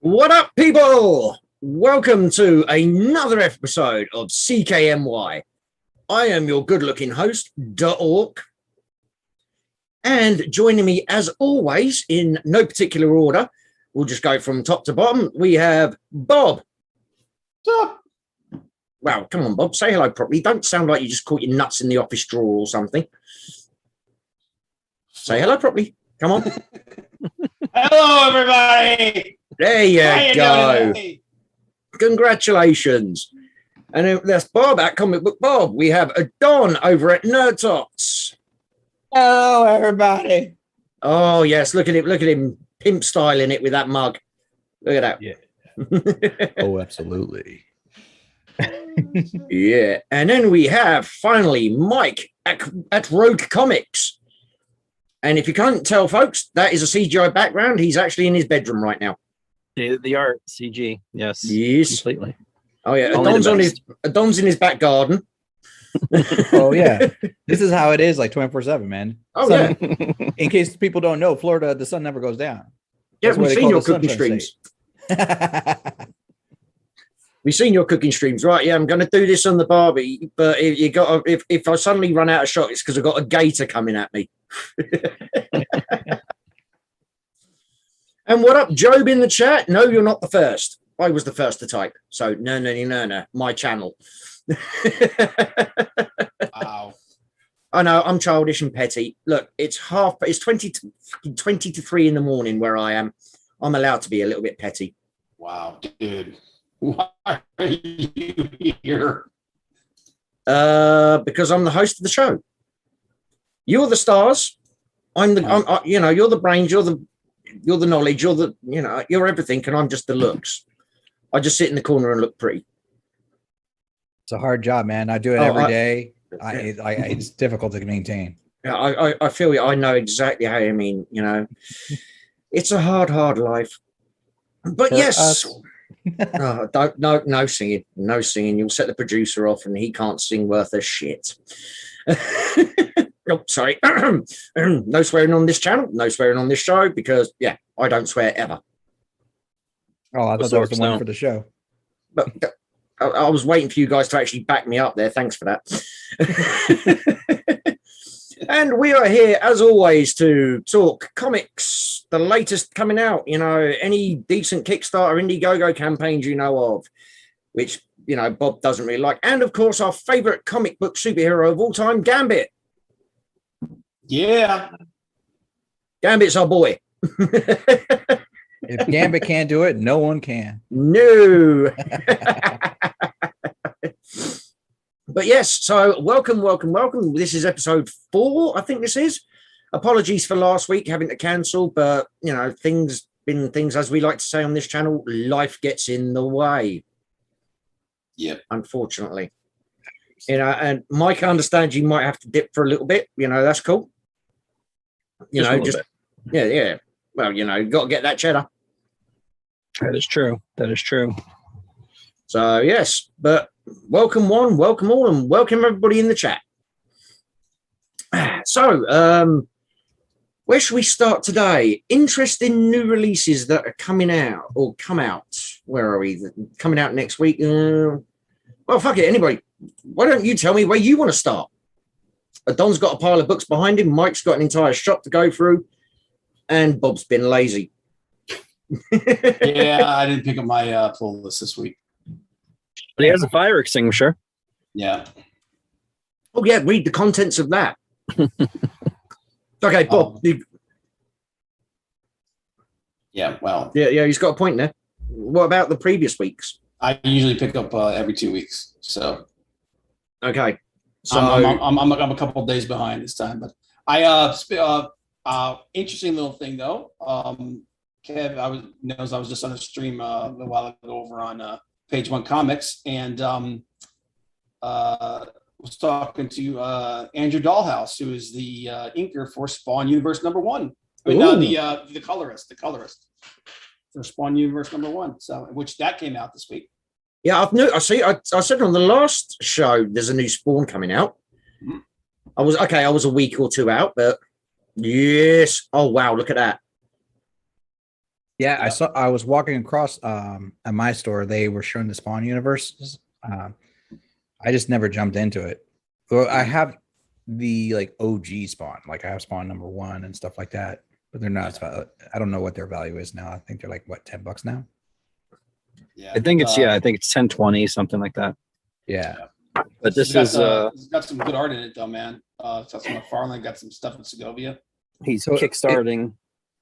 What up, people? Welcome to another episode of CKMY. I am your good-looking host, Darth. And joining me, as always, in no particular order, we'll just go from top to bottom, we have Bob. What's up? Wow, come on, Bob, say hello properly. Don't sound like you just caught your nuts in the office drawer or something. Say hello properly. Come on. Hello, everybody. There you go. Doing? Congratulations. And that's Bob at Comic Book Bob. We have a Don over at Nerd Tots. Hello, everybody. Oh, yes. Look at him pimp styling it with that mug. Look at that. Yeah. Oh, absolutely. Yeah. And then we have finally Mike at Rogue Comics. And if you can't tell, folks, that is a CGI background. He's actually in his bedroom right now. The art, CG. Yes. Completely. Oh, yeah. Don's in his back garden. Oh, yeah. This is how it is, like 24/7, man. Oh, sun, yeah. In case people don't know, Florida, the sun never goes down. Yeah, That's we've why they seen call your it cooking Sunshine streams. We've seen your cooking streams, right? Yeah, I'm going to do this on the barbie, but if I suddenly run out of shot, it's because I've got a gator coming at me. And what up, Job in the chat? No, you're not the first. I was the first to type. So no. My channel. Wow. I know I'm childish and petty. Look, it's 20 to 3 in the morning where I am. I'm allowed to be a little bit petty. Wow, dude. Why are you here? Because I'm the host of the show. You're the stars. You're the brains. You're the knowledge. You're everything, and I'm just the looks. I just sit in the corner and look pretty. It's a hard job, man. I do it every day. It's difficult to maintain. I feel you. I know exactly how you mean. It's a hard life. But yes. No singing. No singing. You'll set the producer off, and he can't sing worth a shit. Oh, sorry. No swearing on this channel. No swearing on this show because, I don't swear ever. Oh, I thought that was the one for the show. But I was waiting for you guys to actually back me up there. Thanks for that. And we are here, as always, to talk comics, the latest coming out, any decent Kickstarter, Indiegogo campaigns you know of, which, Bob doesn't really like. And, of course, our favorite comic book superhero of all time, Gambit. Yeah. Gambit's our boy. If Gambit can't do it, no one can. No. But yes, so welcome. This is episode 4, I think this is. Apologies for last week having to cancel, but, things, as we like to say on this channel, life gets in the way. Yep. Unfortunately. And Mike, I understand you might have to dip for a little bit. That's cool. Yeah. Well, you got to get that cheddar. That is true. So, yes, but welcome one, welcome all, and welcome everybody in the chat. So, where should we start today? Interesting new releases that are coming out or come out. Where are we? Coming out next week. Well, fuck it. Anybody, why don't you tell me where you want to start? Don's got a pile of books behind him. Mike's got an entire shop to go through. And Bob's been lazy. Yeah, I didn't pick up my pull list this week. But he has a fire extinguisher. Yeah. Oh, yeah, read the contents of that. Okay, Bob. Yeah, well. Yeah, he's got a point there. What about the previous weeks? I usually pick up every 2 weeks. So. Okay. So I'm a couple of days behind this time, but interesting little thing though. Kev, I was just on a stream a while ago over on Page One Comics, and was talking to Andrew Dahlhaus, who is the inker for Spawn Universe #1. I mean, the colorist for Spawn Universe #1. So, which that came out this week. Yeah, I said on the last show there's a new Spawn coming out. Mm-hmm. I was a week or two out, but yes. Oh wow, look at that. Yeah, I was walking across at my store. They were showing the Spawn universe. I just never jumped into it. Well, I have the like OG Spawn, like I have Spawn #1 and stuff like that, but they're not. I don't know what their value is now. I think they're like what, $10 now. Yeah, I think it's 1020, something like that. Yeah. But this it's is got some good art in it though, man. It's got some McFarlane, got some stuff in Segovia. he's So kickstarting.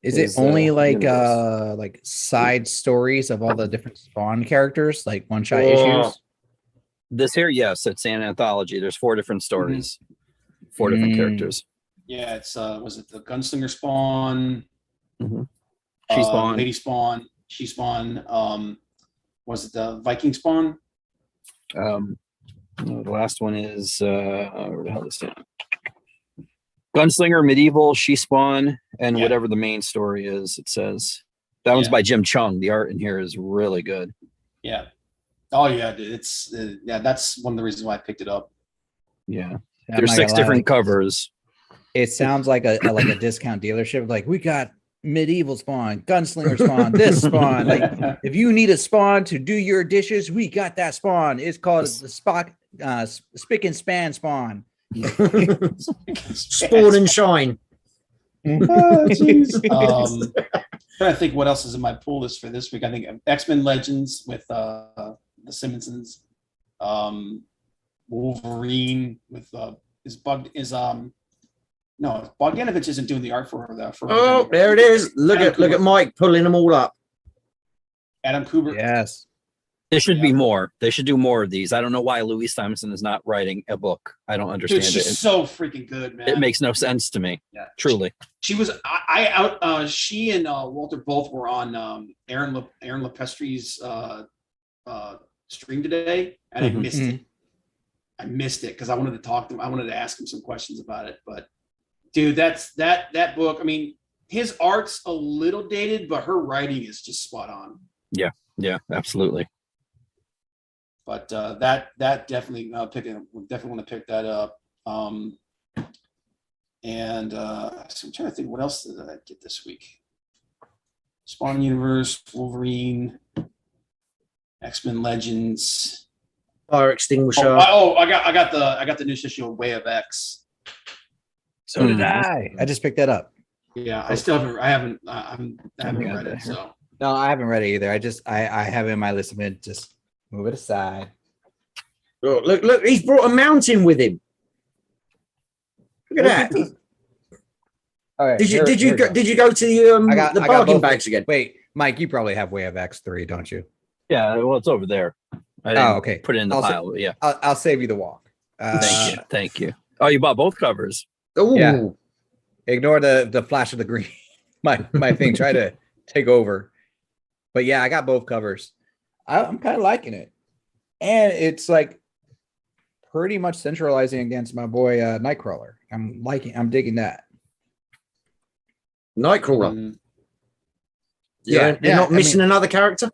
Is his, it only universe. like side stories of all the different Spawn characters, like one-shot Oh. issues? This here, yes, it's an anthology. There's 4 different stories, 4 different characters. Yeah, it's was it the Gunslinger Spawn? She Spawn, Lady Spawn, She Spawn. Was it the Viking Spawn? no, the last one is where the hell is it? Gunslinger, Medieval, She Spawn, and whatever the main story is. It says that one's by Jim Chung. The art in here is really good. Yeah. Oh yeah, dude. It's that's one of the reasons why I picked it up. Yeah, there's 6 different covers. It sounds like a discount dealership. Like, we got Medieval Spawn, Gunslinger Spawn, this Spawn. Like, if you need a Spawn to do your dishes, we got that Spawn. It's called the Spick and Span Spawn. Spawn and shine. Oh, trying to think what else is in my pull list for this week. I think X-Men Legends with the Simmonsons, Wolverine with Bogdanovich isn't doing the art for Oh, there it is. Look at Mike pulling them all up. Adam Kubert. Yes. There should be more. They should do more of these. I don't know why Louise Simonson is not writing a book. I don't understand Dude, she's so freaking good, man. It makes no sense to me. Yeah, truly. She was. She and Walter both were on Aaron Lepestre's stream today, and I missed it. I missed it because I wanted to talk to him. I wanted to ask him some questions about it. But dude, that book. I mean, his art's a little dated, but her writing is just spot on. Yeah, absolutely. But that definitely definitely want to pick that up. And so I'm trying to think, what else did I get this week? Spawn Universe, Wolverine, X-Men Legends, Fire extinguisher. I got the new issue of Way of X. So did I. I just picked that up. Yeah, I haven't read it. So no, I haven't read it either. I have it in my list of it. Just move it aside. Oh, look, he's brought a mountain with him. Look at that. All right. Did you go to the bargain bags again? Wait, Mike, you probably have Way of X3, don't you? Yeah, well, it's over there. I didn't okay. Put it in the pile. Yeah. I'll save you the walk. Thank you. Oh, you bought both covers. Oh, yeah. Ignore the flash of the green. my thing tried to take over. But yeah, I got both covers. I'm kind of liking it. And it's like pretty much centralizing against my boy Nightcrawler. I'm digging that. Nightcrawler. They're not missing another character.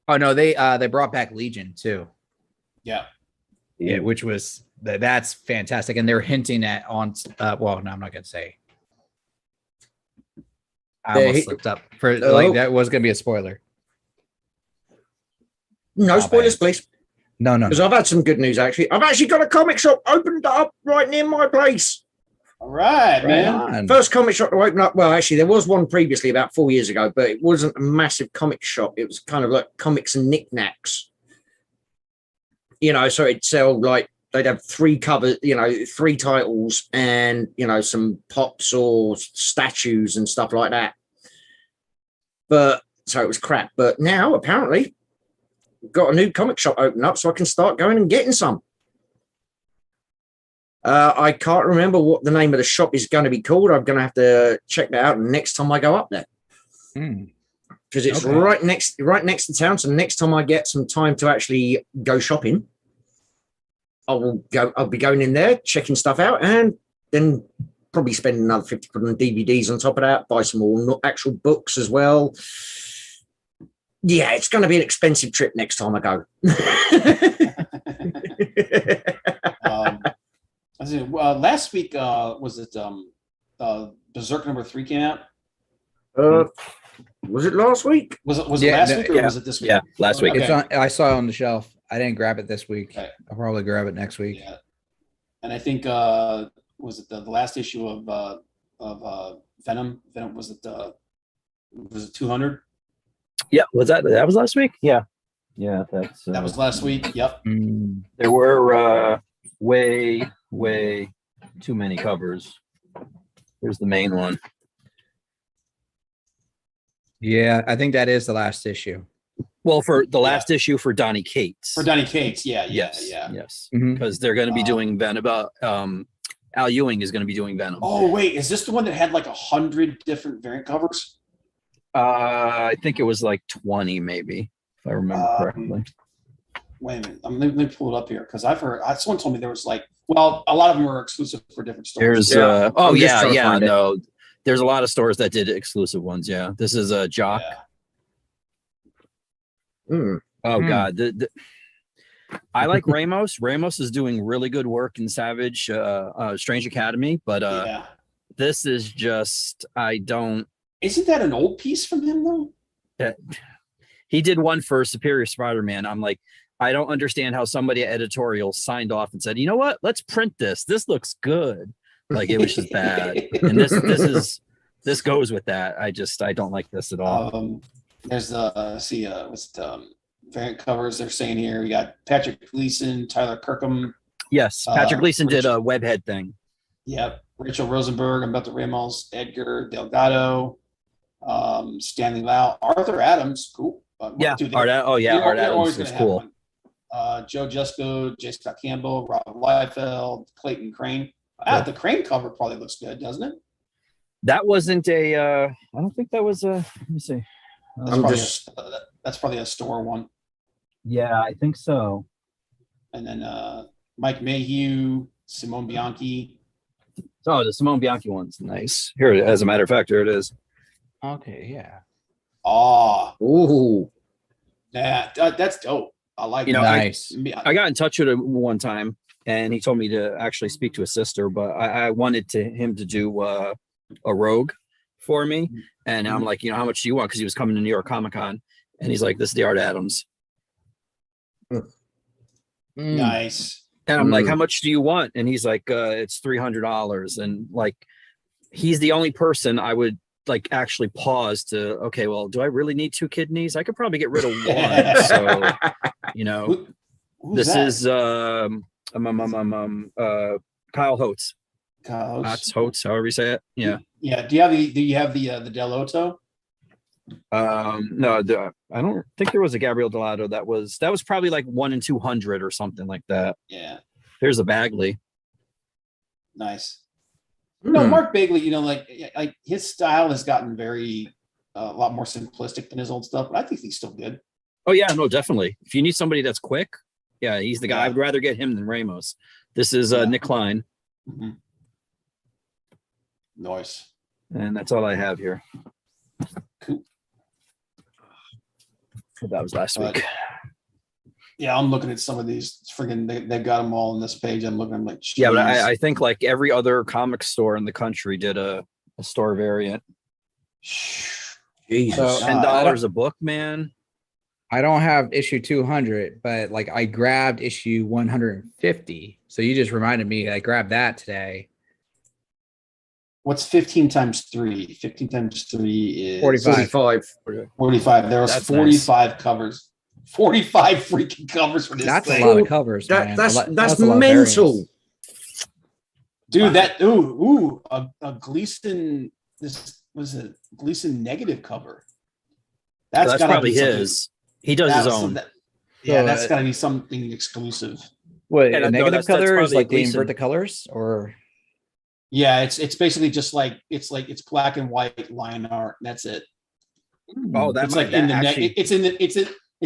Oh no, they brought back Legion too. Yeah, which was that's fantastic, and they're hinting at well, no, I'm not gonna say. I almost slipped up for that was gonna be a spoiler. No spoilers, please. No, because I've had some good news actually. I've actually got a comic shop opened up right near my place. All right, man. First comic shop to open up. Well, actually, there was one previously about 4 years ago, but it wasn't a massive comic shop. It was kind of like comics and knickknacks. So it'd sell like they'd have 3 covers, 3 titles, and some pops or statues and stuff like that. But so it was crap. But now apparently got a new comic shop open up, so I can start going and getting some. I can't remember what the name of the shop is going to be called. I'm going to have to check that out next time I go up there. Because it's right next to town. So next time I get some time to actually go shopping, I'll be going in there, checking stuff out, and then probably spend another 50 quid on DVDs on top of that, buy some more actual books as well. Yeah, it's going to be an expensive trip next time I go. Last week was it Berserk #3 came out? Was it last week? Was it Yeah, last week or yeah, was it this week? Yeah, last week. Okay. It's on. I saw it on the shelf. I didn't grab it this week. Okay. I'll probably grab it next week. Yeah. And I think was it the last issue of Venom? Venom was it 200? Yeah, that was last week? Yeah. Yeah, That was last week. Yep. there were way too many covers. Here's the main one. Yeah, I think that is the last issue. Well, for the last issue for Donny Cates. For Donny Cates, yeah. Yes. Mhm. Because they're going to be doing Venom. Al Ewing is going to be doing Venom. Oh wait, is this the one that had like 100 different variant covers? I think it was like 20, maybe, if I remember correctly. Wait a minute, let me pull it up here because I've heard someone told me there was like, well, a lot of them were exclusive for different stores. There's I'm just trying to find it. no, there's a lot of stores that did exclusive ones. Yeah, this is a Jock. Yeah. Oh God, I like Ramos. Ramos is doing really good work in Savage, Strange Academy, but Yeah. this is just Isn't that an old piece from him though? He did one for Superior Spider-Man. I'm like, I don't understand how somebody at editorial signed off and said, you know what, let's print this. This looks good. Like it was just bad. And this goes with that. I don't like this at all. There's variant covers they're saying here. We got Patrick Gleason, Tyler Kirkham. Yes, Patrick Gleason did Rachel- a webhead thing. Yep. Rachel Rosenberg, Humberto Ramos, Edgar Delgado, Stanley Lau, Arthur Adams. Cool. Yeah, dude, Art they're always Adams is gonna have cool. one. Joe Jusko, J. Scott Campbell, Rob Liefeld, Clayton Crane. The Crane cover probably looks good, doesn't it? That wasn't I don't think that was let me see. That's probably a store one. Yeah, I think so. And then Mike Mayhew, Simone Bianchi. Oh, the Simone Bianchi one's nice. Here, as a matter of fact, here it is. Okay, yeah. Oh, Ooh. yeah, that's dope. I like You know, Nice. I got in touch with him one time, and he told me to actually speak to his sister, but I wanted him to do a Rogue for me, and I'm like, how much do you want? Because he was coming to New York Comic Con, and he's like, this is the Art Adams, Nice. and I'm like, how much do you want? And he's like, it's $300, and like, he's the only person I would like actually pause to. Okay, well, do I really need 2 kidneys? I could probably get rid of one. So, Who's this that? is Kyle Holtz. Kyle Holtz, however you say it. Yeah. Yeah. Do you have the Del Otto? No, I don't think there was a Gabriel Delato. That was probably like 1 in 200 or something like that. Yeah. There's a Bagley. Nice. No, Mark Bagley, like his style has gotten very a lot more simplistic than his old stuff, but I think he's still good. Oh yeah, no, definitely. If you need somebody that's quick, yeah, he's the guy. Yeah. I'd rather get him than Ramos. This is Nick Klein, Nice. and that's all I have here. Cool. That was last week. Yeah, I'm looking at some of these. Friggin', they've got them all on this page. I'm looking. I'm like, Yeah, but geez. I think like every other comic store in the country did a store variant. Jesus. So, $10 a book, man. I don't have issue 200, but like I grabbed issue 150. So you just reminded me. I grabbed that today. What's 15 times 3? 15 times 3 is 45. 45. There was That's 45 covers. 45 freaking covers for this That's thing. a lot of covers, man. That's a lot of mental. variants. Dude, a Gleason, this was a Gleason negative cover. That's gotta probably be something- his. He does his that's- own. that's got to be something exclusive. What, Yeah, a no, negative that's color is probably like they Gleason. invert the colors, or Yeah, it's basically just like it's black and white line art. And that's it. Oh, that It's might like in the actually. it's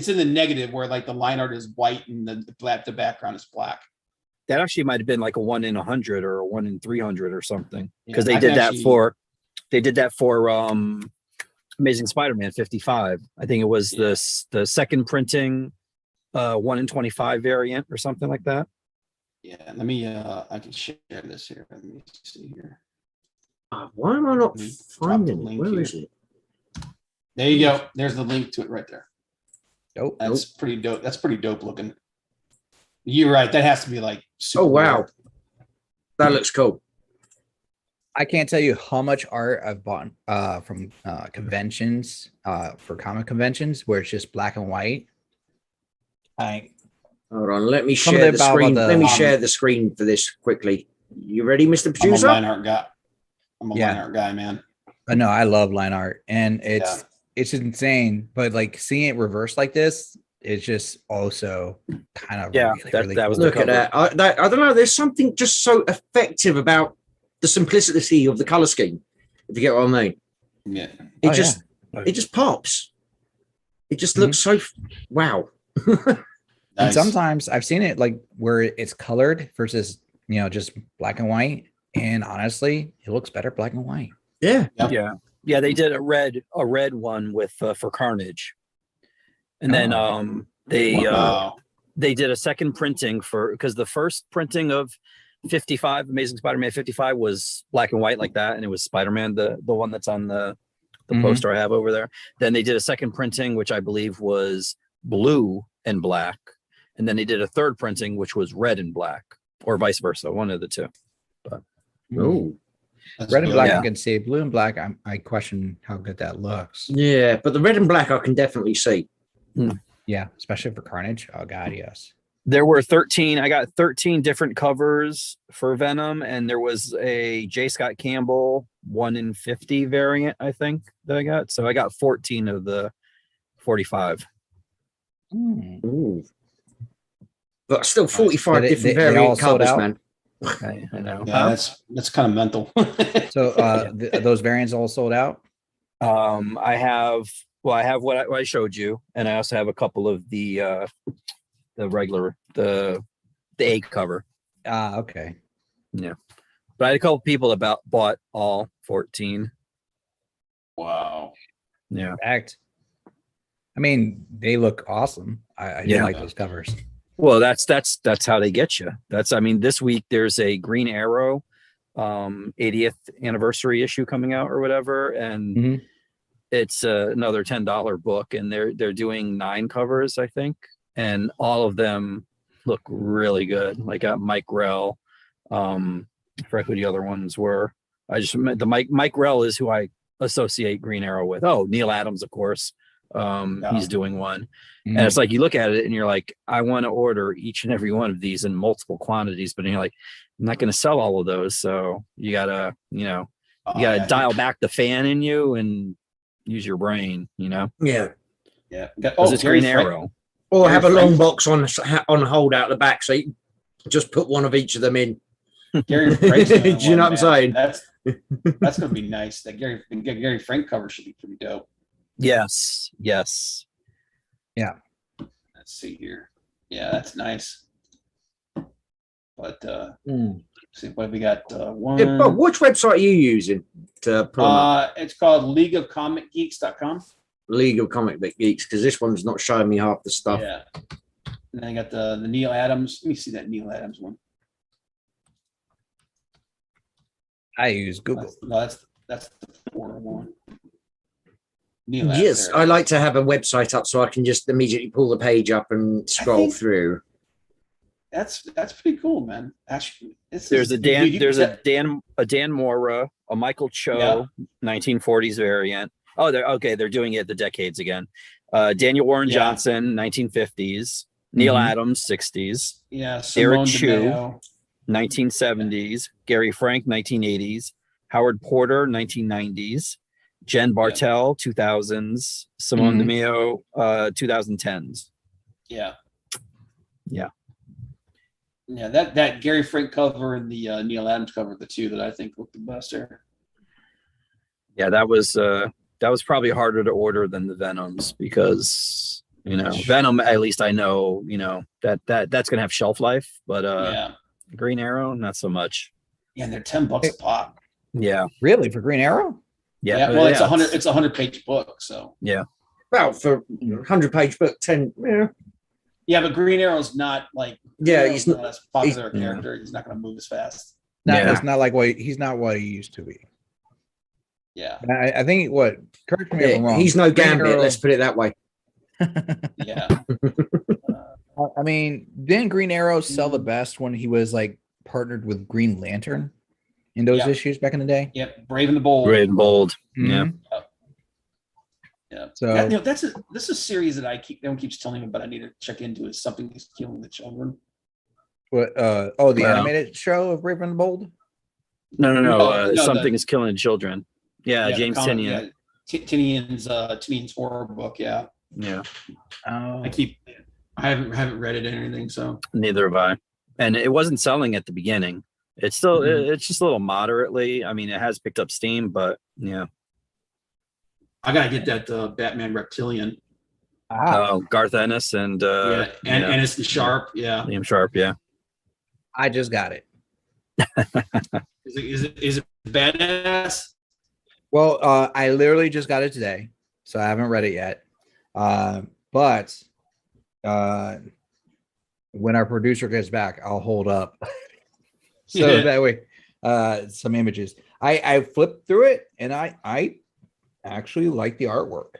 in the negative where like the line art is white and the background is black. That actually might have been like a 1 in 100 or a 1 in 300 or something, because Yeah, they I did can that actually- for Amazing Spider-Man 55. I think it was the second printing 1 in 25 variant or something like that. Yeah, let me I can share this here. Let me see here. Why am I not Let me drop finding the it? link Where here. is it? There you go. There's the link to it right there. Nope. That's pretty dope. That's pretty dope looking. You're right. That has to be like super Oh wow, rare. that looks cool. I can't tell you how much art I've bought from conventions, for comic conventions where it's just black and white. Hold on, let me Some of share the the about screen. the- Let me share the screen for this quickly. You ready, Mr. I'm a Producer? line art guy. I'm a Yeah. line art guy, man. But no, I love line art, and it's insane. But like seeing it reversed like this, it's just also kind of that was the Look at cover. that. I don't know. There's something just so effective about the simplicity of the color scheme. If you get what I mean, Yeah. it just pops. It just looks so wow. And Nice. sometimes I've seen it like where it's colored versus just black and white, and honestly, it looks better black and white. Yeah. Yep. Yeah. They did a red one with for Carnage, and then Wow. they did a second printing because the first printing of 55 Amazing Spider-Man 55 was black and white like that, and it was Spider-Man, the one that's on the poster I have over there. Then they did a second printing, which I believe was blue and black, and then they did a third printing, which was red and black, or vice versa, one of the two. But Oh. That's Red and good. black, Yeah. I can see. Blue and black, I question how good that looks. Yeah, but the red and black I can definitely see. Yeah, especially for Carnage. Oh God, yes. there were 13. I got 13 different covers for Venom, and there was a J. Scott Campbell 1 in 50 variant, I think, that I got. So I got 14 of the 45. Ooh. But still 45 They- different they all variant sold covers, out? man. I know. Yeah, that's kind of mental. So those variants all sold out? I have what I showed you, and I also have a couple of the regular the A cover. Okay. Yeah, but I had a couple people bought all 14. Wow. Yeah, Act. I mean, they look awesome. I do Yeah. like those covers. well, that's how they get you. This week there's a Green Arrow 80th anniversary issue coming out or whatever, and Mhm. it's another $10 book, and they're doing 9 covers, I think, and all of them look really good. Like Mike Rell, I forget who the other ones were. I just the Mike Rell is who I associate Green Arrow with. Oh, Neil Adams, of course. He's doing one. And it's like you look at it and you're like, I want to order each and every one of these in multiple quantities, but you're like, I'm not going to sell all of those. So you gotta, dial back the fan in you and use your brain, Yeah. Yeah. because it's Gary Green Frank- Arrow. Or Gary have a long Frank- box on hold out the back, so you can just put one of each of them in. Gary Frank's Do doing you know one, what I'm man. saying? That's gonna be nice. That Gary Frank cover should be pretty dope. Yes. Let's see here. Yeah, that's nice. But see what we got. One. Yeah, Bob, which website are you using to pull them up? It's called leagueofcomicgeeks.com. League of Comic Book Geeks, because this one's not showing me half the stuff. Yeah. And then I got the Neil Adams. Let me see that Neil Adams one. I use Google. That's the 401. Neil Adams, Yes, there. I like to have a website up so I can just immediately pull the page up and scroll think- through. That's pretty cool, man. Actually, There's a Dan Mora, a Michael Cho 1940s variant. Oh, they're doing it the decades again. Daniel Warren Johnson 1950s, Neil Adams 60s, yeah, Derek Simone Chu. DeMeo. 1970s, Gary Frank 1980s, Howard Porter 1990s, Jen Bartel 2000s, Simone DeMeo 2010s. Yeah. Yeah. Yeah, that Gary Frank cover and the Neil Adams cover, the two that I think look the best there. Yeah, that was probably harder to order than the Venoms because Venom, at least I know, that's gonna have shelf life, but Green Arrow, not so much. Yeah, and they're $10 a pop. Yeah. Really, for Green Arrow? Yeah. Well, it's 100. It's a 100-page book, so. Yeah. Well, for 100-page book, 10. Yeah. Yeah, but Green Arrow's not like. He's not as popular he's- character. He's not going to move as fast. No, Yeah. it's not like he's not what he used to be. Yeah. I think what, correct me if I'm Yeah, wrong. he's no Green Gambit. Arrow- Let's put it that way. Yeah. I mean, didn't Green Arrow sell the Mm. best when he was like partnered with Green Lantern in those Yeah. issues back in the day? Yep. Brave and the Bold. Red and bold. Yeah. Mhm. Yeah. So- That, this is a series that everyone keeps telling me, but I need to check into. Is Something Is Killing the Children. What? The Wow. animated show of Brave and the Bold. No. No, Something the- is killing children. Yeah, James the comic, Tinian. Tinian's horror book. Yeah. Yeah. Oh, I haven't read it or anything, so Neither have I. And it wasn't selling at the beginning. It's still Mhm. it's just a little moderately. I mean, it has picked up steam, but yeah. I gotta get that Batman Reptilian. Garth Ennis and And it's Sharp. Yeah. Liam Sharp. Yeah. I just got it. Is it badass? Well, I literally just got it today, so I haven't read it yet. But when our producer gets back, I'll hold up so Yeah. that way some images. I flipped through it and I actually like the artwork.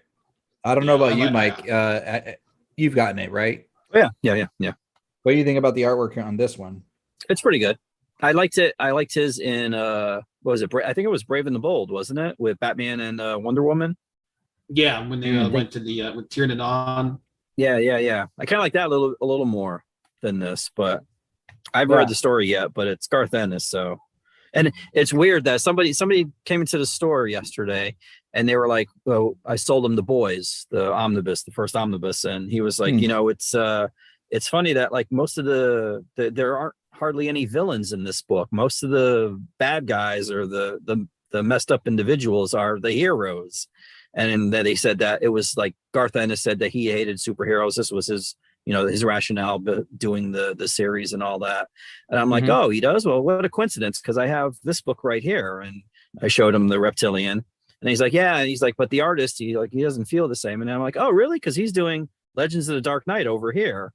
I don't know Yeah, about I you, like Mike. You've gotten it, right? Yeah. What do you think about the artwork on this one? It's pretty good. I liked it. I liked his in what was it? I think it was Brave and the Bold, wasn't it? With Batman and Wonder Woman. Yeah, when they went to the with Tiernan on. Yeah. I kind of like that a little more than this, but I haven't Yeah. read the story yet. But it's Garth Ennis, so. And it's weird that somebody came into the store yesterday and they were like, "Well, I sold him the boys, the omnibus, the first omnibus," and he was like, it's funny that like most of there aren't hardly any villains in this book. Most of the bad guys or the messed up individuals are the heroes." And then they said that it was like Garth Ennis said that he hated superheroes. This was his rationale doing the series and all that. And I'm like, Mhm. oh, he does? Well, what a coincidence, because I have this book right here. And I showed him the Reptilian. And he's like, yeah. And he's like, but the artist, he doesn't feel the same. And I'm like, oh, really? Because he's doing Legends of the Dark Knight over here.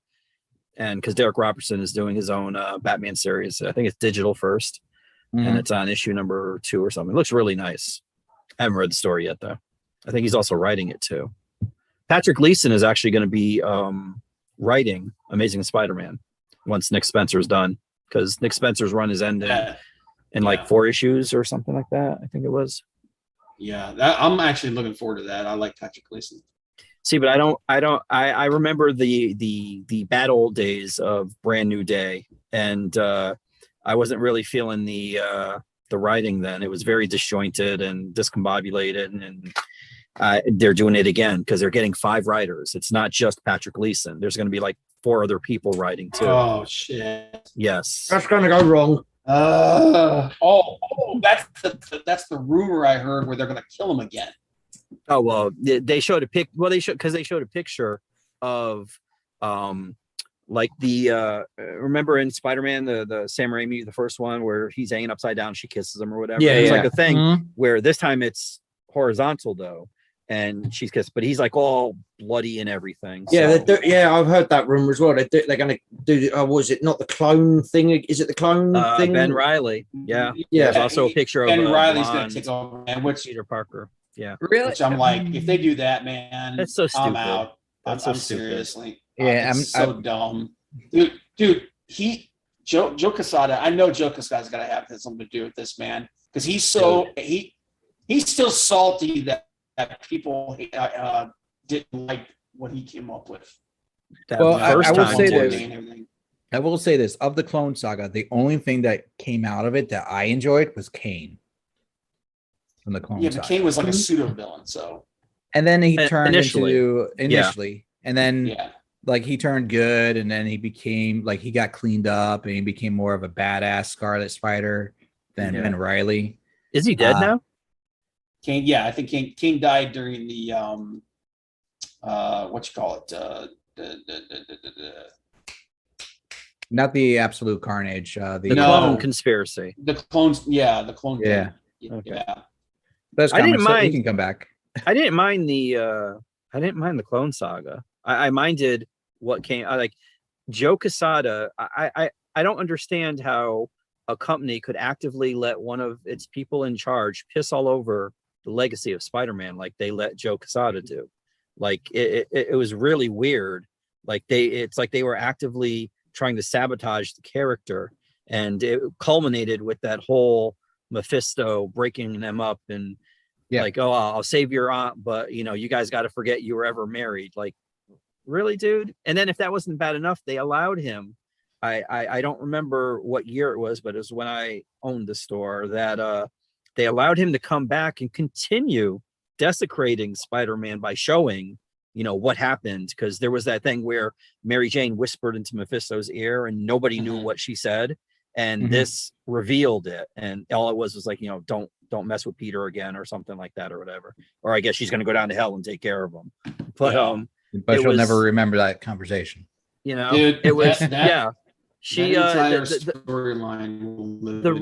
And because Derek Robertson is doing his own Batman series. I think it's digital first. And it's on issue number 2 or something. It looks really nice. I haven't read the story yet, though. I think he's also writing it, too. Patrick Leeson is actually going to be writing Amazing Spider-Man once Nick Spencer's done, because Nick Spencer's run is ending in like 4 issues or something like that. I think it was. Yeah, I'm actually looking forward to that. I like Patrick Gleason. See, but I remember the bad old days of Brand New Day, and I wasn't really feeling the writing then. It was very disjointed and discombobulated, and they're doing it again because they're getting 5 writers. It's not just Patrick Leeson. There's going to be like 4 other people writing too. Oh shit! Yes. That's going to go wrong. That's the rumor I heard where they're going to kill him again. Oh well, they showed a pic. Well, they showed a picture of like the remember in Spider-Man the Sam Raimi, the first one where he's hanging upside down, she kisses him or whatever. Yeah, It's yeah. like a thing Mhm. where this time it's horizontal though, and she's kissed, but he's like all bloody and everything. Yeah, so. I've heard that rumor as well. They're going to do. Was it not the clone thing? Is it the clone thing? Ben Riley. Yeah. Yeah. There's also a picture of Ben Riley's going blonde to take over, man, which Peter Parker. Yeah. Really? I'm like, if they do that, man, That's so I'm stupid. out. That's so I'm stupid. seriously. Yeah, it's so dumb, dude. Joe Quesada. I know Joe Quesada's got to have something to do with this, man, because he's still salty that people didn't like what he came up with. That Well, I first will time, say too. this. I will say this of the Clone Saga, the only thing that came out of it that I enjoyed was Kane from the Clone Yeah, Saga. but Kane was like a pseudo villain, so And then he turned Initially. initially, and then yeah. like he turned good, and then he became like he got cleaned up, and he became more of a badass Scarlet Spider than Yeah. Ben Riley. Is he dead now? Kane. Yeah, I think Kane died during the what you call it, Not the absolute carnage. The No. clone conspiracy. the clones. Yeah, the clone. Yeah. thing. Okay. Yeah. Best I didn't comments, so he mind- can come back. I didn't mind the Clone Saga. I minded what came. I like Joe Quesada. I don't understand how a company could actively let one of its people in charge piss all over the legacy of Spider-Man like they let Joe Quesada do. Like it was really weird. Like it's like they were actively trying to sabotage the character, and it culminated with that whole Mephisto breaking them up and like, oh, I'll save your aunt, but you guys got to forget you were ever married. Like, really, dude? And then if that wasn't bad enough, they allowed him. I don't remember what year it was, but it was when I owned the store that they allowed him to come back and continue desecrating Spider-Man by showing, what happened. Because there was that thing where Mary Jane whispered into Mephisto's ear and nobody knew what she said. And this revealed it. And all it was like, don't mess with Peter again or something like that or whatever. Or I guess she's going to go down to hell and take care of him. But, but she'll never remember that conversation. Dude, it was, that She storyline. The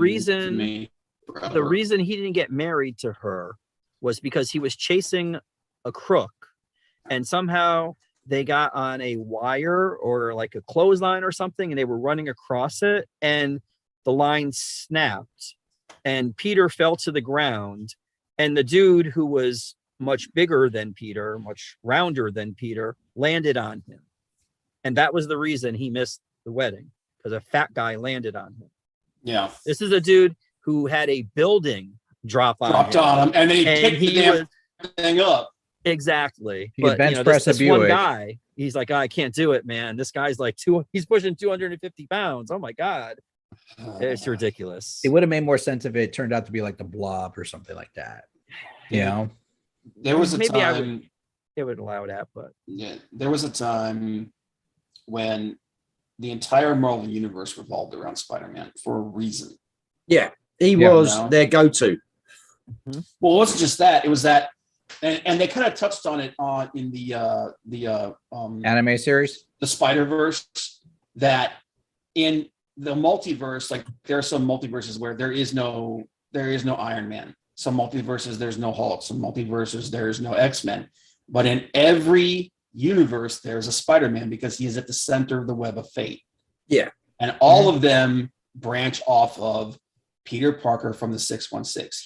reason he didn't get married to her was because he was chasing a crook, and somehow they got on a wire or like a clothesline or something, and they were running across it, and the line snapped, and Peter fell to the ground, and the dude who was much bigger than Peter, much rounder than Peter, landed on him, and that was the reason he missed the wedding. Because a fat guy landed on him. Yeah. This is a dude who had a building dropped on him, and then he picked the damn thing up. Exactly. But this one guy, he's like, I can't do it, man. This guy's like he's pushing 250 pounds. Oh my God. It's ridiculous. It would have made more sense if it turned out to be like the Blob or something like that. There was a time it would allow that, but there was a time when the entire Marvel universe revolved around Spider-Man for a reason. Yeah, he was their go-to. Well, it wasn't just that; it was that, and they kind of touched on it in the anime series, the Spider-Verse. That in the multiverse, like there are some multiverses where there is no Iron Man. Some multiverses there's no Hulk. Some multiverses there's no X-Men. But in every universe there's a Spider-Man because he is at the center of the web of fate. Yeah. And all of them branch off of Peter Parker from the 616.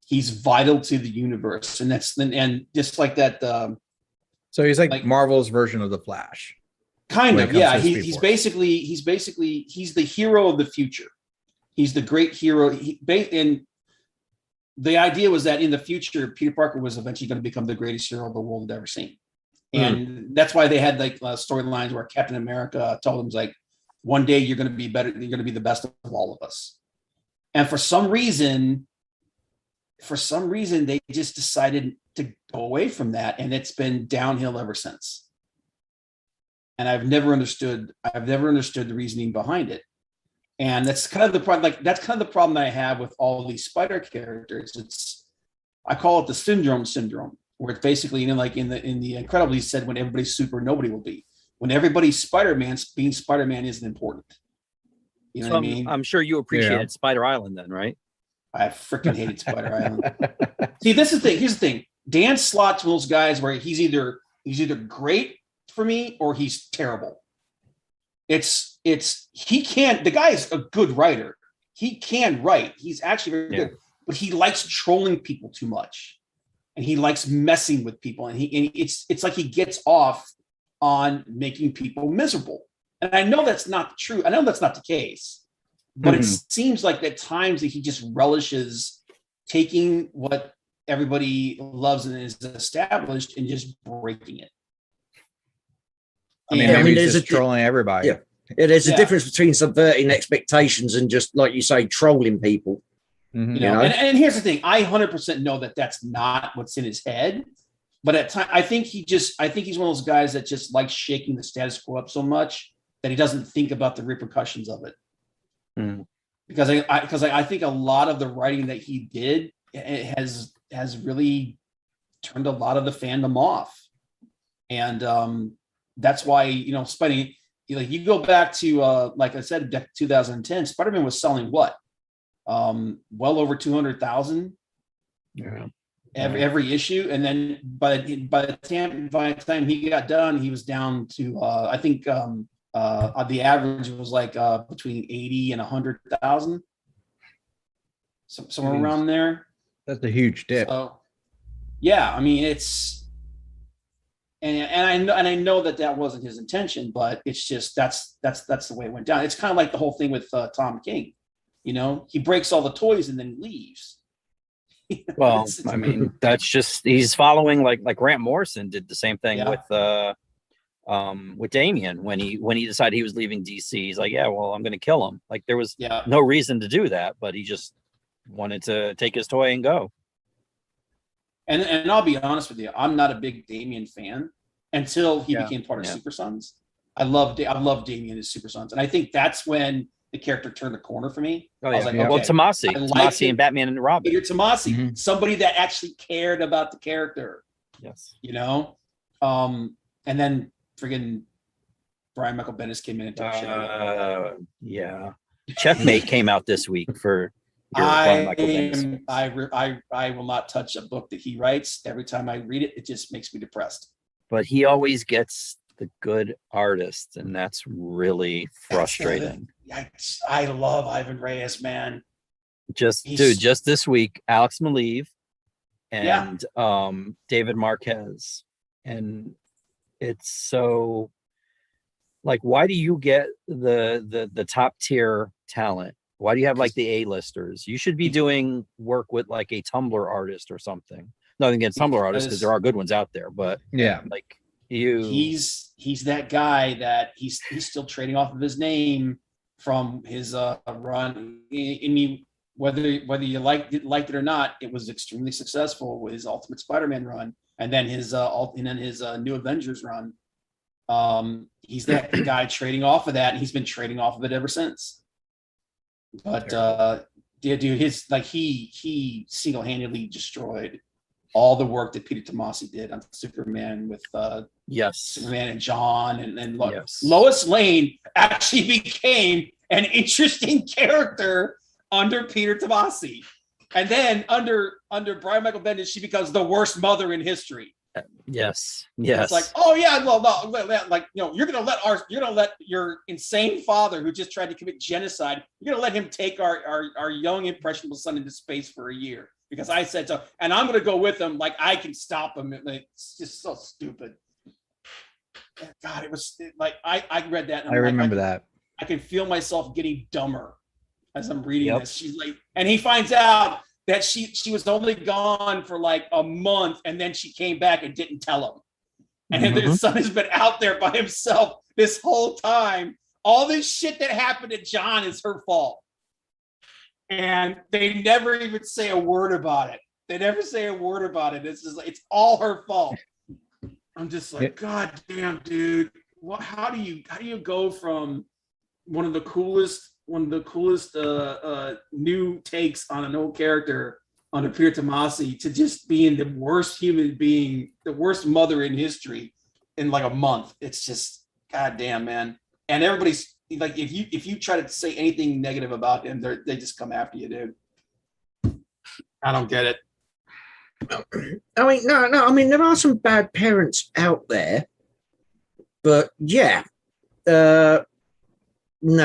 He's vital to the universe. And just like that so he's like Marvel's version of the Flash. Kind of, yeah. He's basically the hero of the future. He's the great hero. And the idea was that in the future, Peter Parker was eventually going to become the greatest hero the world had ever seen. And that's why they had like storylines where Captain America told him, like, one day you're going to be better. You're going to be the best of all of us. And for some reason, they just decided to go away from that. And it's been downhill ever since. And I've never understood the reasoning behind it. And that's kind of the problem. Like, that's kind of the problem that I have with all these Spider characters. I call it the syndrome, where it's basically, like in the Incredibles, he said, when everybody's super, nobody will be. When everybody's Spider-Man, being Spider-Man isn't important. You know what I mean? I'm sure you appreciated Spider Island then, right? I freaking hated Spider Island. See, this is the thing. Here's the thing. Dan Slott's one of those guys where he's either great for me or he's terrible. The guy is a good writer. He can write. He's actually very good, but he likes trolling people too much, and he likes messing with people. And it's like he gets off on making people miserable. And I know that's not true. I know that's not the case, but it seems like at times that he just relishes taking what everybody loves and is established and just breaking it. I mean, maybe he's just trolling everybody. Yeah. There's a difference between subverting expectations and just, like you say, trolling people. You know? And here's the thing: I 100% know that that's not what's in his head. But at times, I think he's one of those guys that just likes shaking the status quo up so much that he doesn't think about the repercussions of it. Because I think a lot of the writing that he did has really turned a lot of the fandom off, and that's why Spidey. Like, you go back to like I said, 2010, Spider-Man was selling what? Well over 200,000 every issue, and then by the time he got done, he was down to I think the average was like between 80 and 100,000, somewhere around there. That's a huge dip. So, yeah, I mean, it's and I know that wasn't his intention, but it's just that's the way it went down. It's kind of like the whole thing with Tom King. You know, he breaks all the toys and then leaves. Well, I mean, that's just he's following like Grant Morrison did the same thing with Damien when he decided he was leaving DC. He's like, yeah, well, I'm going to kill him. Like there was no reason to do that, but he just wanted to take his toy and go. And I'll be honest with you, I'm not a big Damien fan until he became part of Super Sons. I love Damien as Super Sons, and I think that's when the character turned the corner for me. Oh, I was like, okay. Well, Tomasi and Batman and Robin. Peter Tomasi, somebody that actually cared about the character. Yes. You know? And then friggin' Brian Michael Bendis came in and took shit. Yeah. Checkmate came out this week for I will not touch a book that he writes. Every time I read it, it just makes me depressed. But he always gets the good artists, and that's really frustrating. I love Ivan Reyes, man. Just this week, Alex Maleev and David Marquez. And it's so like, why do you get the top tier talent? Why do you have like the A-listers? You should be doing work with like a Tumblr artist or something. Nothing against Tumblr artists, because there are good ones out there, but like he's that guy that he's still trading off of his name from his run. I mean, whether you liked it or not, it was extremely successful with his Ultimate Spider-Man run, and then his New Avengers run. He's that guy trading off of that, and he's been trading off of it ever since. But dude, he single-handedly destroyed all the work that Peter Tomasi did on Superman with Superman and John, and then Lois Lane actually became an interesting character under Peter Tomasi, and then under Brian Michael Bendis, she becomes the worst mother in history. Yes. It's like, oh yeah, well, no, like, you know, you're gonna let your insane father who just tried to commit genocide, you're gonna let him take our young impressionable son into space for a year because I said so, and I'm gonna go with him. Like I can stop him. Like, it's just so stupid. God, it was like I read that. And I remember that. I can feel myself getting dumber as I'm reading this. She's like, and he finds out that she was only gone for like a month, and then she came back and didn't tell him. And his son has been out there by himself this whole time. All this shit that happened to John is her fault. And they never even say a word about it. They never say a word about it. It's just like, it's all her fault. I'm just like, God damn, dude. How do you go from one of the coolest new takes on an old character under Peter Tomasi to just being the worst human being, the worst mother in history in like a month? It's just, God damn, man. And everybody's like, if you try to say anything negative about him, they just come after you, dude. I don't get it. I mean, no. I mean, there are some bad parents out there, but yeah. No.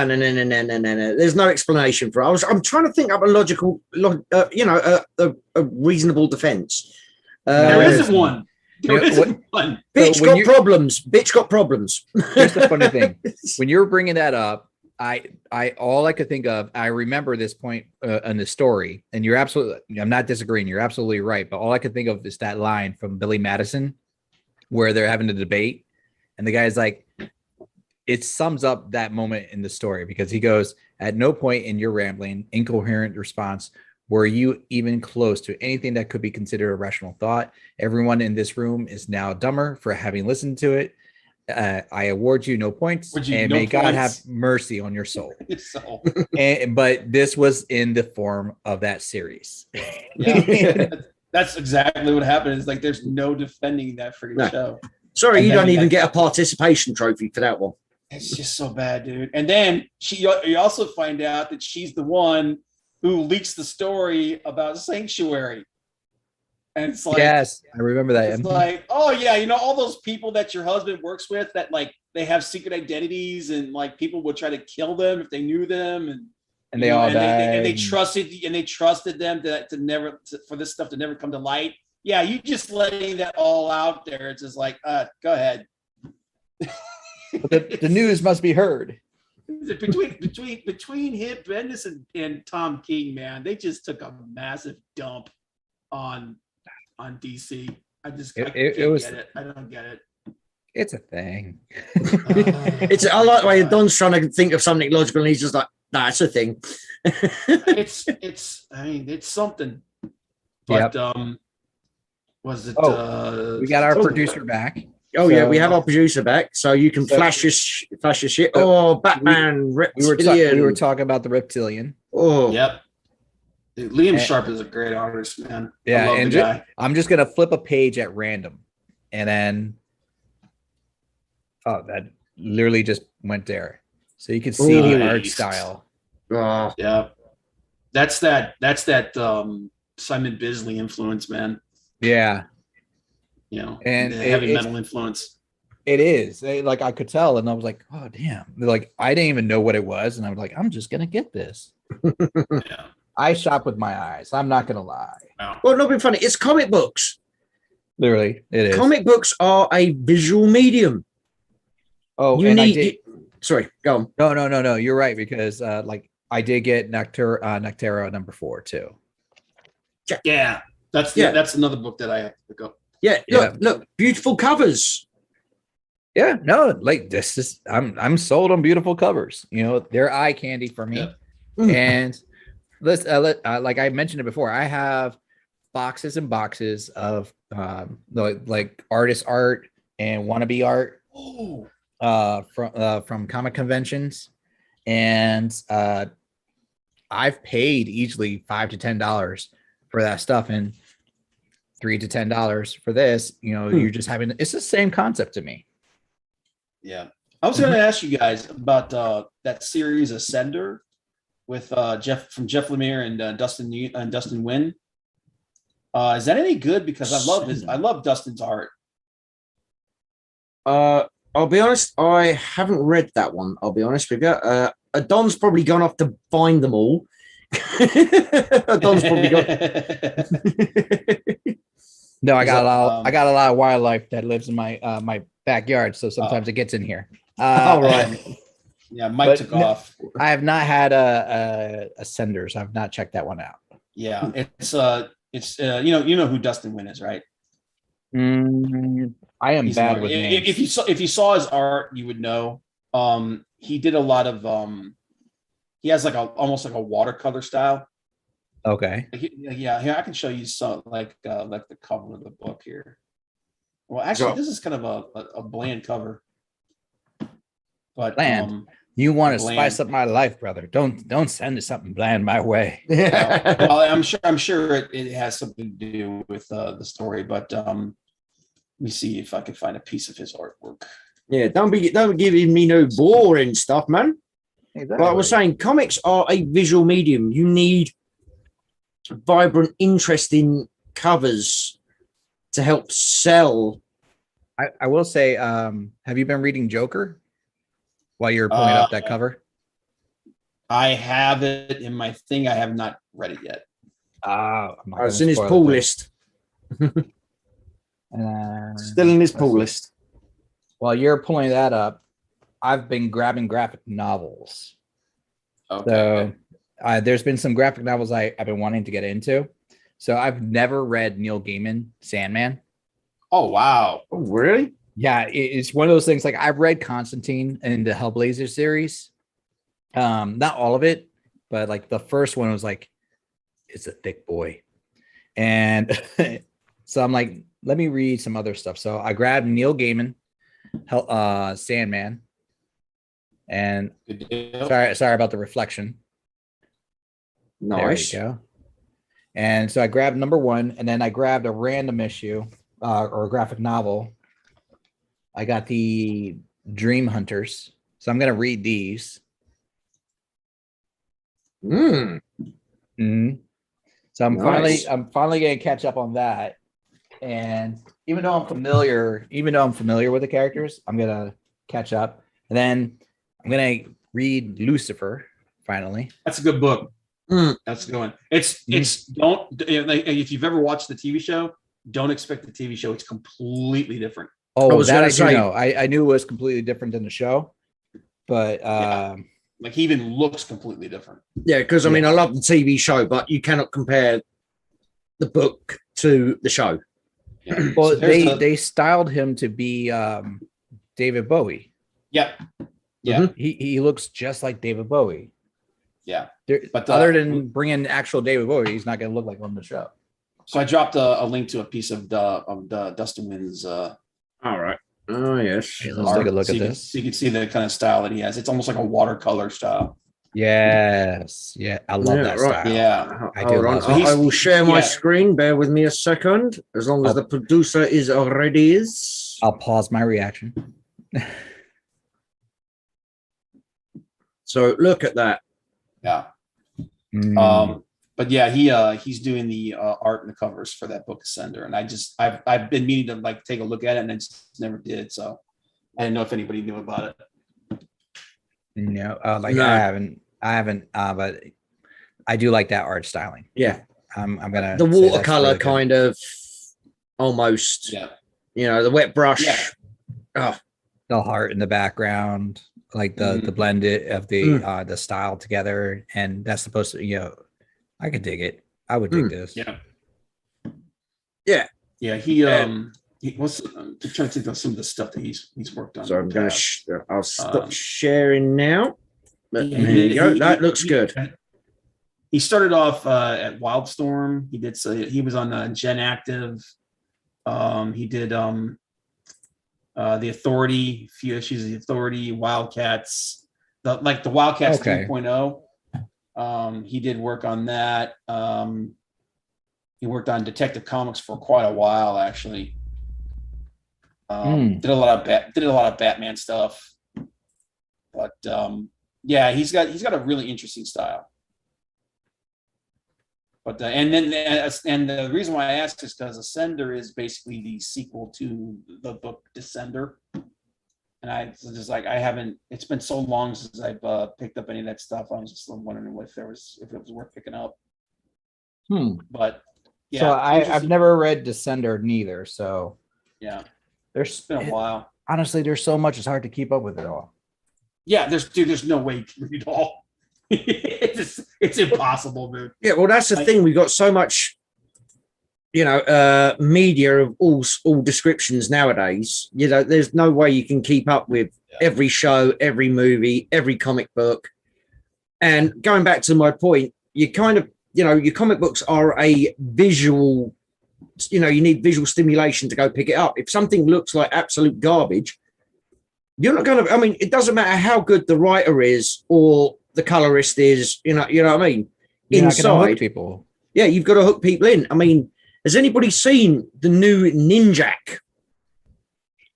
There's no explanation for it. I'm trying to think up a logical, a reasonable defense. There isn't one. Bitch got problems. Bitch got problems. Here's the funny thing: when you were bringing that up, all I could think of, I remember this point in the story, and you're absolutely, I'm not disagreeing. You're absolutely right. But all I could think of is that line from Billy Madison, where they're having a debate, and the guy's like, it sums up that moment in the story because he goes, at no point in your rambling, incoherent response were you even close to anything that could be considered a rational thought. Everyone in this room is now dumber for having listened to it. I award you no points, and may God have mercy on your soul. But this was in the form of that series. Yeah. That's exactly what happened. It's like there's no defending that freaking show. Sorry, you don't even get a participation trophy for that one. It's just so bad, dude. And then you also find out that she's the one who leaks the story about Sanctuary. And it's like, yes, I remember that. It's like, oh yeah, you know, all those people that your husband works with that like they have secret identities, and like people would try to kill them if they knew them, And they all died. And they trusted them for this stuff to never come to light. Yeah, you just letting that all out there. It's just like, go ahead. But the news must be heard. Between him, Bendis and Tom King, man, they just took a massive dump on DC. I can't get it. I don't get it. It's a thing. I like the way Don's trying to think of something logical, and he's just like, "Nah, it's a thing." it's something. But was it? We got our producer back. Oh, yeah, we have our producer back, so you can flash your shit. Oh, Batman, Reptilian. We were talking about the Reptilian. Oh, yep. Dude, Liam Sharp is a great artist, man. Yeah, and I'm just gonna flip a page at random, and then that literally just went there, so you can see the art style. Oh. Yeah, that's that Simon Bisley influence, man. Yeah. And the heavy metal influence. It is. I could tell, and I was like, "Oh, damn!" I didn't even know what it was, and I was like, "I'm just gonna get this." Yeah. I shop with my eyes. I'm not gonna lie. No. Well, not being funny. It's comic books. Literally, it is. Comic books are a visual medium. Oh, sorry, go on. No. You're right, because I did get Noctera number 4 too. Yeah, that's another book that I have to pick up. Yeah, look, beautiful covers. Yeah, no, this is I'm sold on beautiful covers. They're eye candy for me. Yeah. And let's like I mentioned it before, I have boxes and boxes of artist art and wannabe art from comic conventions, and I've paid easily $5 to $10 for that stuff, and $3 to $10 for this. You're just having, it's the same concept to me. Yeah, I was going to ask you guys about that series Ascender with Jeff Lemire and Dustin Nguyen. Is that any good? Because I love Dustin's art. I'll be honest, I haven't read that one. I'll be honest with you. Don's probably gone off to find them all. Don's probably gone. No, I got a lot of wildlife that lives in my my backyard, so sometimes it gets in here. All right. Yeah, Mike took off. I have not had a Ascenders. I've not checked that one out. Yeah, it's you know who Dustin Nguyen is, right? I am bad with names. If you saw his art, you would know. He did a lot of he has almost like a watercolor style. Okay. Yeah, here I can show you some like the cover of the book here. Well, actually, this is kind of a bland cover. But bland. You want to spice up my life, brother? Don't send something bland my way. Well, I'm sure it has something to do with the story, but let me see if I can find a piece of his artwork. Yeah, don't be giving me no boring stuff, man. Exactly. Like I was saying, comics are a visual medium. You need vibrant, interesting covers to help sell. I will say, have you been reading Joker while you're pulling up that cover? I have it in my thing. I have not read it yet. It's in his pull list. Still in his pull list. While you're pulling that up, I've been grabbing graphic novels. Okay. So there's been some graphic novels I've been wanting to get into. So I've never read Neil Gaiman, Sandman. Oh, wow. Oh, really? Yeah, it's one of those things. Like, I've read Constantine and the Hellblazer series. Not all of it, but like the first one was like, it's a thick boy. And so I'm like, let me read some other stuff. So I grabbed Neil Gaiman, Sandman. And sorry about the reflection. Nice. There you go. And so I grabbed number 1, and then I grabbed a random issue or a graphic novel. I got the Dream Hunters. So I'm going to read these. So I'm finally going to catch up on that. And even though I'm familiar with the characters, I'm going to catch up. And then I'm going to read Lucifer finally. That's a good book. Mm. That's a good one. It's don't if you've ever watched the TV show, don't expect the TV show. It's completely different. Oh, was that gonna I do say- know. I knew it was completely different than the show, but Yeah. Like he even looks completely different. Yeah, because I mean, I love the TV show, but you cannot compare the book to the show. Yeah. well, So there's they styled him to be David Bowie. yeah. Yeah. Mhm. He looks just like David Bowie. Yeah. There, But, other than bringing actual David Bowie, he's not going to look like on the show. So I dropped a link to a piece of the Dustin Wynn's All right. Oh yes. Hey, let's take a look so at you can- this. so you can see the kind of style that he has. It's almost like a watercolor style. Yes, yeah, I love Yeah, that right. style. Yeah. I do Hold on. love So I he's- will share my yeah. screen. Bear with me a second. As long as Oh. the producer is already. I'll pause my reaction. So look at that. Yeah. Mm. But yeah, he's doing the art and the covers for that book Ascender, and I've been meaning to like take a look at it, and I just never did. So I didn't know if anybody knew about it. No, No. I haven't, but I do like that art styling. Yeah. I'm gonna The say that's watercolor really good. kind of almost. Yeah. You know, the wet brush. Yeah. Oh, The heart in the background, like the Mhm. blend of the style together, and that's supposed to, I could dig it. I would dig this. Yeah. Yeah. Yeah. He was I'm trying to think of some of the stuff that he's worked on. so I'm in the gonna. past. I'll stop Um, sharing now. But Yeah, there he you did- go. he- That he- looks he- good. He started off at Wildstorm. He was on Gen Active. He did the Authority, Few Issues of the Authority, Wildcats, the Wildcats Okay. 3.0. He did work on that. He worked on Detective Comics for quite a while, actually. Did a lot of Batman stuff. But yeah, he's got a really interesting style. But and the reason why I asked is because Ascender is basically the sequel to the book Descender, and I was just like I haven't. It's been so long since I've picked up any of that stuff. I was just wondering if it was worth picking up. But yeah, So I've interesting. never read Descender neither. So Yeah, there's it's been a while. honestly, there's so much, it's hard to keep up with it all. Yeah, there's no way you can read it all. it's impossible, dude. Yeah, well, that's the Like- thing. We got so much, media of all descriptions nowadays. There's no way you can keep up with every show, every movie, every comic book. And going back to my point, you kind of, your comic books are a visual. You need visual stimulation to go pick it up. If something looks like absolute garbage, you're not going to. I mean, it doesn't matter how good the writer is or the colorist is. You know what I mean. You're not gonna hook Inside, people. yeah, you've got to hook people in. I mean, has anybody seen the new Ninjak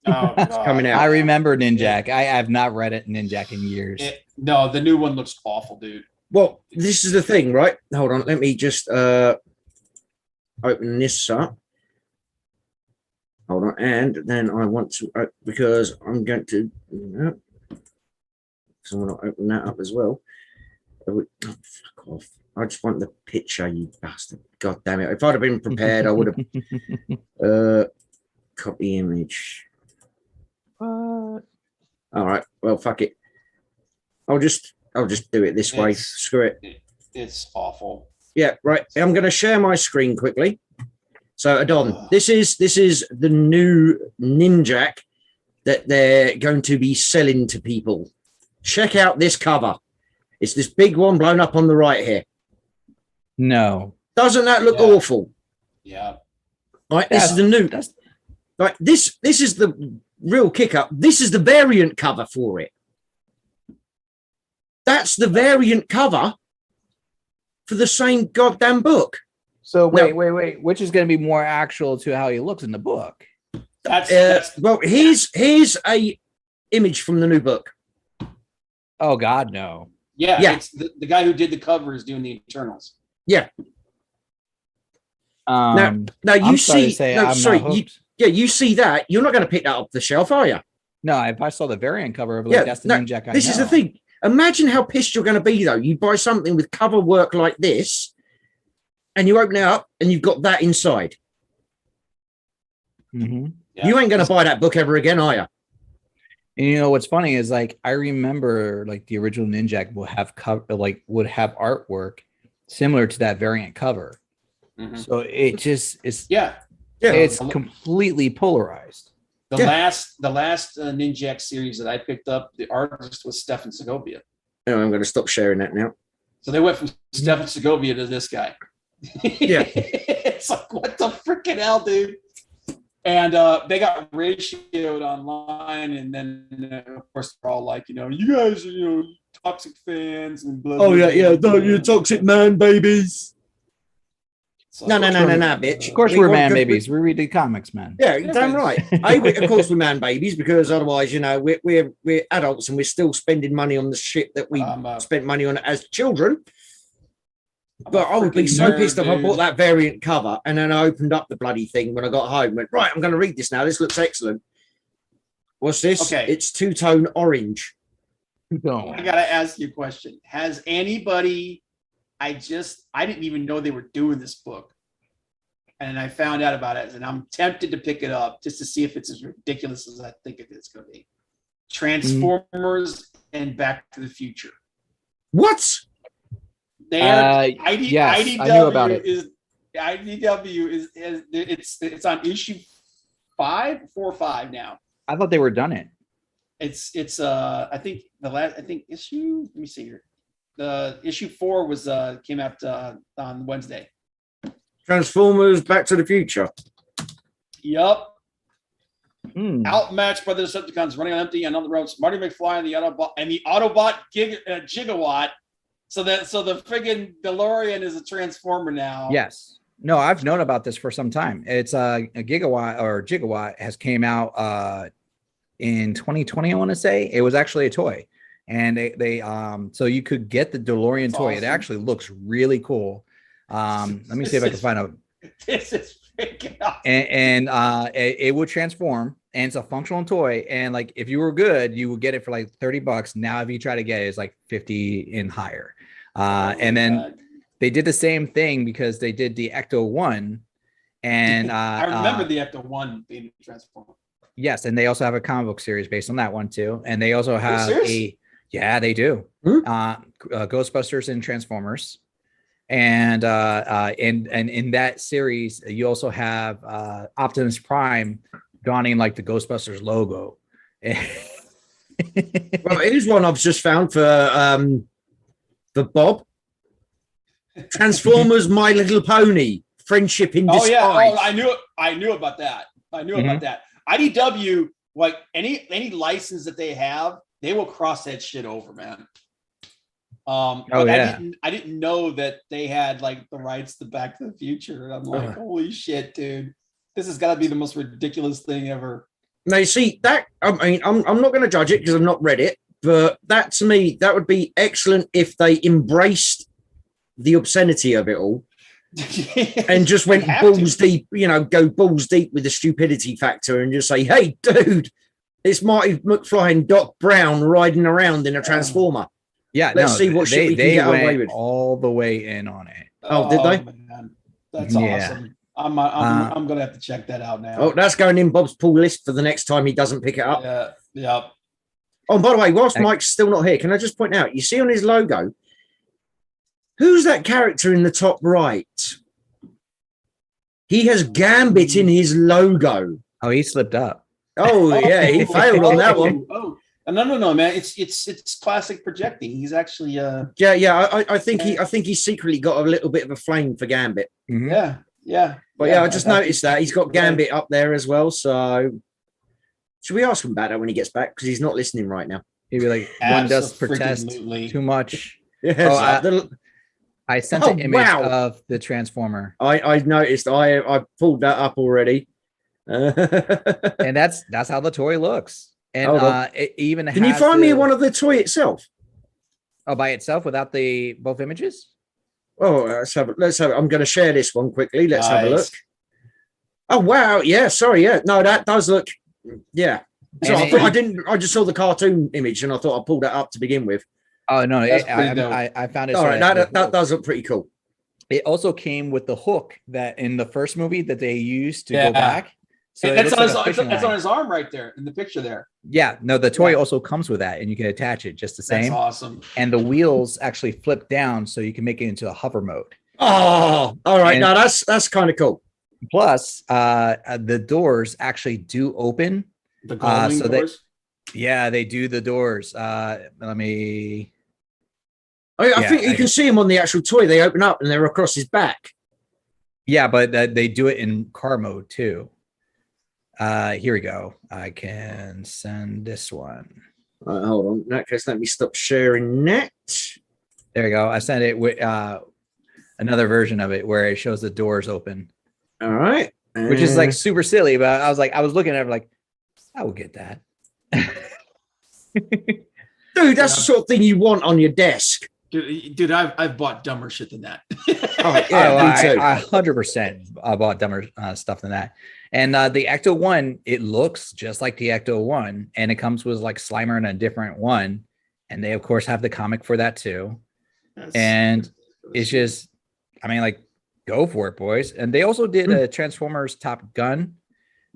Oh, God. coming out? I remember Ninjak. I have not read it Ninjak in years. No, the new one looks awful, dude. Well, this is the thing, right? Hold on, let me just open this up. Hold on, and then I want to because I'm going to. So I'm going to open that up as well. Oh, fuck off! I just want the picture, you bastard! God damn it! If I'd have been prepared, I would have. Copy image. All right. Well, fuck it. I'll just do it this way. It's- Screw it. It's awful. Yeah, right. I'm going to share my screen quickly. So, Adon, this is the new Ninjak that they're going to be selling to people. Check out this cover. It's this big one blown up on the right here. No. Doesn't that look Yeah. awful? Yeah. Right. This is the new. That's Right. This is the real kick up. This is the variant cover for it. That's the variant cover for the same goddamn book. so. No. Wait. Which is going to be more actual to how he looks in the book? That's Well, here's a image from the new book. Oh God, no. yeah. yeah. It's the guy who did the cover is doing the Eternals. Now you I'm sorry to see, say no, I'm sorry, not you, hooked. yeah, you see that. You're not going to pick that off the shelf, are you? No, if I saw the variant cover of Yeah, like that's the no, Ninjak I This is the know. thing. Imagine how pissed you're going to be, though. You buy something with cover work like this, and you open it up, and you've got that inside. Mm-hmm. Yeah. You ain't going to buy that book ever again, are you? And you know what's funny is like I remember like the original Ninjak would have would have artwork similar to that variant cover. Mhm. So it just is Yeah. it's completely polarized. The last Ninjak series that I picked up, the artist was Stefan Segovia. Oh, I'm going to stop sharing that now. So they went from Stefan Segovia to this guy. Yeah. It's like, what the freaking hell, dude? And they got ratioed online, and then of course they're all like, you guys are toxic fans and blah. Oh blah, yeah, blah, no, you toxic man babies. So, No, bitch. Of course, We we're want man good- babies. We read the comics, man. Yeah, damn right. Of course, we're man babies because otherwise, we're adults and we're still spending money on the shit that we spent money on as children. But I would be so pissed if I bought that variant cover and then I opened up the bloody thing when I got home and went, right, I'm going to read this now. This looks excellent. What's this? Okay. It's two-tone orange. I got to ask you a question. Has anybody, I didn't even know they were doing this book. And I found out about it and I'm tempted to pick it up just to see if it's as ridiculous as I think it's going to be. Transformers and Back to the Future. What? Yes, I knew about it. IDW is it's on issue 4 or 5 now. I thought they were done it. It's I think issue, let me see here. The issue 4 was came out on Wednesday. Transformers Back to the Future. Yup. Outmatched by the Decepticons running on empty and on the roads. Marty McFly and the Autobot Gigawatt. So the friggin' DeLorean is a Transformer now. Yes. No, I've known about this for some time. It's a Gigawatt has came out in 2020, I want to say. It was actually a toy. And they so you could get the DeLorean toy. Awesome. It actually looks really cool. Let me see if I can find out. This is freaking awesome. And it would transform, and it's a functional toy. And like if you were good, you would get it for like $30. Now, if you try to get it, it's like 50 and higher. And then they did the same thing because they did the Ecto 1. And I remember the Ecto 1 being transformed. Yes, and they also have a comic book series based on that one too. And they also have they do. Ghostbusters and Transformers. And in that series, you also have Optimus Prime donning like the Ghostbusters logo. Well, here's one I've just found for Bob. Transformers My Little Pony. Friendship in Disguise. Oh yeah, I knew about that. About that. IDW, like any license that they have, they will cross that shit over, man. I didn't know that they had like the rights to Back to the Future. And I'm like, holy shit, dude. This has got to be the most ridiculous thing ever. Now, you see, that, I mean, I'm not going to judge it because I've not read it, but that to me, that would be excellent if they embraced the obscenity of it all and just went balls deep, go balls deep with the stupidity factor and just say, hey, dude, it's Marty McFly and Doc Brown riding around in a Transformer. Yeah, let's see what shit we can get away with. All the way in on it. Oh, did they? Man. That's awesome. I'm gonna have to check that out now. Oh, that's going in Bob's pull list for the next time he doesn't pick it up. Yeah. Oh, and by the way, whilst Mike's still not here, can I just point out, you see on his logo, who's that character in the top right? He has Gambit in his logo. Oh, he slipped up. Oh, yeah, he failed on that one. Oh, no, man. It's classic projecting. He's actually I think he's secretly got a little bit of a flame for Gambit. Mm-hmm. Yeah. But I just noticed that he's got Gambit up there as well. So should we ask him about that when he gets back? Because he's not listening right now. He'd be like, one does protest too much. Yes. I sent an image of the Transformer. I noticed. I pulled that up already. And that's how the toy looks. And it even can you find me one of the toy itself? Oh, by itself without the both images? Oh, let's have it. I'm going to share this one quickly. Let's have a look. Oh wow, yeah. Sorry, yeah. No, that does look. Yeah. So I just saw the cartoon image and I thought I pulled that up to begin with. Oh no, That's pretty dope. I found it. All so right, that does look pretty cool. It also came with the hook that in the first movie that they used to Yeah. go back. So That's it on, looks like a fishing it's on line. his arm right there in the picture there. Yeah, no, the toy Yeah. also comes with that, and you can attach it just the That's same. awesome. And the wheels actually flip down, so you can make it into a hover mode. Oh, all right. And- Now that's kind of cool. Plus, the doors actually do open. The Goldwing so doors. Yeah, they do the doors. Let me. I think you can see them on the actual toy. They open up and they're across his back. Yeah, but they do it in car mode too. Here we go. I can send this one. Hold on. In that case, let me stop sharing that. There you go. I sent it with another version of it where it shows the doors open, All right. which is like super silly. But I was looking at it like, I will get that. dude, that's the sort of thing you want on your desk. Dude, I've bought dumber shit than that. Oh, yeah, me too. I 100% bought dumber stuff than that. And the Ecto 1, it looks just like the Ecto 1, and it comes with like Slimer and a different one. And they, of course, have the comic for that too. And it's just, I mean, like, go for it, boys. And they also did a Transformers Top Gun,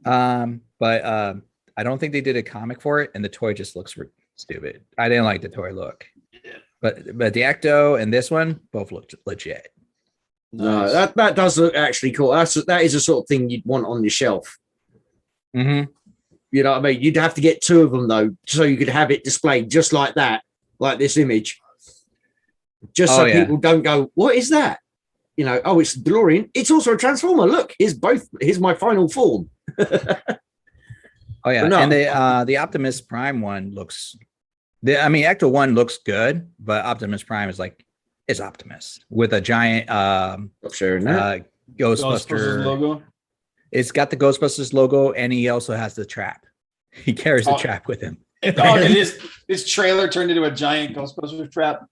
but I don't think they did a comic for it, and the toy just looks stupid. I didn't like the toy look. Yeah. But the Ecto and this one both looked legit. No, that does look actually cool. That is the sort of thing you'd want on your shelf. Mm-hmm. You know what I mean? You'd have to get two of them though, so you could have it displayed just like that, like this image. Just so people don't go, "What is that?" You know, oh, it's DeLorean. It's also a Transformer. Look, here's my final form. Oh yeah, no. And the Optimus Prime one looks. Ecto 1 looks good, but Optimus Prime is like it's Optimus with a giant Stop sharing that. Ghostbuster logo. It's got the Ghostbusters logo, and he also has the trap. He carries the trap with him. This trailer turned into a giant Ghostbusters trap.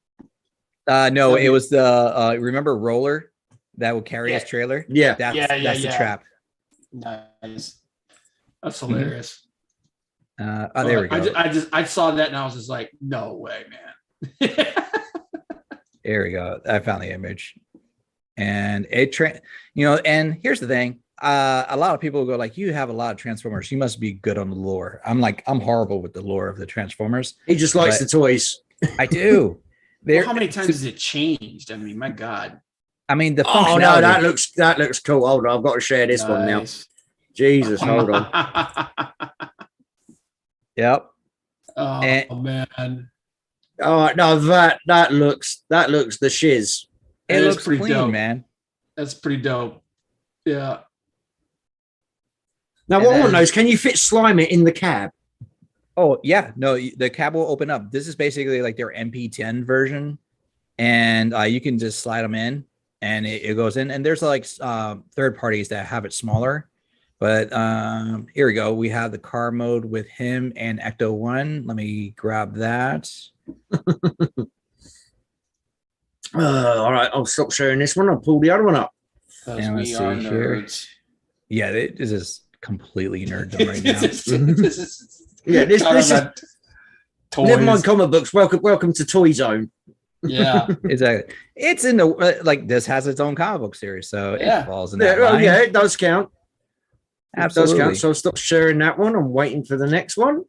No, it was the remember Roller that would carry his trailer. Yeah, that's the trap. Nice. That's hilarious. There we go. I saw that and I was just like, no way, man. There we go. I found the image, and and here's the thing. A lot of people go like, you have a lot of Transformers. You must be good on the lore. I'm like, I'm horrible with the lore of the Transformers. He just likes the toys. I do. Well, how many times has it changed? I mean, my God. I mean, the functionality. Oh no, that looks cool. Hold on, I've got to share this one now. Jesus, hold on. Yep. Oh man. Oh no, that looks the shiz. It looks pretty clean, dope, man. That's pretty dope. Yeah. Now, what I want to know is, can you fit Slimer in the cab? Oh yeah, no, the cab will open up. This is basically like their MP10 version, and you can just slide them in, and it goes in. And there's like third parties that have it smaller, but here we go. We have the car mode with him and Ecto 1. Let me grab that. All right, I'll stop sharing this one. I'll pull the other one up. And let's see here. Yeah, this is completely nerddom right now. This is never mind comic books. Welcome to Toy Zone. Yeah, exactly. It's in the like this has its own comic book series, so it falls in that line. Yeah, it does count. Absolutely. It does count. So I'll stop sharing that one. I'm waiting for the next one.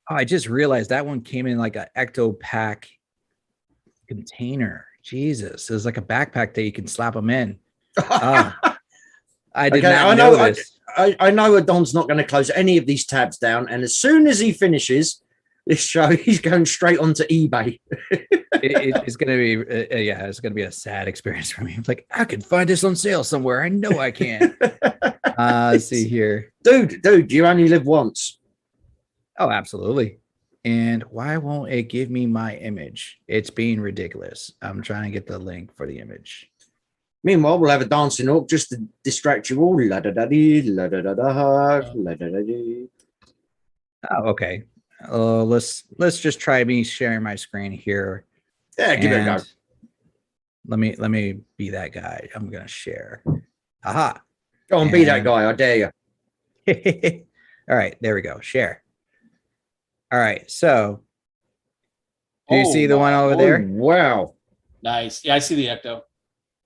Oh, I just realized that one came in like an Ecto Pack container. Jesus, it was like a backpack that you can slap them in. I did not know this. I know Adon's not going to close any of these tabs down, and as soon as he finishes this show, he's going straight onto eBay. It's going to be, it's going to be a sad experience for me. I'm like, I can find this on sale somewhere. I know I can. Let's see here, dude. You only live once. Oh, absolutely. And why won't it give me my image? It's being ridiculous. I'm trying to get the link for the image. Meanwhile, we'll have a dancing up just to distract you all. Oh, okay. Let's just try me sharing my screen here. Yeah, give it a go. Let me be that guy. I'm gonna share. Aha. Go on, be that guy. I dare you. All right, there we go. Share. All right, so Do you see the one over there? Wow. Nice. Yeah, I see the Ecto.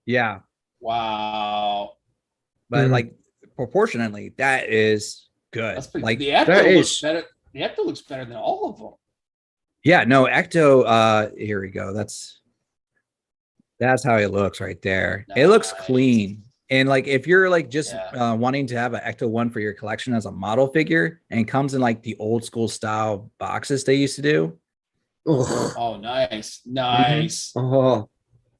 Yeah, Wow. but Mhm. like proportionately, that is good. That's pretty. Like, The Ecto that looks is- better. The Ecto looks better than all of them. yeah, no, Ecto. Here we go. That's how it looks right there. It looks Nice. clean. And like if you're like just Yeah. wanting to have an Ecto one for your collection as a model figure, and it comes in like the old school style boxes they used to do, Oh. Oh, nice. Nice. Oh.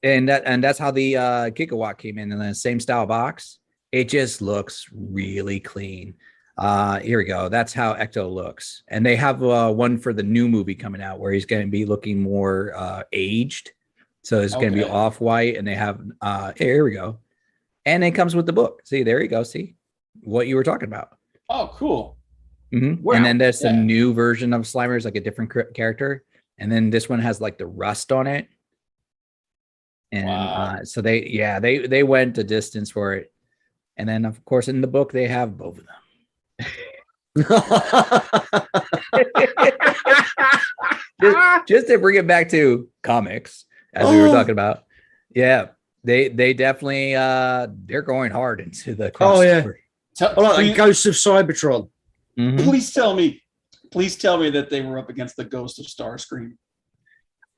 and that's how the Gigawatt came in the same style box. It just looks really clean. Here we go. That's how Ecto looks, and they have one for the new movie coming out where he's going to be looking more aged. So it's going to be Okay. off white, and they have here we go, and it comes with the book. See, there you go. See what you were talking about. Oh, cool. Wow. And then there's the Yeah. new version of Slimer's, like a different character, and then this one has like the rust on it. And Wow. so they went a distance for it, and then of course in the book they have both of them. just to bring it back to comics, as we were talking about. Yeah, they definitely they're going hard into the crossover. Oh, yeah. I like the Please, Ghost of Cybertron. Mhm. please tell me that they were up against the Ghost of Starscream.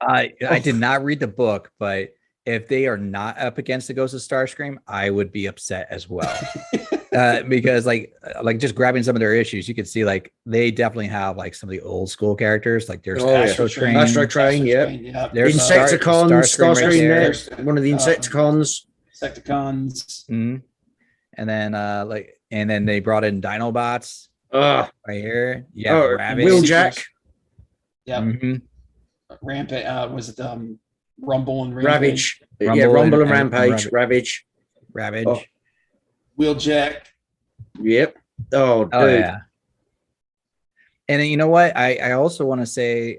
I did not read the book, but if they are not up against the Ghost of Starscream, I would be upset as well. Because like just grabbing some of their issues, you could see like they definitely have like some of the old school characters. Like there's Oh, yeah. Astro Train. Astro Train, yeah. There's Insecticons, Starscream right Starscream there. One of the Uh, Insecticons. Insecticons. Mhm. And then they brought in Dinobots Ah. right here. Yeah, Oh, Ravage. Wheeljack. Yeah. Mhm. Rampage. Was it Rumble and Ravage. Yeah, Rumble Rumble and- and and Rampage. Ravage. Ravage. Oh. Wheeljack. Yep. Oh, dude. Oh yeah. And then, you know what? I also want to say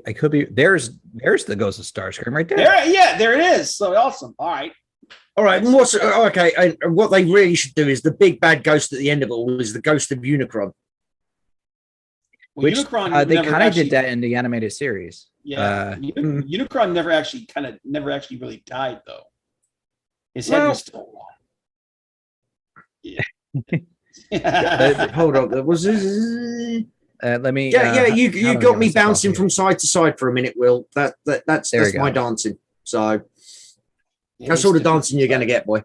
I could be there's the Ghost of Starscream right there. There it is. So awesome. All right. All right. And what's okay? And what they really should do is the big bad ghost at the end of it all is the Ghost of Unicron. Well, Which Unicron they never kind of actually- did that in the animated series. Yeah, Unicron never actually really died though. His head Well- was still alive. Yeah. Hold on. There was. Let me. Yeah. You how do I got get me this off bouncing here? from side to side for a minute, Will. That's There we my go. dancing. So that's all the dancing you're going to get, boy.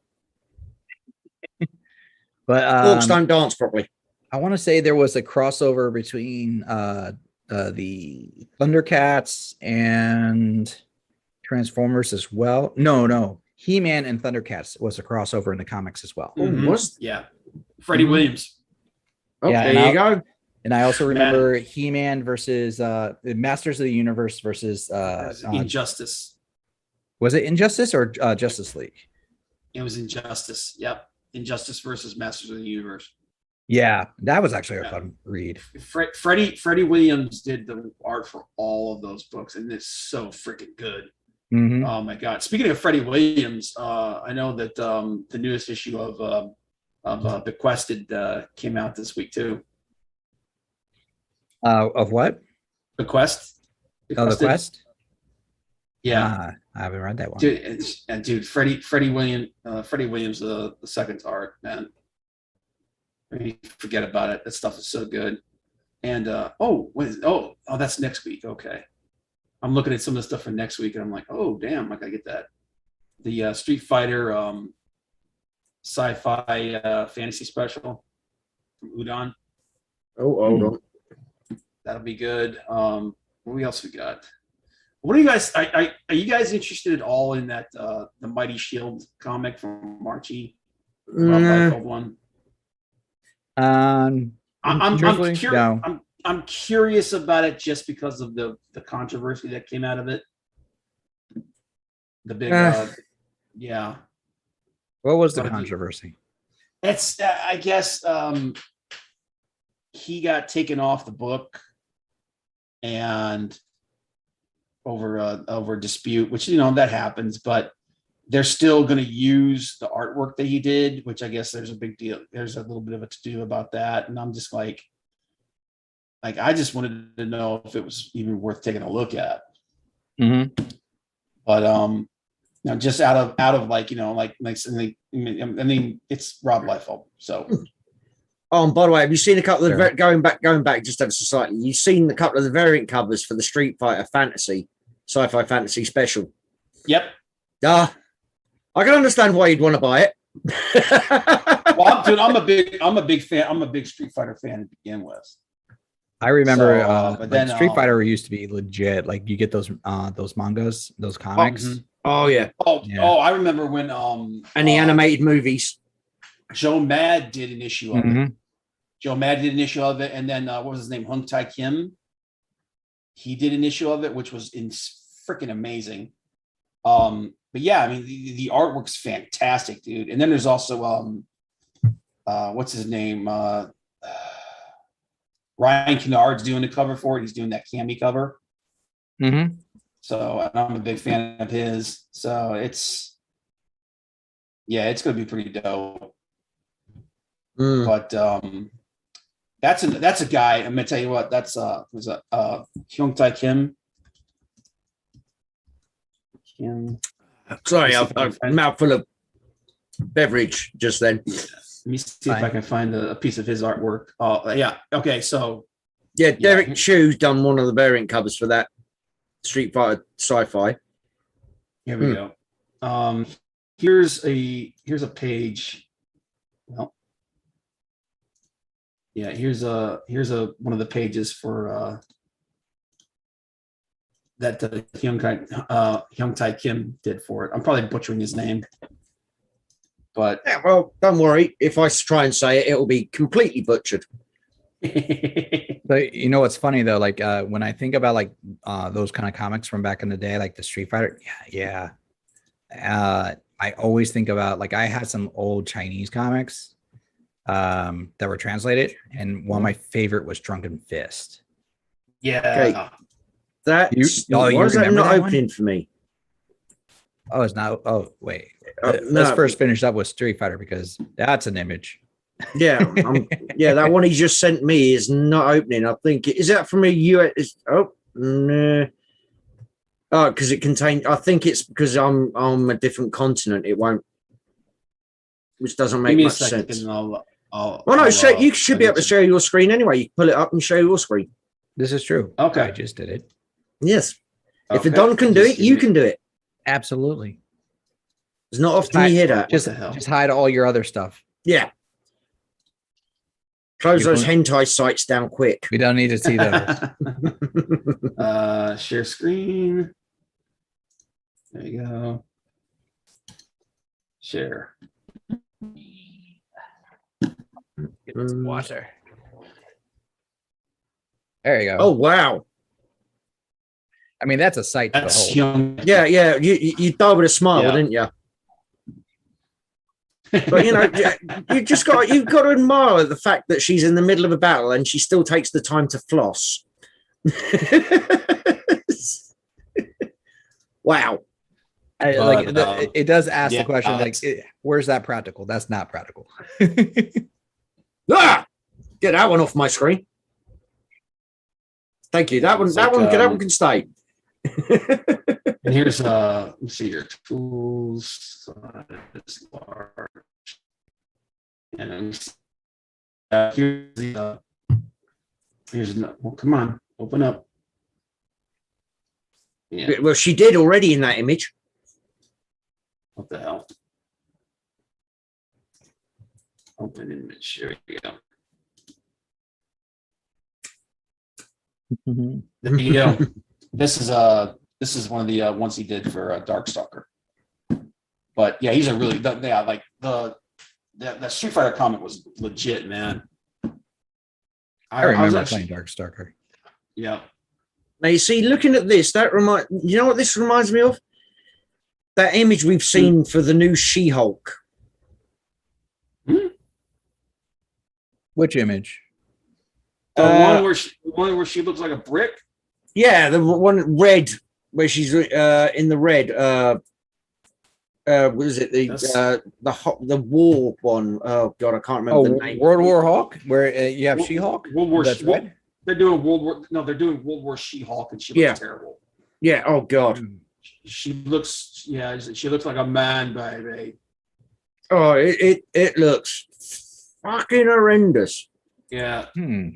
But Orcs don't dance properly. I want to say there was a crossover between the Thundercats and Transformers as well. No, He-Man and Thundercats was a crossover in the comics as well. Mhm. Was Yeah. Freddie Mhm. Williams. oh, Yeah, there you go. And I also remember He-Man versus Masters of the Universe versus Injustice. was it Injustice or Justice League? It was Injustice. Yep. Injustice versus Masters of the Universe. Yeah, that was actually a Yeah. fun read. Freddie Williams did the art for all of those books, and it's so freaking good. Mhm. Oh my god! Speaking of Freddie Williams, I know that the newest issue of Bequested came out this week too. Of what? Bequest. Oh, the Bequested? Quest. Yeah, I haven't read that one. dude, Freddie Williams, the second art, man. I mean, forget about it. That stuff is so good. And that's next week. Okay, I'm looking at some of the stuff for next week, and I'm like, oh damn, I gotta get that. The Street Fighter sci-fi fantasy special from Udon. Oh, hold on. That'll be good. What else we got? What are you guys? Are you guys interested at all in that the Mighty Shield comic from Archie? Rob Liefeld one. I'm truthfully, curious. no. I'm curious about it just because of the controversy that came out of it. The big, yeah. What was the What if you- controversy? It's I guess he got taken off the book and over dispute, which that happens, but they're still going to use the artwork that he did, which I guess there's a big deal. There's a little bit of a to-do about that. And I'm just like I just wanted to know if it was even worth taking a look at. Mm-hmm. But just out of like I mean, it's Rob Liefeld. So. Oh, and by the way, have you seen a couple of going back just ever so slightly? You've seen a couple of the variant covers for the Street Fighter sci-fi fantasy special. Yep. I can understand why you'd want to buy it. Well, I'm a big fan. I'm a big Street Fighter fan to begin with. I remember, but then Street Fighter used to be legit. Like you get those mangas, those comics. Oh yeah. I remember when and the animated movies. Joe Mad did an issue of it. Joe Mad did an issue of it, and then what was his name? Hung Tai Kim. He did an issue of it, which was freaking amazing. But yeah, I mean the artwork's fantastic, dude. And then there's also what's his name? Ryan Kennard's doing the cover for it. He's doing that Cammy cover. Mm-hmm. So I'm a big fan of his. So it's gonna be pretty dope. But that's a guy. I'm gonna tell you what. That's Hyung Tai Kim. Sorry, a mouthful of beverage just then. Let me see if I can find a piece of his artwork. Oh, yeah. Okay, so Derek Chu's done one of the variant covers for that Street Fighter sci-fi. Here we go. Here's a page. Well, yeah, here's one of the pages for that Hyung Tai Kim did for it. I'm probably butchering his name, but yeah, well, don't worry. If I try and say it, it'll be completely butchered. But you know what's funny though? Like when I think about like those kind of comics from back in the day, like the Street Fighter, I always think about like I had some old Chinese comics that were translated, and one of my favorite was Drunken Fist. Yeah. Okay. Why is that not opening for me? Oh, it's not. Oh, wait. Let's first finish up with Street Fighter because that's an image. Yeah, that one he just sent me is not opening. I think is that from a US? Oh, no. Oh, because it contains. I think it's because I'm on a different continent. It won't, which doesn't make much sense. You should be able to share your screen anyway. You can pull it up and show your screen. This is true. Okay, I just did it. Yes. If a Don can do it, you can do it. Absolutely. It's not often you hear that. Just hide all your other stuff. Yeah. Close those hentai sites down quick. We don't need to see those. Share screen. There you go. Share. Get some water. There you go. Oh wow. I mean, that's a sight to behold. Young. Yeah. You died with a smile, didn't you? But you've got to admire the fact that she's in the middle of a battle and she still takes the time to floss. Wow. It does ask the question, like, where's that practical? That's not practical. Get that one off my screen. Thank you. That one can stay. And here's let's see your tools. Large. And here's the well, come on, open up. Yeah. Well, she did already in that image. What the hell? Open image. There you go. There you go. This is one of the ones he did for Darkstalker. But yeah, he's a really like the Street Fighter comic was legit, man. I remember playing Darkstalker. Yeah. Now you see, looking at this, you know what this reminds me of? That image we've seen for the new She-Hulk. Which image? The one where she looks like a brick. Yeah, the one red where she's in the red. What is it? The war one. Oh God, I can't remember the name. World War Hulk, where you have She-Hulk. World War. They're doing World War. No, they're doing World War She-Hulk, and she looks terrible. Yeah. Oh God. She looks, yeah, she looks like a man, baby. Oh, it looks fucking horrendous. Yeah. Hmm.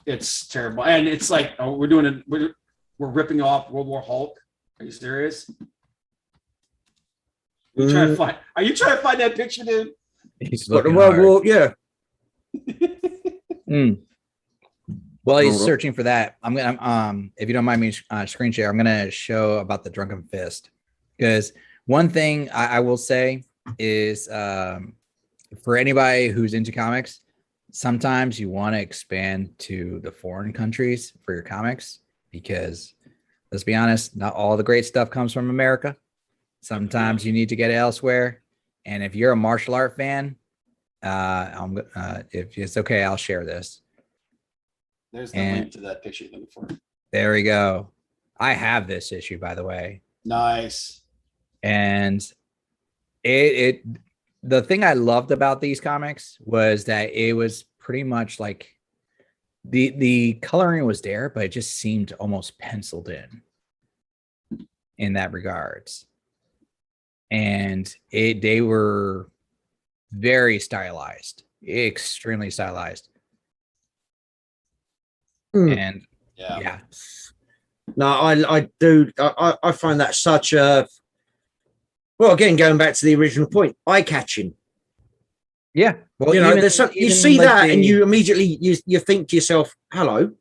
It's terrible, and it's like, oh, we're ripping off World War Hulk. Are you serious? Are you trying to find that picture, dude? He's Got the looking World hard. War. Yeah. While he's Hold on. searching for that, I'm gonna if you don't mind me screen share, I'm gonna show about the Drunken Fist, because one thing I will say is for anybody who's into comics, sometimes you want to expand to the foreign countries for your comics, because let's be honest, not all the great stuff comes from America. Sometimes you need to get it elsewhere, and if you're a martial art fan, if it's okay, I'll share this. There's the link to that picture you're looking for. There we go. I have this issue, by the way. Nice. And the thing I loved about these comics was that it was pretty much like the coloring was there, but it just seemed almost penciled in that regards. And they were very stylized, extremely stylized. And yeah. No, I do. I find that such a, well, again, going back to the original point, eye-catching. Yeah. Well, you know, you see like that and you immediately you think to yourself, hello,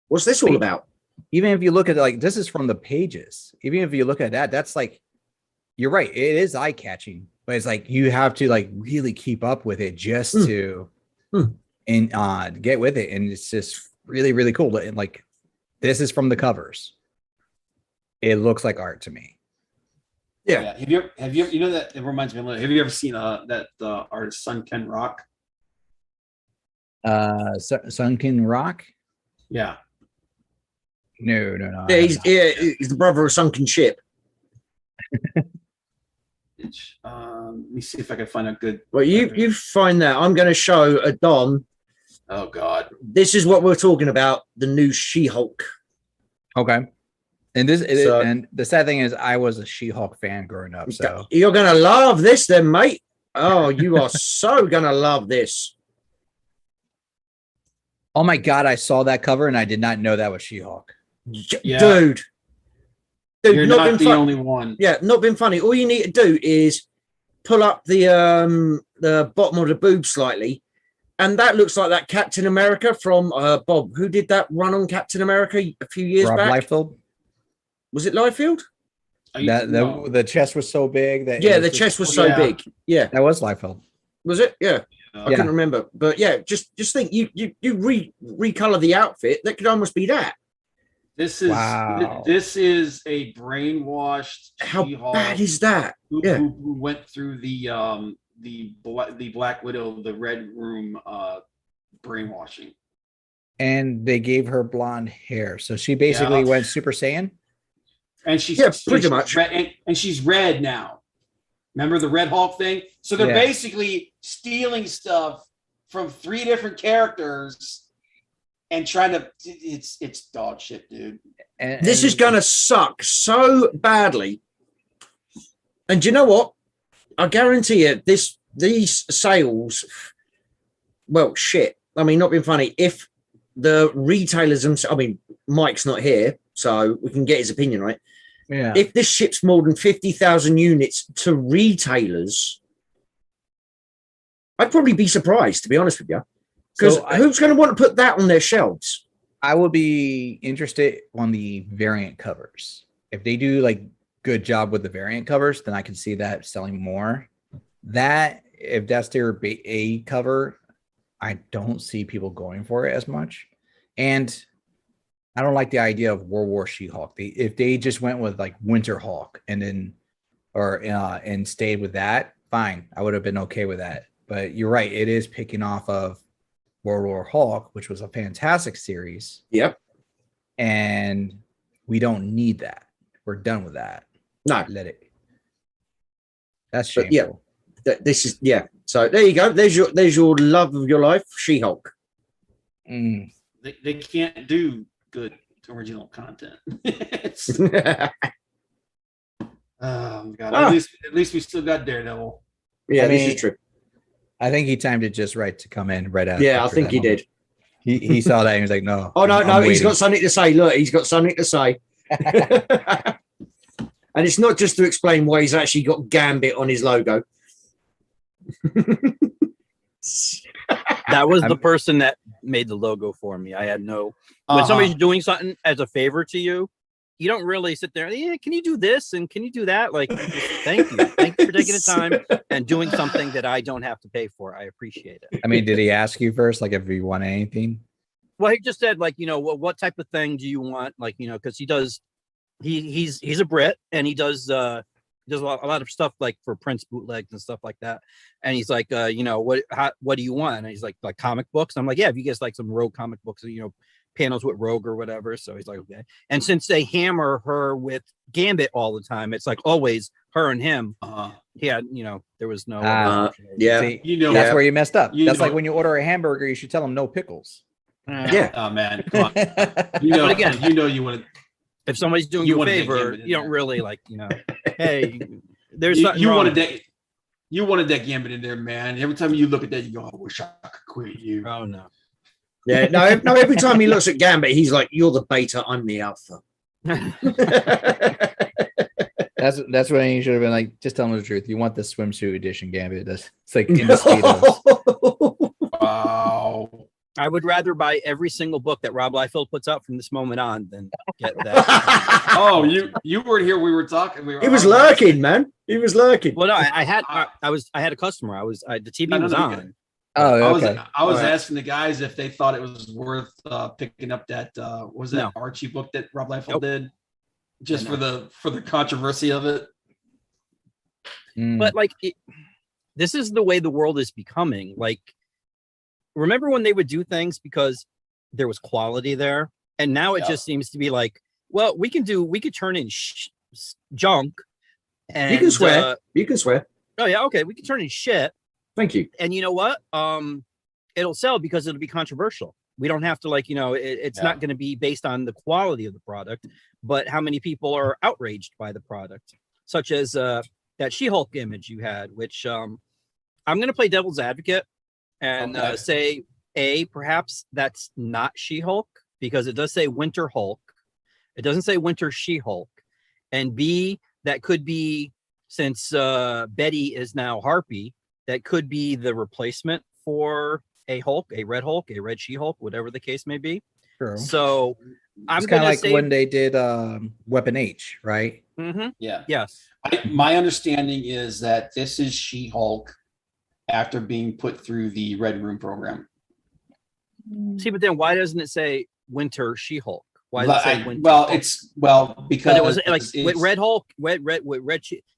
what's this all about? Even if you look at it, like, this is from the pages. Even if you look at that, that's like, you're right. It is eye-catching, but it's like you have to like really keep up with it just to and get with it. And it's just really, really cool. And like, this is from the covers. It looks like art to me. Yeah. Have you you know that it reminds me a little, have you ever seen that artist Sunken Rock? Sunken Rock? Yeah. No. Yeah, he's the brother of Sunken Ship. Let me see if I can find a good. Well, you find that. I'm going to show a Don. Oh God. This is what we're talking about. The new She-Hulk. Okay. And and the sad thing is, I was a She-Hulk fan growing up. So you're going to love this, then, mate. Oh, you are so going to love this. Oh my God, I saw that cover and I did not know that was She-Hulk. Yeah. Dude, you're not the only one. Yeah, not been funny. All you need to do is pull up the bottom of the boob slightly, and that looks like that Captain America from Bob. Who did that run on Captain America a few years back? Liefeld? Was it Liefeld? The chest was so big that the chest was so big. Yeah, that was Liefeld. Was it? Yeah. I couldn't remember, but yeah, just think you recolor the outfit. That could almost be that. This is a brainwashed. How bad is that? Who went through the Black Widow, the Red Room brainwashing. And they gave her blonde hair, so she basically went Super Saiyan. And she's pretty much. Red, and she's red now. Remember the Red Hulk thing? So they're basically stealing stuff from 3 different characters and trying to. It's dog shit, dude. And this is gonna suck so badly. And you know what? I guarantee you, these sales. Well, shit. I mean, not being funny. If the retailers themselves, I mean, Mike's not here, so we can get his opinion, right? Yeah. If this ships more than 50,000 units to retailers, I'd probably be surprised, to be honest with you. Because who's going to want to put that on their shelves? I will be interested on the variant covers. If they do like good job with the variant covers, then I can see that selling more. That, if that's their A cover, I don't see people going for it as much. And I don't like the idea of World War She-Hulk. If they just went with like Winter Hulk and then, and stayed with that, fine. I would have been okay with that. But you're right. It is picking off of World War Hulk, which was a fantastic series. Yep. And we don't need that. We're done with that. No. Let it. That's shameful. Yeah. This is, So there you go. There's your love of your life, She-Hulk. They can't do good original content. It's, oh god! At least we still got Daredevil. Yeah, I this mean, is true. I think he timed it just right to come in right out. Yeah, I after think that he moment. did. He saw that and he was like, "No." Oh no, I'm no, he's waiting. got something to say. Look, he's got something to say. And it's not just to explain why he's actually got Gambit on his logo. That was the person that made the logo for me. I had no. When somebody's doing something as a favor to you, you don't really sit there. Yeah, can you do this and can you do that? Like, thank you for taking the time and doing something that I don't have to pay for. I appreciate it. I mean, did he ask you first, like, if you want anything? Well, he just said, like, you know, what type of thing do you want? Like, you know, because he does. He's a Brit and he does a lot of stuff like for Prince bootlegs and stuff like that. And he's like, you know, what do you want? And he's like comic books. I'm like, yeah, if you guys like some Rogue comic books, you know, panels with Rogue or whatever. So he's like, okay. And since they hammer her with Gambit all the time, it's like always her and him. Yeah, you know, there was no. Yeah, See, you know, that's where you messed up. That's like know. when you order a hamburger, you should tell them no pickles. Yeah. Oh man, come on. You know, But again, you know, you want to. If somebody's doing you a favor, you don't really like, you know, hey, there's something you wrong. You wanted that Gambit in there, man. Every time you look at that, you go, I wish I could quit you. Oh no. Yeah, no. Every time he looks at Gambit, he's like, "You're the beta, I'm the alpha." That's when you should have been like, just tell them the truth. You want the swimsuit edition Gambit? It's like in mosquitoes. Wow. I would rather buy every single book that Rob Liefeld puts out from this moment on than get that. Oh, you weren't here. We were talking. He was lurking, man. He was lurking. Well, no, I had a customer. The TV was on. Oh, okay. I was asking the guys if they thought it was worth picking up that was that Archie book that Rob Liefeld did, just for the controversy of it. But like, this is the way the world is becoming. Like, remember when they would do things because there was quality there, and now it just seems to be like, well, we could turn in junk. And you can swear. You can swear. Oh yeah, okay. We can turn in shit. Thank you. And you know what? It'll sell because it'll be controversial. We don't have to it's not going to be based on the quality of the product, but how many people are outraged by the product, such as that She-Hulk image you had, which I'm going to play devil's advocate and say, perhaps that's not She-Hulk because it does say Winter Hulk. It doesn't say Winter She-Hulk. And B, that could be, since Betty is now Harpy, that could be the replacement for a Hulk, a red She-Hulk, whatever the case may be. True. So I'm kind of like say, when they did Weapon H, right? Mm-hmm. Yeah. Yes. My understanding is that this is She-Hulk after being put through the Red Room program. See, but then why doesn't it say Winter She-Hulk? Why does it say Winter? Because it was like with Red Hulk,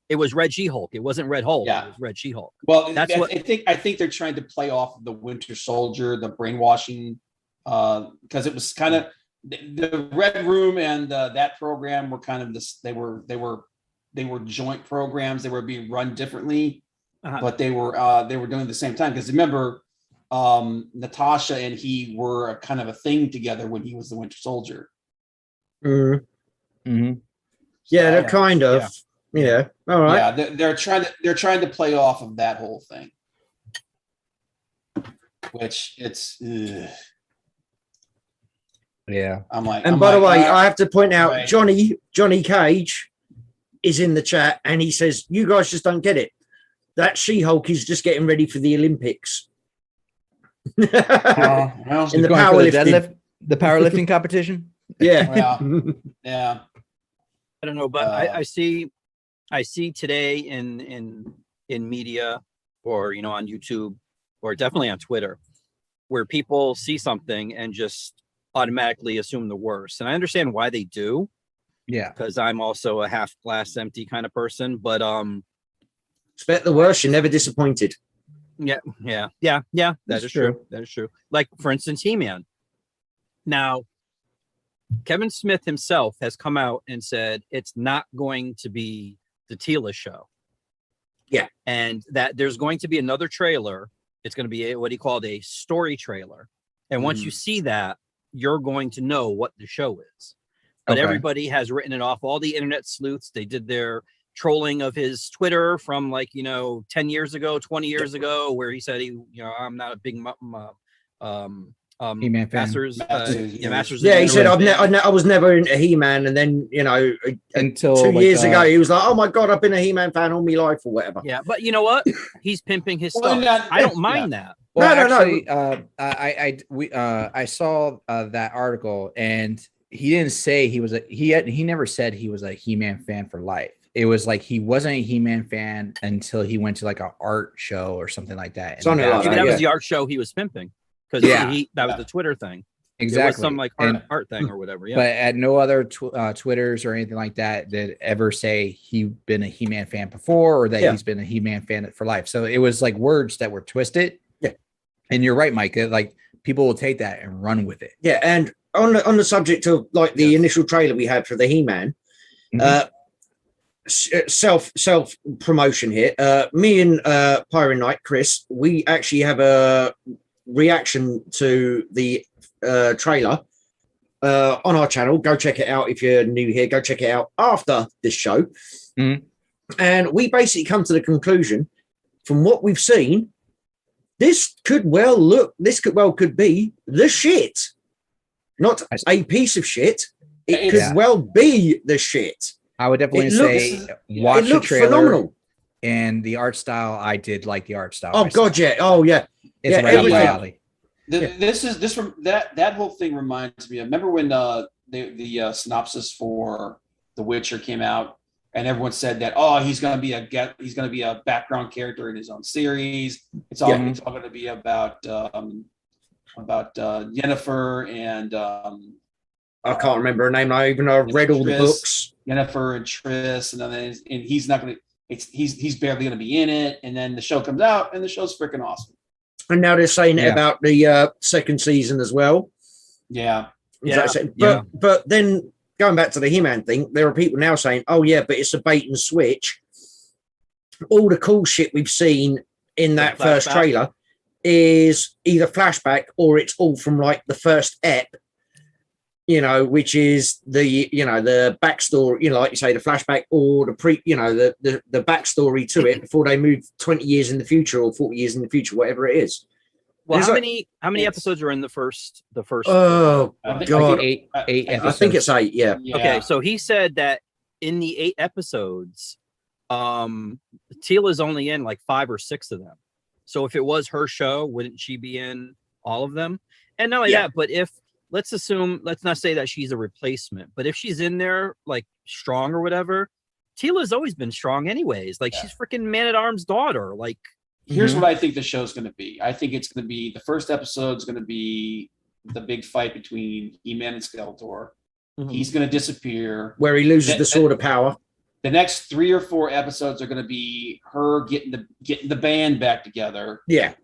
it was Red She-Hulk. It wasn't Red Hulk. Yeah. It was Red She-Hulk. Well, that's what I think they're trying to play off of the Winter Soldier, the brainwashing, because it was kind of the Red Room and that program were kind of this. They were joint programs. They were being run differently, but they were doing it at the same time. Because remember, Natasha and he were a kind of a thing together when he was the Winter Soldier. Mm-hmm. Yeah, they're kind of. Yeah. All right. Yeah, they're trying to play off of that whole thing, which it's. Yeah. I'm like. And by the way, I have to point out Johnny Cage is in the chat, and he says, "You guys just don't get it. That She-Hulk is just getting ready for the Olympics." Well, in the powerlifting, the powerlifting competition. Yeah. Yeah. I don't know, but I see today in media or on YouTube or definitely on Twitter where people see something and just automatically assume the worst. And I understand why they do. Yeah. Because I'm also a half glass empty kind of person. But expect the worst, you're never disappointed. Yeah. That is true. That is true. Like, for instance, He-Man. Now, Kevin Smith himself has come out and said it's not going to be the Tila show. Yeah. And that there's going to be another trailer. It's going to be what he called a story trailer. And once you see that, you're going to know what the show is. But Okay. everybody has written it off. All the internet sleuths, they did their trolling of his Twitter from 10 years ago, 20 years ago, where he said I'm not a big He-Man fan. Masters. Masters. Yeah, he said Universe fan. I was never into He-Man, and then Until 2 like, years ago he was like, "Oh my god, I've been a He-Man fan all my life," or whatever. Yeah, but you know what? He's pimping his Well, stuff. I don't mind that. Well, No. actually, I saw that article, and he didn't say he never said he was a He-Man fan for life. It was like he wasn't a He-Man fan until he went to like an art show or something like that. And Something like Maybe that, that was yeah. the art show he was pimping, because that was the Twitter thing. exactly It was some like art thing or whatever. Yeah. But at no other Twitters or anything like that did ever say he'd been a He-Man fan before, or that he's been a He-Man fan for life. So it was like words that were twisted. Yeah. And you're right, Mike. Like people will take that and run with it. Yeah, and on the subject of like the initial trailer we had for the He-Man, self promotion here. Me and Pyrin Knight, Chris, we actually have a reaction to the trailer on our channel. Go check it out if you're new here. Go check it out after this show. And we basically come to the conclusion, from what we've seen, this could could be the shit. Not a piece of shit. It could well be the shit. I would definitely say watch the trailer. Phenomenal. And the art style, I did like the art style. Oh god, yeah. Oh yeah. It's right up my alley. That whole thing reminds me of, remember when the synopsis for The Witcher came out, and everyone said that he's going to be a background character in his own series. It's all going to be about Yennefer and I can't remember her name. I even know I've read all the books. Yennefer and Triss, and he's not going to. He's barely going to be in it, and then the show comes out, and the show's freaking awesome. And now they're saying it about the second season as well. Yeah. But then going back to the He-Man thing, there are people now saying, "Oh yeah, but it's a bait and switch." All the cool shit we've seen in that first trailer is either flashback or it's all from like the first ep. Which is the backstory, like you say, the flashback or the backstory to it before they move 20 years in the future or 40 years in the future, whatever it is. Well, how many episodes are in the first? Oh god, eight episodes. I think it's 8. Yeah. Okay, so he said that in the 8 episodes, Teela's only in like 5 or 6 of them. So if it was her show, wouldn't she be in all of them? And not only that, but let's not say that she's a replacement, but if she's in there like strong or whatever, Teela's always been strong anyways. Like she's freaking Man-at-Arms' daughter. Like, here's what I think the show's going to be. I think it's going to be, the first episode is going to be the big fight between He-Man and Skeletor. He's going to disappear, where he loses the sword of power. The next 3 or 4 episodes are going to be her getting the band back together. Yeah.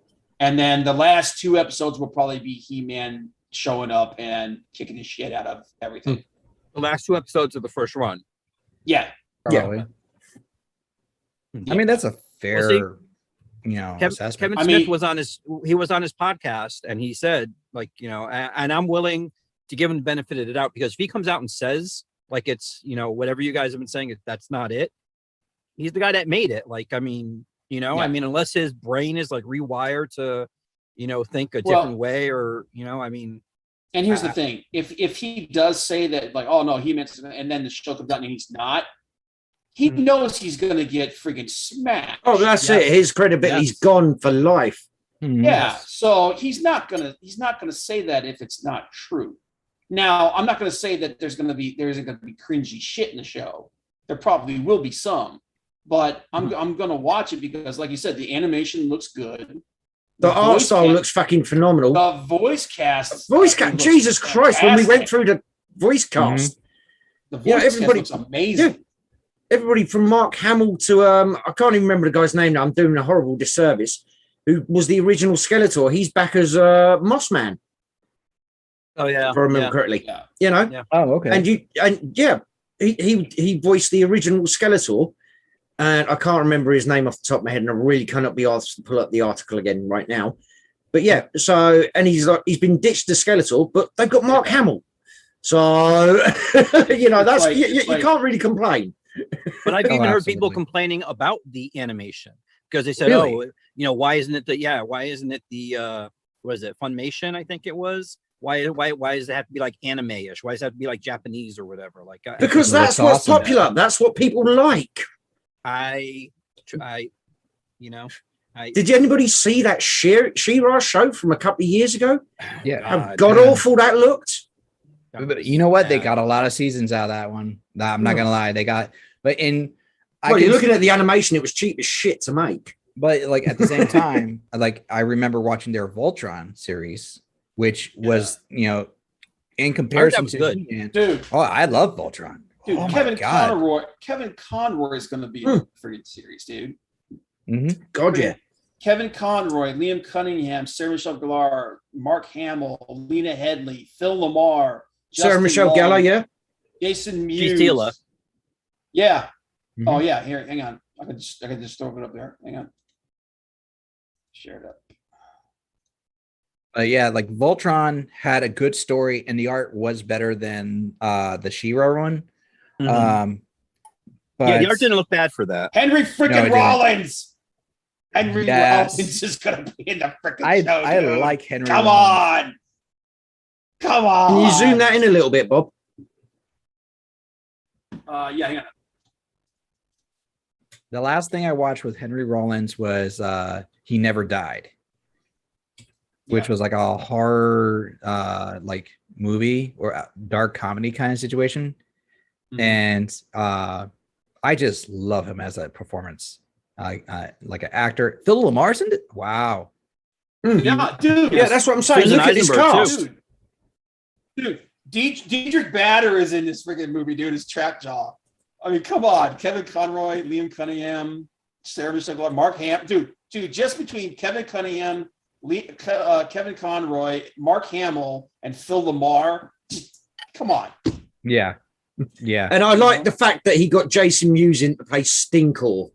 And then the last 2 episodes will probably be He-Man showing up and kicking his shit out of everything. The last 2 episodes of the first run. Yeah. Probably. I mean, that's a fair, assessment. Kevin Smith was on his podcast, and he said, and I'm willing to give him the benefit of the doubt, because if he comes out and says like it's, whatever you guys have been saying, that's not it. He's the guy that made it. Unless his brain is like rewired to, think a different way, or, And here's the thing: if he does say that, like, oh no, he meant, and then the show comes out and he's not, he knows he's gonna get freaking smashed. Oh, that's it. His credibility's gone for life. Yeah, so he's not gonna say that if it's not true. Now, I'm not gonna say that there isn't gonna be cringy shit in the show. There probably will be some, but I'm gonna watch it because, like you said, the animation looks good. The art style looks fucking phenomenal. The voice cast. Jesus Christ, when we went through the voice cast. The voice cast looks amazing. Yeah, everybody from Mark Hamill to, I can't even remember the guy's name now. I'm doing a horrible disservice. Who was the original Skeletor. He's back as Mossman. Oh, yeah. If I remember correctly. Yeah. Yeah. Oh, okay. He voiced the original Skeletor. And I can't remember his name off the top of my head, and I really cannot be asked to pull up the article again right now. But yeah, so and he's been ditched to Skeletor, but they've got Mark Hamill. So that's you can't really complain. But I've even heard people absolutely. complaining about the animation because they said, Really? why isn't it the what is it, Funimation, I think it was? Why does it have to be like anime-ish? Why does it have to be like Japanese or whatever? Like Because that's what's awesome. popular. That's what people like. Did anybody see that She-Ra show from a couple of years ago? Yeah. How god awful that looked. But you know what? They got a lot of seasons out of that one. Nah, I'm not gonna lie. They got, but You're looking at the animation. It was cheap as shit to make. But like at the same time, like I remember watching their Voltron series, which was in comparison to good. He-Man. Dude. Oh, I love Voltron. Dude, oh Kevin my God. Conroy is going to be in the freaking series, dude. Mm-hmm. God, yeah. Kevin Conroy, Liam Cunningham, Sarah Michelle Gellar, Mark Hamill, Lena Headey, Phil Lamar, Sarah Michelle Gellar, yeah. Jason Mewes. Tila. Yeah. Mhm. Oh yeah. Here, hang on. I can just throw it up there. Hang on. Share it up. Yeah, like Voltron had a good story, and the art was better than the She-Ra one. Mhm. But The art didn't look bad for that. Henry No, it freaking didn't. Rollins. Henry Yes. Rollins is gonna be in the freaking I show. Dude. like Henry. Come Rollins. on. Come on. Can you zoom that in a little bit, Bob? Yeah, hang on. The last thing I watched with Henry Rollins was He Never Died, which was like a horror like movie or a dark comedy kind of situation. Mhm. And I just love him as a performance, like an actor. Phil Lamar's in it. Wow. Yeah, dude. Yeah, that's what I'm saying. Susan Look at this Eisenberg, cast. too. Dude, Diedrich Bader is in this freaking movie, dude. His trap jaw. I mean, come on. Kevin Conroy, Liam Cunningham, Sarah Michelle Gellar, Mark Hamill. Dude, just between Kevin Cunningham, Kevin Conroy, Mark Hamill, and Phil Lamar. Come on. Yeah. Yeah. And I like the fact that he got Jason Mewes in to play Stinkor.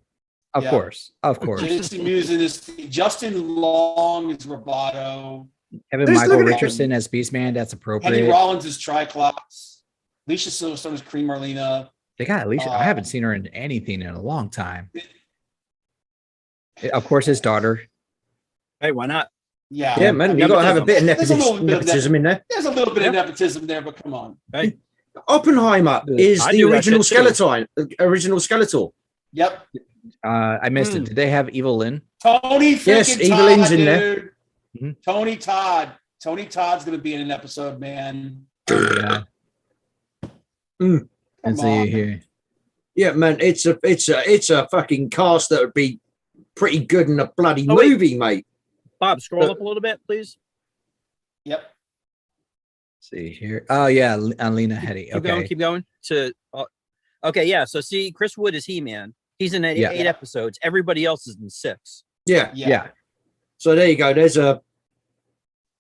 Of course. Jason Mewes in this. Justin Long is Roboto. Kevin There's Michael literally- Richardson as Beastman. That's Henry appropriate. Rollins is Triclops. Alicia Silverstone is Queen Marlena. They got Alicia. I haven't seen her in anything in a long time. Of course, his daughter. Hey, why not? Yeah. Yeah, man, you got to have a bit of There's a little bit of nepotism in there. There's a little bit of nepotism there, but come on. Hey, Oppenheimer is I the do that original shit too. Skeletor. Yep. I missed it. Did they have Evil Lynn? Tony freaking Yes, Todd, Evelyn's in there. dude. Mhm. Tony Todd. Tony Todd's going to be in an episode, man. Yeah. Come Let's see on. here. Yeah, man, it's a fucking cast that would be pretty good in a bloody Oh, wait. movie, mate. Bob, scroll up a little bit, please. Yep. Let's see here. Oh yeah, Lena Headey. Okay. Keep going. Okay, yeah. So see, Chris Wood is He-Man. He's in 8 episodes. Everybody else is in 6. Yeah. Yeah. So there you go. There's a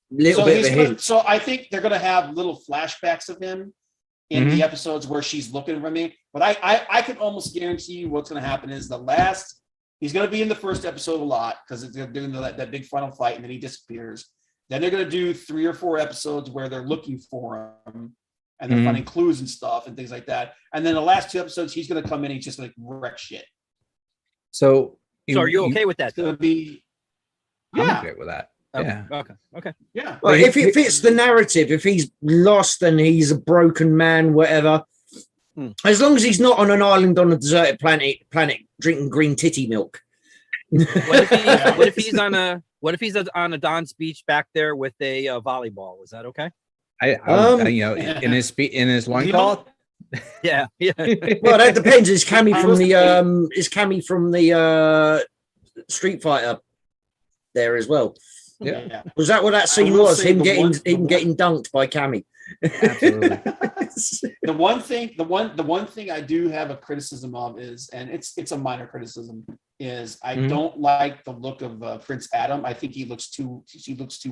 little bit of a hint. So I think they're going to have little flashbacks of him in the episodes where she's looking for me. But I can almost guarantee you what's going to happen is he's going to be in the first episode a lot because they're doing that big final fight and then he disappears. Then they're going to do 3 or 4 episodes where they're looking for him and they're finding clues and stuff and things like that. And then the last 2 episodes, he's going to come in and he's just going to wreck shit. So are you okay with that? It's going to be, I'm yeah. okay with that. Oh, Yeah. Okay. Yeah. Well, if it fits the narrative, if he's lost and he's a broken man, whatever, as long as he's not on an island on a deserted planet drinking green titty milk. What if he's on a Don's beach back there with a volleyball? Is that okay? In his loincloth. Yeah. Well, that depends. Is Cammy from the Street Fighter there as well? Yeah. Was that what that scene will was? say Him the getting one- getting dunked by Cammy. Absolutely. The one thing I do have a criticism of is, and it's a minor criticism, is I don't like the look of Prince Adam. I think he looks too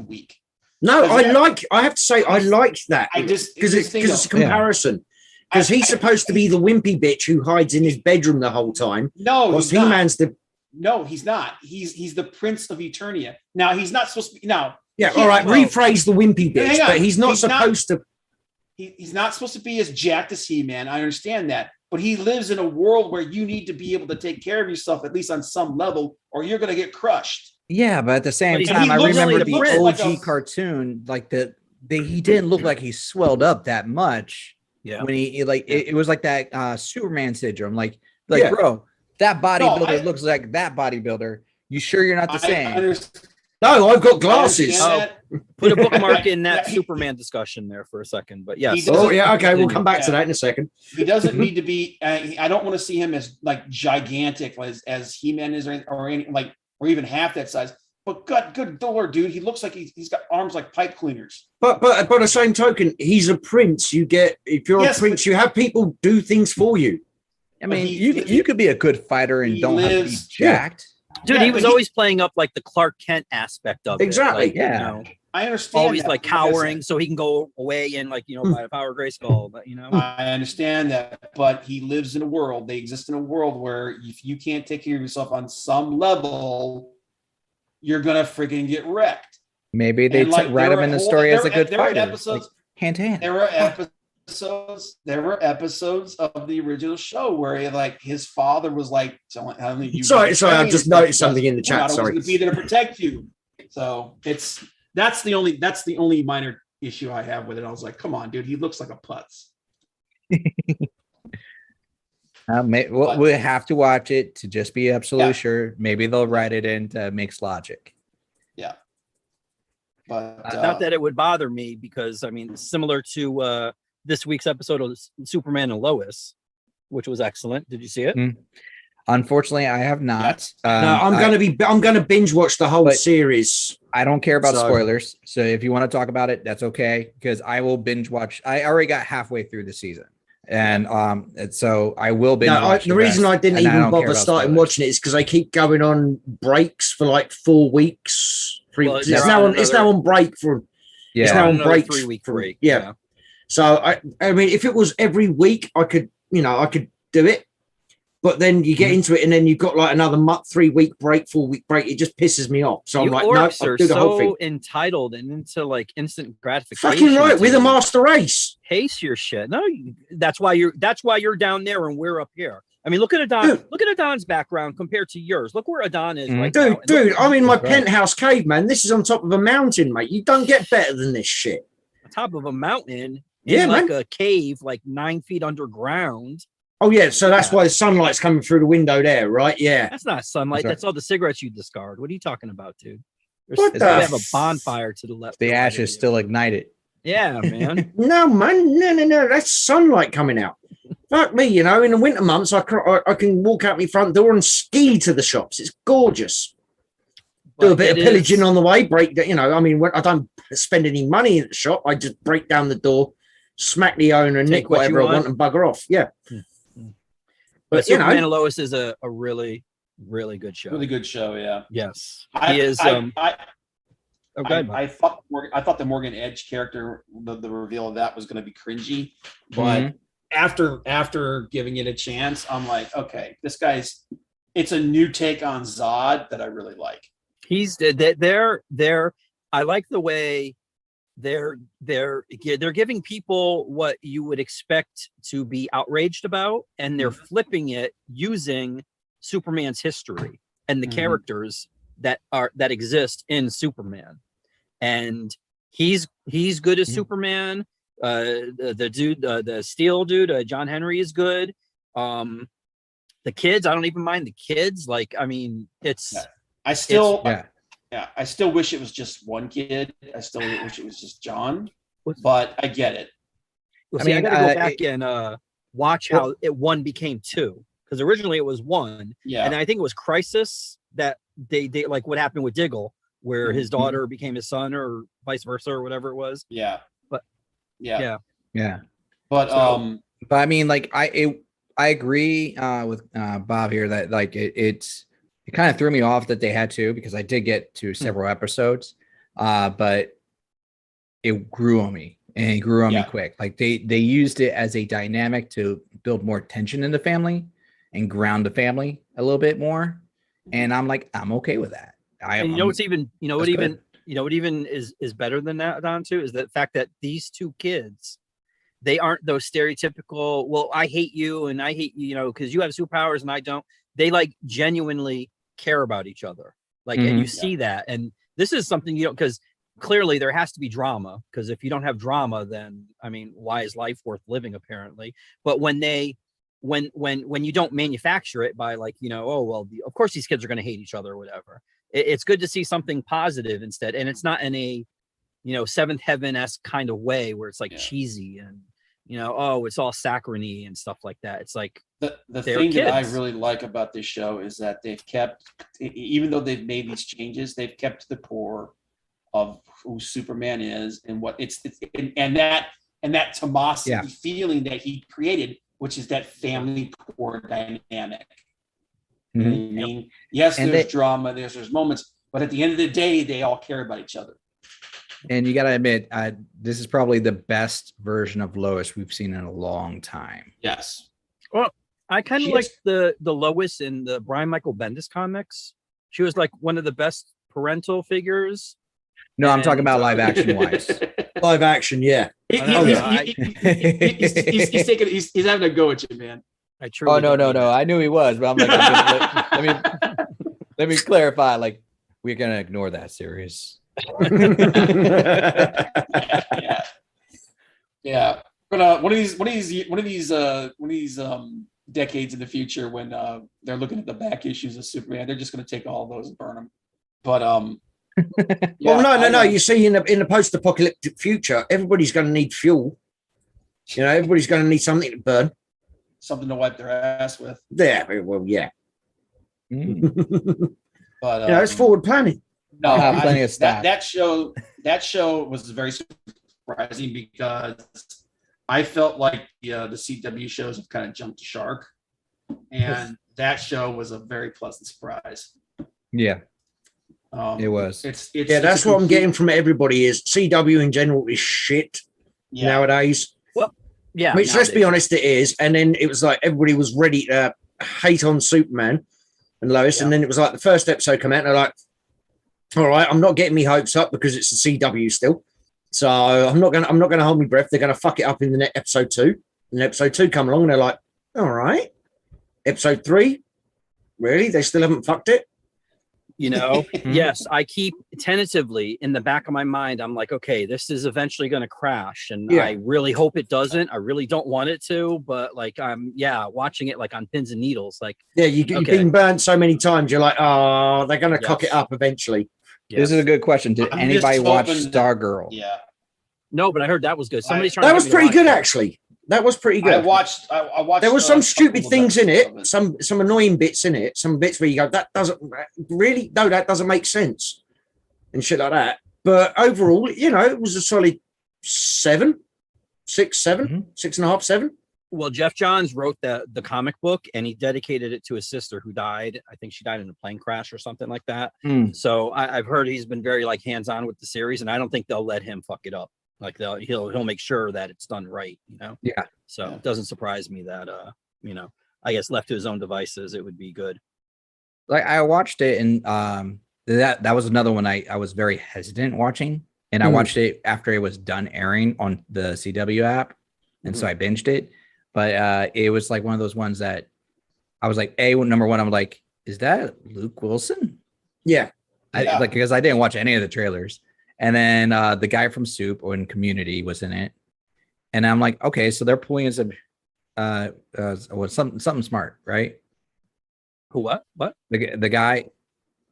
weak. No, I have to say I like that. Because it's a comparison. Because he's supposed to be the wimpy bitch who hides in his bedroom the whole time. No, Whilst he's not. He-Man's the No, he's not. He's the Prince of Eternia. Now he's not supposed to be. Now, Yeah, all right. Rephrase the wimpy bits, hang on. but he's not supposed to. He's not supposed to be as jacked as He-Man. I understand that, but he lives in a world where you need to be able to take care of yourself at least on some level, or you're going to get crushed. Yeah, but at the same But time, I looks remember like- the looks OG like a- cartoon, like he didn't look like he swelled up that much. Yeah. When he like it was like that Superman syndrome. Like Yeah. bro, that bodybuilder I- looks like that bodybuilder. You sure you're not the I same? understand No, I've got glasses. that. Put a bookmark in that Yeah, Superman discussion there for a second. But He yes, does- Oh yeah, okay. We'll come back to Yeah. that in a second. He doesn't need to be. I don't want to see him as like gigantic as He-Man is, or even half that size. But good Lord, dude, he looks like he's got arms like pipe cleaners. But by the same token, he's a prince. If you're Yes, a prince, but- you have people do things for you. I mean, he- you could be a good fighter and he don't have to be lives- jacked. dude, Yeah, he was but always playing up like the Clark Kent aspect of Exactly, it. Like, yeah. You know, I understand. always that, like but I cowering so he can go away and like, by the power of Grayskull. But I understand that, but he lives in a world. They exist in a world where if you can't take care of yourself on some level, you're gonna freaking get wrecked. Maybe they And, like, write there him were in the whole- story there as a were- good there were fighter, episodes- like, hand to hand. There were episodes of the original show where his father was like telling you. Sorry, I've just noticed something in the chat. I was Sorry. going to be there to protect you. So that's the only minor issue I have with it. I was like, come on, dude, he looks like a putz. We'll have to watch it to just be absolutely Yeah. sure. Maybe they'll write it into Mixed Logic. But not that it would bother me because similar to this week's episode of Superman and Lois, which was excellent. Did you see it? Unfortunately, I have not. No, I'm gonna binge watch the whole but- series. I don't care about So- spoilers. So if you want to talk about it, that's okay. Because I will binge watch. I already got halfway through the season. And so I will binge No, watch the reason I didn't and I even don't care bother about starting spoilers. watching it is because I keep going on breaks for like 4 weeks. Well, It's they're now on it's now on break for Yeah. now on Another break 3-week for- break. yeah. So I mean, if it was every week, I could do it. But then you get into it, and then you've got like another 3-week break, 4-week break. It just pisses me off. So You I'm like, no, orcs I'll are do the whole thing. so entitled and into like instant gratification. Fucking right, we're the to master race. Pace your shit. No, that's why you're down there and we're up here. I mean, look at Adon. Dude. Look at Adon's background compared to yours. Look where Adon is right now. And Dude, look I'm in my That's right. penthouse cave, man. This is on top of a mountain, mate. You don't get better than this shit. on top of a mountain Yeah, in like man. a cave, like 9 feet underground. Oh yeah, so that's Yeah. why the sunlight's coming through the window there, right? Yeah. That's not sunlight. That's right. That's all the cigarettes you discard. What are you talking about, dude? What We the have a f- bonfire to the left. The to right of ashes you. still ignited. Yeah, man. No, man, no. That's sunlight coming out. Fuck me, in the winter months, I can walk out my front door and ski to the shops. It's gorgeous. Do a But bit of it pillaging is- on the way. When I don't spend any money at the shop. I just break down the door, smack the owner, Take nick what whatever you I want, and bugger off. Yeah. But But Superman and Lois is a really, really good show. really good show. Yeah. Yes, I, he is. I, Oh, go ahead, Mike. I thought the Morgan Edge character, the reveal of that was going to be cringy, but after giving it a chance, I'm like, okay, it's a new take on Zod that I really like. He's they're I like the way they're giving people what you would expect to be outraged about, and they're flipping it using Superman's history and the Mhm. characters that exist in Superman. And he's good as Superman. The dude, the Steel dude, John Henry is good. The kids, I don't even mind the kids. Like, I mean, it's Yeah. I still wish it was just one kid. I still wish it was just John, but I get it. Well, I see, I mean, gotta go back and watch how one became two, because originally it was one, Yeah. and I think it was Crisis that they like what happened with Diggle, where his Mhm. daughter became his son, or vice versa, or whatever it was. Yeah. But- yeah. Yeah. But But I mean, like I agree with Bob here that like it kind of threw me off that they had to, because I did get to several episodes, but it grew on me, and it grew on me Yeah. quick. Like they used it as a dynamic to build more tension in the family and ground the family a little bit more. and I'm like, I'm okay with that. And you know what's even, you know what that's even, good. you know what even is better than that, Don, too, is the fact that these two kids, they aren't those stereotypical, well, I hate you and I hate you, you know, because you have superpowers and I don't. They like genuinely care about each other. Like, and you see that. And this is something you don't, because clearly there has to be drama, because if you don't have drama, then I mean, why is life worth living, apparently? But when they when you don't manufacture it by like, you know, oh well, of course these kids are going to hate each other or whatever. It's good to see something positive instead, and it's not in a, you know, Seventh Heaven-esque kind of way where it's like cheesy and, you know, oh, it's all saccharine and stuff like that. It's like the thing that I really like about this show is that they've kept, even though they've made these changes, they've kept the core of who Superman is and what it's and that Tomasi feeling that he created, which is that family core dynamic. You know what I mean? Yes, there's drama, there's moments, but at the end of the day, they all care about each other. And you got to admit, this is probably the best version of Lois we've seen in a long time. Yes. Well, I kind of like the Lois in the Brian Michael Bendis comics. She was like one of the best parental figures. No, I'm talking about live action wise. Live action, yeah. He's having a go at you, man. I truly no. I knew he was, but I'm like, let me clarify. Like, we're gonna ignore that series. Yeah. But one of these decades in the future, when they're looking at the back issues of Superman, they're just going to take all of those and burn them. But well, no. You see, in the post-apocalyptic future, everybody's going to need fuel. You know, everybody's going to need something to burn, something to wipe their ass with. Yeah, well, yeah. But you know, it's forward planning. No, plenty of stuff. That show was very surprising because I felt like the CW shows have kind of jumped the shark, and that show was a very pleasant surprise. Yeah, it was. That's what I'm getting from everybody is CW in general is shit nowadays. Well, yeah. Which, let's be honest, it is. And then it was like everybody was ready to hate on Superman and Lois, and then it was like the first episode come out, and they're like, all right, I'm not getting me hopes up because it's the CW still. So I'm not gonna hold my breath. They're gonna fuck it up in the next episode 2. And episode 2 come along and they're like, all right. Episode 3, really? They still haven't fucked it? You know, yes, I keep tentatively in the back of my mind, I'm like, okay, this is eventually gonna crash. And I really hope it doesn't. I really don't want it to, but like I'm watching it like on pins and needles. Like you've been burnt so many times, you're like, oh, they're gonna cock it up eventually. Yes. This is a good question. Did anybody watch Stargirl? Yeah. No, but I heard that was good. That was pretty good, actually. That was pretty good. I watched. There was some stupid things in it, some annoying bits in it, some bits where you go, that doesn't make sense, and shit like that. But overall, you know, it was a solid 6, 7, 6.5, 7. Well, Jeff Johns wrote the comic book, and he dedicated it to his sister who died. I think she died in a plane crash or something like that. So I've heard he's been very like hands-on with the series, and I don't think they'll let him fuck it up. Like he'll make sure that it's done right, you know? Yeah. So it doesn't surprise me that you know, I guess left to his own devices, it would be good. Like I watched it, and that was another one I was very hesitant watching. And I watched it after it was done airing on the CW app. And so I binged it. But it was like one of those ones that I was like, number one, I'm like, is that Luke Wilson? Yeah. Because I didn't watch any of the trailers. And then the guy from Soup or in Community was in it. And I'm like, okay, so they're pulling in some something smart, right? Who, what? The guy,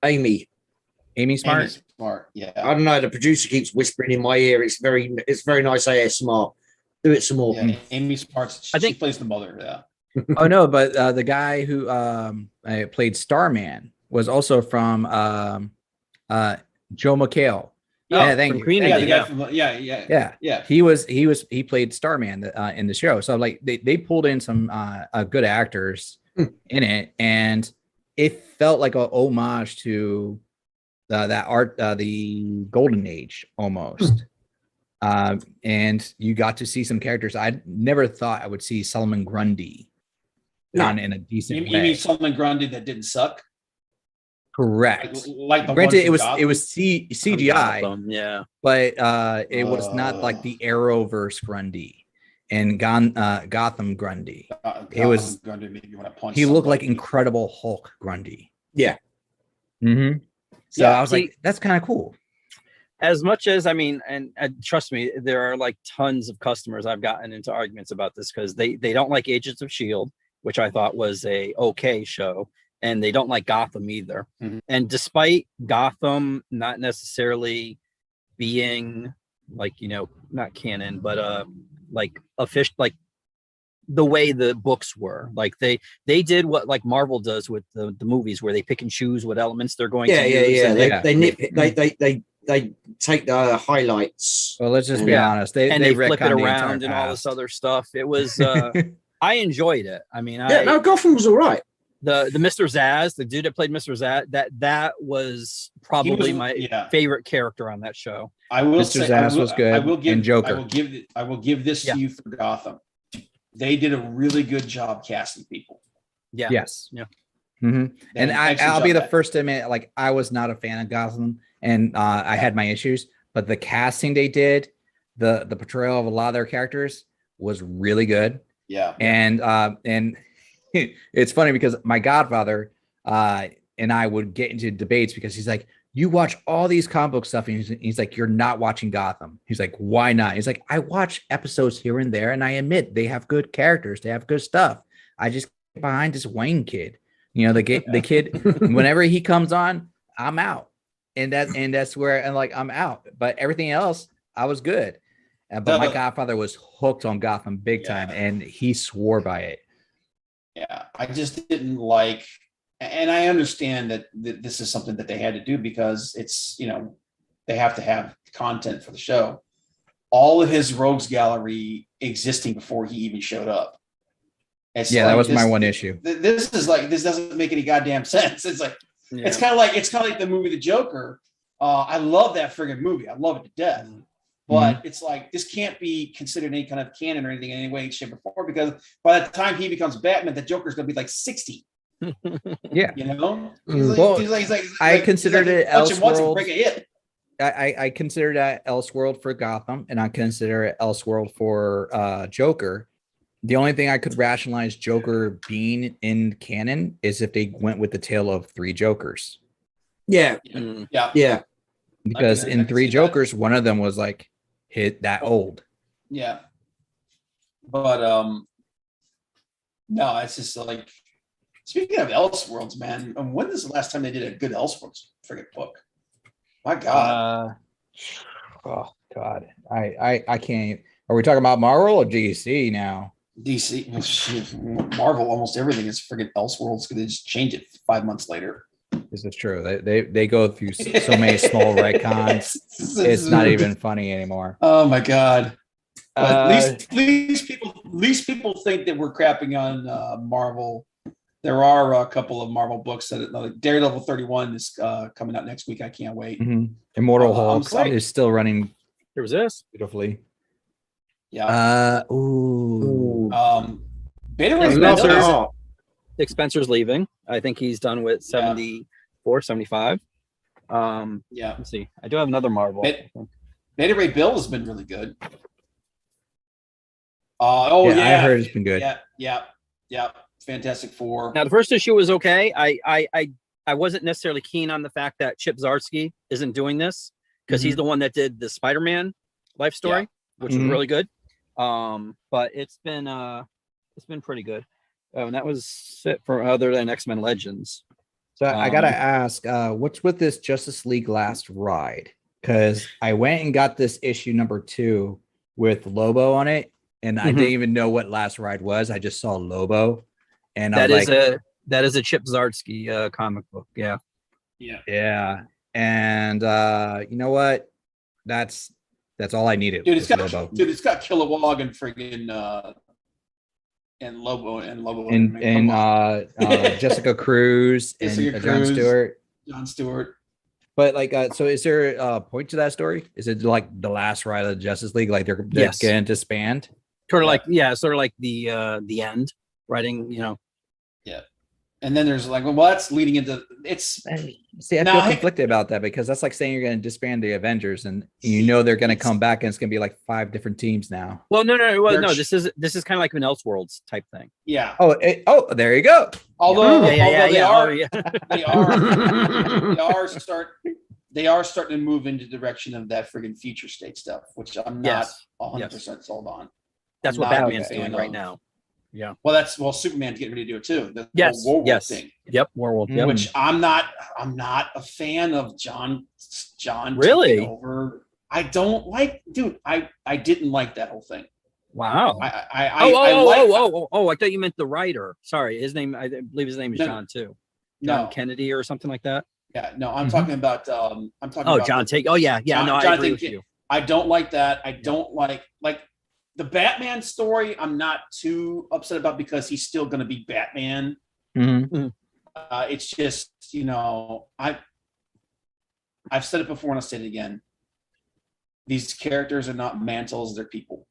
Amy Smart. Amy Smart, yeah. I don't know. The producer keeps whispering in my ear. It's very nice ASMR. Do it some more. Yeah, Amy Smart. She plays the mother. Yeah. Oh no, but the guy who played Starman was also from Joe McHale. Yeah, thank you. Yeah. He played Starman in the show. So like they pulled in some good actors in it, and it felt like a homage to the Golden Age almost. And you got to see some characters I never thought I would see. Solomon Grundy done in a decent way. You mean Solomon Grundy that didn't suck? Correct. Like the Granted, one it from was Gotham? CGI, Yeah. but it was not like the Arrowverse Grundy and Gotham Grundy. It was Grundy made me want to punch he looked like somebody. Incredible Hulk Grundy. Yeah. Mm-hmm. So Yeah, I was like, that's kind of cool. As much as I mean, and trust me, there are like tons of customers I've gotten into arguments about this because they don't like Agents of Shield, which I thought was a okay show, and they don't like Gotham either. Mhm. And despite Gotham not necessarily being like, not canon, but like official, like the way the books were, like they did what like Marvel does with the movies where they pick and choose what elements they're going to use. Yeah. And They take the highlights. Well, let's just be honest. They flip it retconned the around entire and all this past. other stuff. It was I enjoyed it. I mean, Gotham was all right. The Mr. Zaz, the dude that played Mr. Zaz, that was probably my favorite character on that show. I will Mr. say Zaz was good. I will give and Joker. I will give this to you for Gotham. They did a really good job casting people. Yeah. Yes. Yeah. Mm-hmm. And I'll be the first to admit, like, I was not a fan of Gotham, and I had my issues. But the casting they did, the portrayal of a lot of their characters was really good. Yeah. And it's funny because my godfather and I would get into debates because he's like, you watch all these comic book stuff, and he's like, you're not watching Gotham. He's like, why not? He's like, I watch episodes here and there, and I admit they have good characters, they have good stuff. I just get behind this Wayne kid. The kid, whenever he comes on, I'm out, and that's where I'm out. But everything else, I was good. But my godfather was hooked on Gotham big time, and he swore by it. Yeah, I just didn't like. And I understand that this is something that they had to do because it's, they have to have content for the show. All of his rogues gallery existing before he even showed up. That was my one issue. This doesn't make any goddamn sense. It's like, it's kind of like the movie The Joker. I love that friggin' movie. I love it to death. But it's like, this can't be considered any kind of canon or anything in any way, shape, or form, because by the time he becomes Batman, the Joker's going to be like 60. Yeah. I considered it Elseworlds. I consider that Elseworld for Gotham, and I consider it Elseworld for Joker. The only thing I could rationalize Joker being in canon is if they went with the tale of 3 Jokers. Yeah. Because in 3 Jokers, one of them was like hit that old. Yeah. But no, it's just like, speaking of Elseworlds, man, when is the last time they did a good Elseworlds friggin' book? My God. Oh God. I can't. Are we talking about Marvel or DC now? DC. Marvel, almost everything is friggin' Elseworlds because they just change it 5 months later. This is true. They go through so many small retcons. It's not even funny anymore. Oh my God. At least people think that we're crapping on Marvel. There are a couple of Marvel books that Daredevil 31 is coming out next week. I can't wait. Mm-hmm. Immortal Hulk is still running. There was this beautifully. Yeah. Beta Ray Dick Spencer's leaving. I think he's done with 74, 75. Let's see. I do have another Marvel. Beta Ray Bill has been really good. I heard it's been good. Yeah. Fantastic Four. Now the first issue was okay. I wasn't necessarily keen on the fact that Chip Zdarsky isn't doing this because he's the one that did the Spider-Man life story, which was really good. But it's been pretty good. And that was it for other than X-Men Legends. So I gotta ask, what's with this Justice League Last Ride? Because I went and got this issue number 2 with Lobo on it, and I didn't even know what Last Ride was. I just saw Lobo, and that is a Chip Zdarsky comic book. Yeah. And you know what? That's all I needed. Dude, it's got Kilowog and friggin' and Lobo and Jessica Cruz and John Stewart. But so is there a point to that story? Is it like the last ride of the Justice League? Like they're getting disband? Sort of like the end writing, Yeah. And then there's like, well, that's leading into it's. See, I Now, feel hey- conflicted about that because that's like saying you're going to disband the Avengers and you know they're going to come back and it's going to be like 5 different teams now. Well, no. Well, They're no. ch- This is kind of like an Elseworlds type thing. Yeah. Oh, there you go. Although Yeah. they are Oh, yeah. they are starting to move into the direction of that friggin' future state stuff, which I'm not Yes. 100% sold on. That's I'm what not a Batman's fan doing right of- now. Yeah. Well, Superman's getting ready to do it too. The Yes. whole War Yes. thing, Yep. Werewolf. Yep. which I'm not a fan of. John Really? taking over. I don't like, dude. I didn't like that whole thing. Wow. I like. I thought you meant the writer. Sorry, his name. I believe his name is No. John too. John No, Kennedy or something like that. yeah, no. I'm Mhm. talking about. I'm talking. Oh, about John Take. Oh, yeah. John- No, I John agree Take- with you. I don't like that. I don't like the Batman story. I'm not too upset about because he's still going to be Batman. Mhm. It's just, I've said it before and I'll say it again. These characters are not mantles; they're people.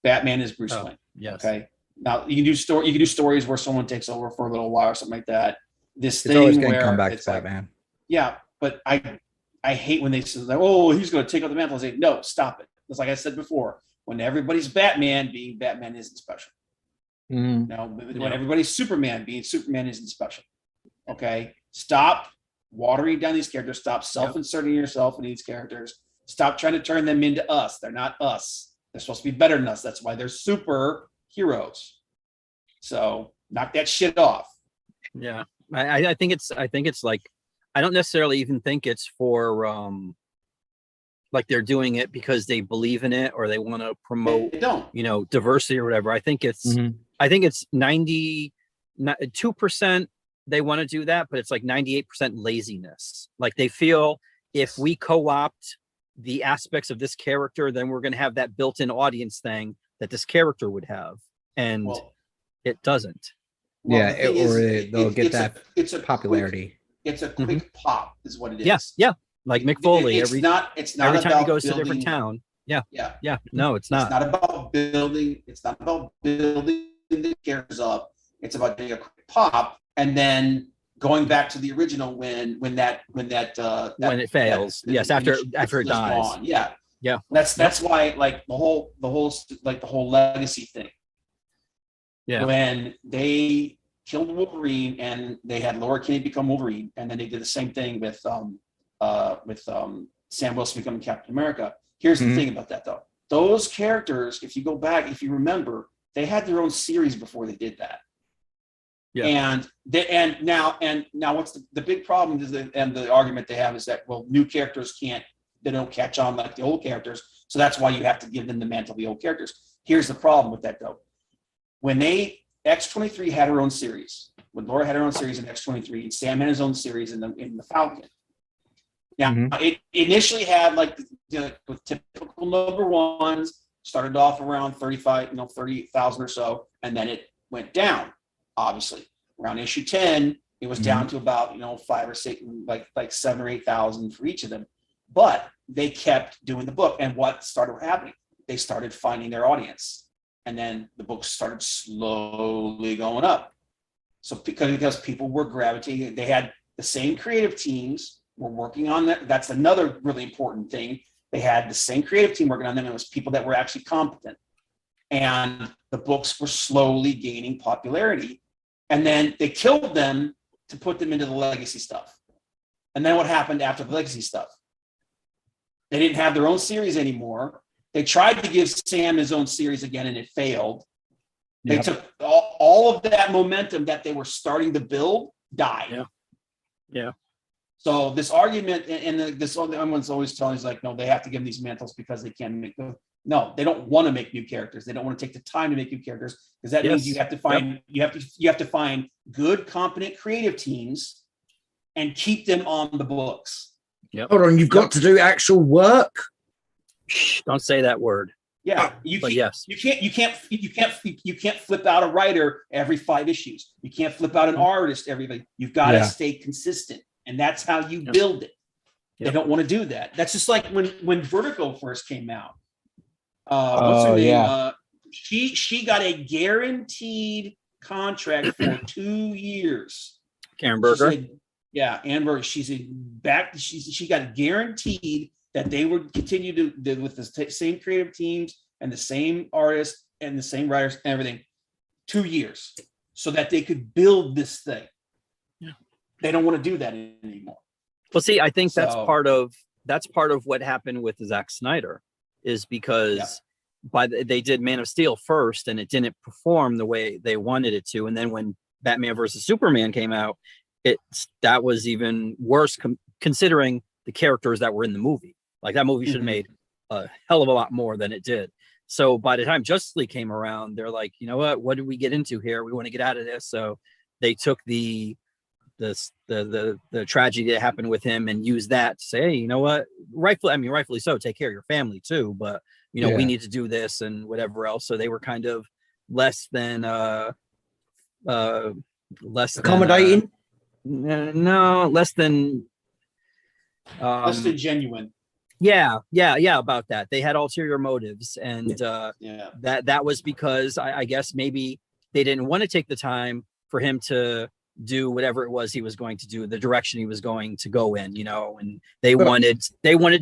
Batman is Bruce Oh, Wayne. Yes. Okay. Now you can do stories where someone takes over for a little while or something like that. This It's always thing going to where come back it's to like, Batman. yeah, but I hate when they say, "Oh, he's going to take out the mantle." I say, "No, stop it." It's like I said before. When everybody's Batman, being Batman isn't special. Mhm. No, when Yeah. everybody's Superman, being Superman isn't special. Okay, stop watering down these characters. Stop self-inserting yourself in these characters. Stop trying to turn them into us. They're not us. They're supposed to be better than us. That's why they're superheroes. So knock that shit off. Yeah. I think it's like, I don't necessarily even think it's for like they're doing it because they believe in it or they want to promote, They don't. diversity or whatever. I think it's Mhm. 2% they want to do that, but it's like 98% laziness. Like they feel if we co-opt the aspects of this character, then we're going to have that built-in audience thing that this character would have. And Well, it doesn't. Yeah, the thing they'll get it's that it's a popularity. It's a quick pop, is what it is. Yes. Yeah. Like Mick Foley, It's not every time he about goes to a building, different town. Yeah. Yeah. Yeah. No, it's not. It's not about building. It's not about building the characters up. It's about doing a quick pop and then going back to the original when When it fails. Yes, after it dies. Gone. Yeah. Yeah. That's why like the whole legacy thing. Yeah. When they killed Wolverine and they had Laura Kinney become Wolverine, and then they did the same thing with Sam Wilson becoming Captain America. Here's the Mhm. thing about that though. Those characters, if you go back, if you remember, they had their own series before they did that. Yeah. And now what's the big problem is and the argument they have is that, well, new characters they don't catch on like the old characters. So that's why you have to give them the mantle of the old characters. Here's the problem with that though. When X-23 had her own series, when Laura had her own series in X-23, and Sam had his own series in the Falcon. Now, It initially had with typical number ones, started off around 30,000 or so, and then it went down, obviously. Around issue 10, it was down to about, 5 or 6, like 7 or 8,000 for each of them. But they kept doing the book, and what started happening? They started finding their audience. And then the books started slowly going up. So because people were gravitating, they had the same creative teams were working on that. That's another really important thing. They had the same creative team working on them. It was people that were actually competent. And the books were slowly gaining popularity. And then they killed them to put them into the legacy stuff. And then what happened after the legacy stuff? They didn't have their own series anymore. They tried to give Sam his own series again, and it failed. They took all of that momentum that they were starting to build, died. Yeah. So this argument, and this everyone's always telling us like, no, they have to give them these mantles because they can't make them. No, they don't want to make new characters. They don't want to take the time to make new characters because that means you have to find you have to find good, competent, creative teams and keep them on the books. Hold on, you've got to do actual work. Shh, don't say that word. Yeah, But yes. you can't flip out a writer every 5 issues. You can't flip out an artist every. You've got to stay consistent, and that's how you build it. They don't want to do that. That's just like when Vertigo first came out. What's her name? She got a guaranteed contract for 2 years. Karen She Berger. said, yeah, Ann Berger. She said she got guaranteed that they would continue to with the same creative teams and the same artists and the same writers and everything 2 years so that they could build this thing. Yeah. They don't want to do that anymore. Well, see, I think that's So- part of what happened with Zack Snyder, is because they did Man of Steel first and it didn't perform the way they wanted it to, and then when Batman versus Superman came out, that was even worse considering the characters that were in the movie. Like, that movie should have made a hell of a lot more than it did. So by the time Justice League came around, they're like, you know what did we get into here? We want to get out of this. So they took the tragedy that happened with him and used that to say, hey, you know what, rightfully so, take care of your family too, but you know, we need to do this and whatever else. So they were kind of less than accommodating. Less than genuine. Yeah, about that. They had ulterior motives, and that was because I guess maybe they didn't want to take the time for him to do whatever it was he was going to do, the direction he was going to go in, you know, and they wanted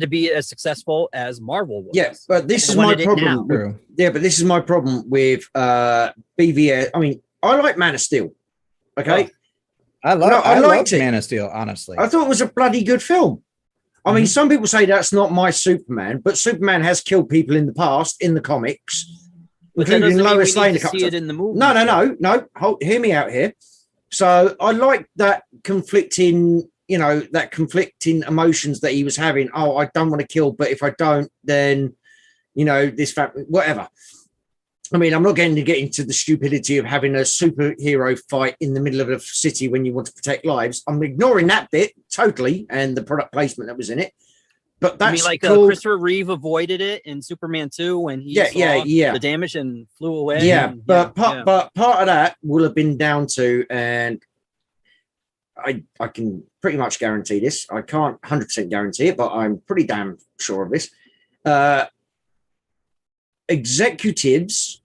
to be as successful as Marvel was. Yeah, but this is my problem. But this is my problem with BVS. I mean, I like Man of Steel. Okay. I liked Man of Steel, honestly. I thought it was a bloody good film. I mean, some people say that's not my Superman, but Superman has killed people in the past in the comics, including Lois Lane. See it in the movie. No. Hear me out here. So I like that conflicting emotions that he was having. Oh, I don't want to kill, but if I don't, then, you know, this family, whatever. I mean, I'm not going to get into the stupidity of having a superhero fight in the middle of a city when you want to protect lives. I'm ignoring that bit totally and the product placement that was in it. But that's cool. Christopher Reeve avoided it in Superman 2 when he saw the damage and flew away. Yeah, but part of that will have been down to, and I can pretty much guarantee this. I can't 100% guarantee it, but I'm pretty damn sure of this. Executives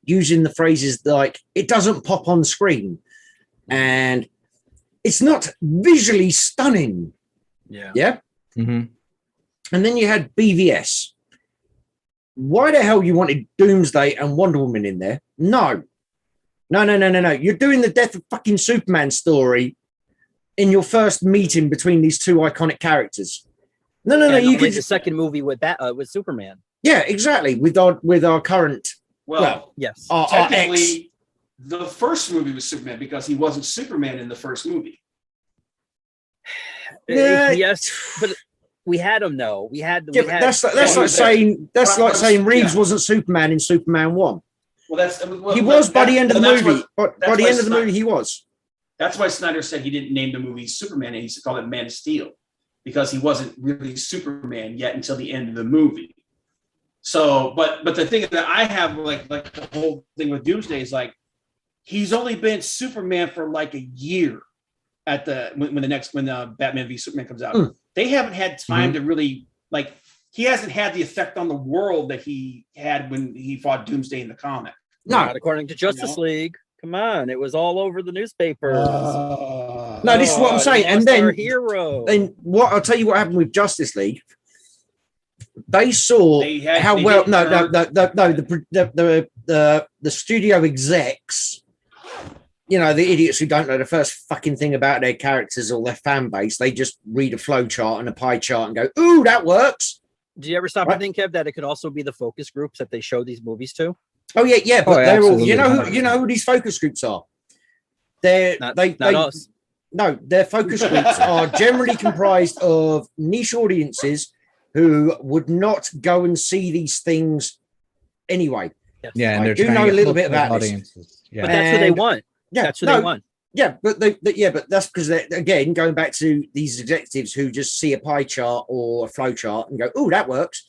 using the phrases like, it doesn't pop on screen and it's not visually stunning. Yeah. Mm-hmm. And then you had BVS. Why the hell you wanted Doomsday and Wonder Woman in there? No. You're doing the death of fucking Superman story in your first meeting between these two iconic characters. No. You could the second movie with Superman. Yeah, exactly. With our current. Well, yes. Technically, the first movie was Superman because he wasn't Superman in the first movie. Yes, but we had him though. That's like saying Reeves wasn't Superman in Superman 1. He was by the end of the movie. By the end of the movie, he was. That's why Snyder said he didn't name the movie Superman and he called it Man of Steel, because he wasn't really Superman yet until the end of the movie. So, but the thing that I have like the whole thing with Doomsday is like he's only been Superman for like a year at when Batman v Superman comes out. They haven't had time to really he hasn't had the effect on the world that he had when he fought Doomsday in the comic. No, not according to Justice League. Come on, it was all over the newspapers. No, this is what I'm saying. And then hero. And what I'll tell you what happened with Justice League. They saw how well. The studio execs, you know, the idiots who don't know the first fucking thing about their characters or their fan base, they just read a flow chart and a pie chart and go, "Ooh, that works." Do you ever stop and think, Kev, that it could also be the focus groups that they show these movies to? Oh yeah, but they're all. You know who these focus groups are. Not us. No, their focus groups are generally comprised of niche audiences who would not go and see these things anyway. Yes. Yeah, and I do know a little bit about audiences. Yeah. But that's what they want. Yeah, that's what they want. Yeah, but that's because again, going back to these executives who just see a pie chart or a flow chart and go, "Oh, that works."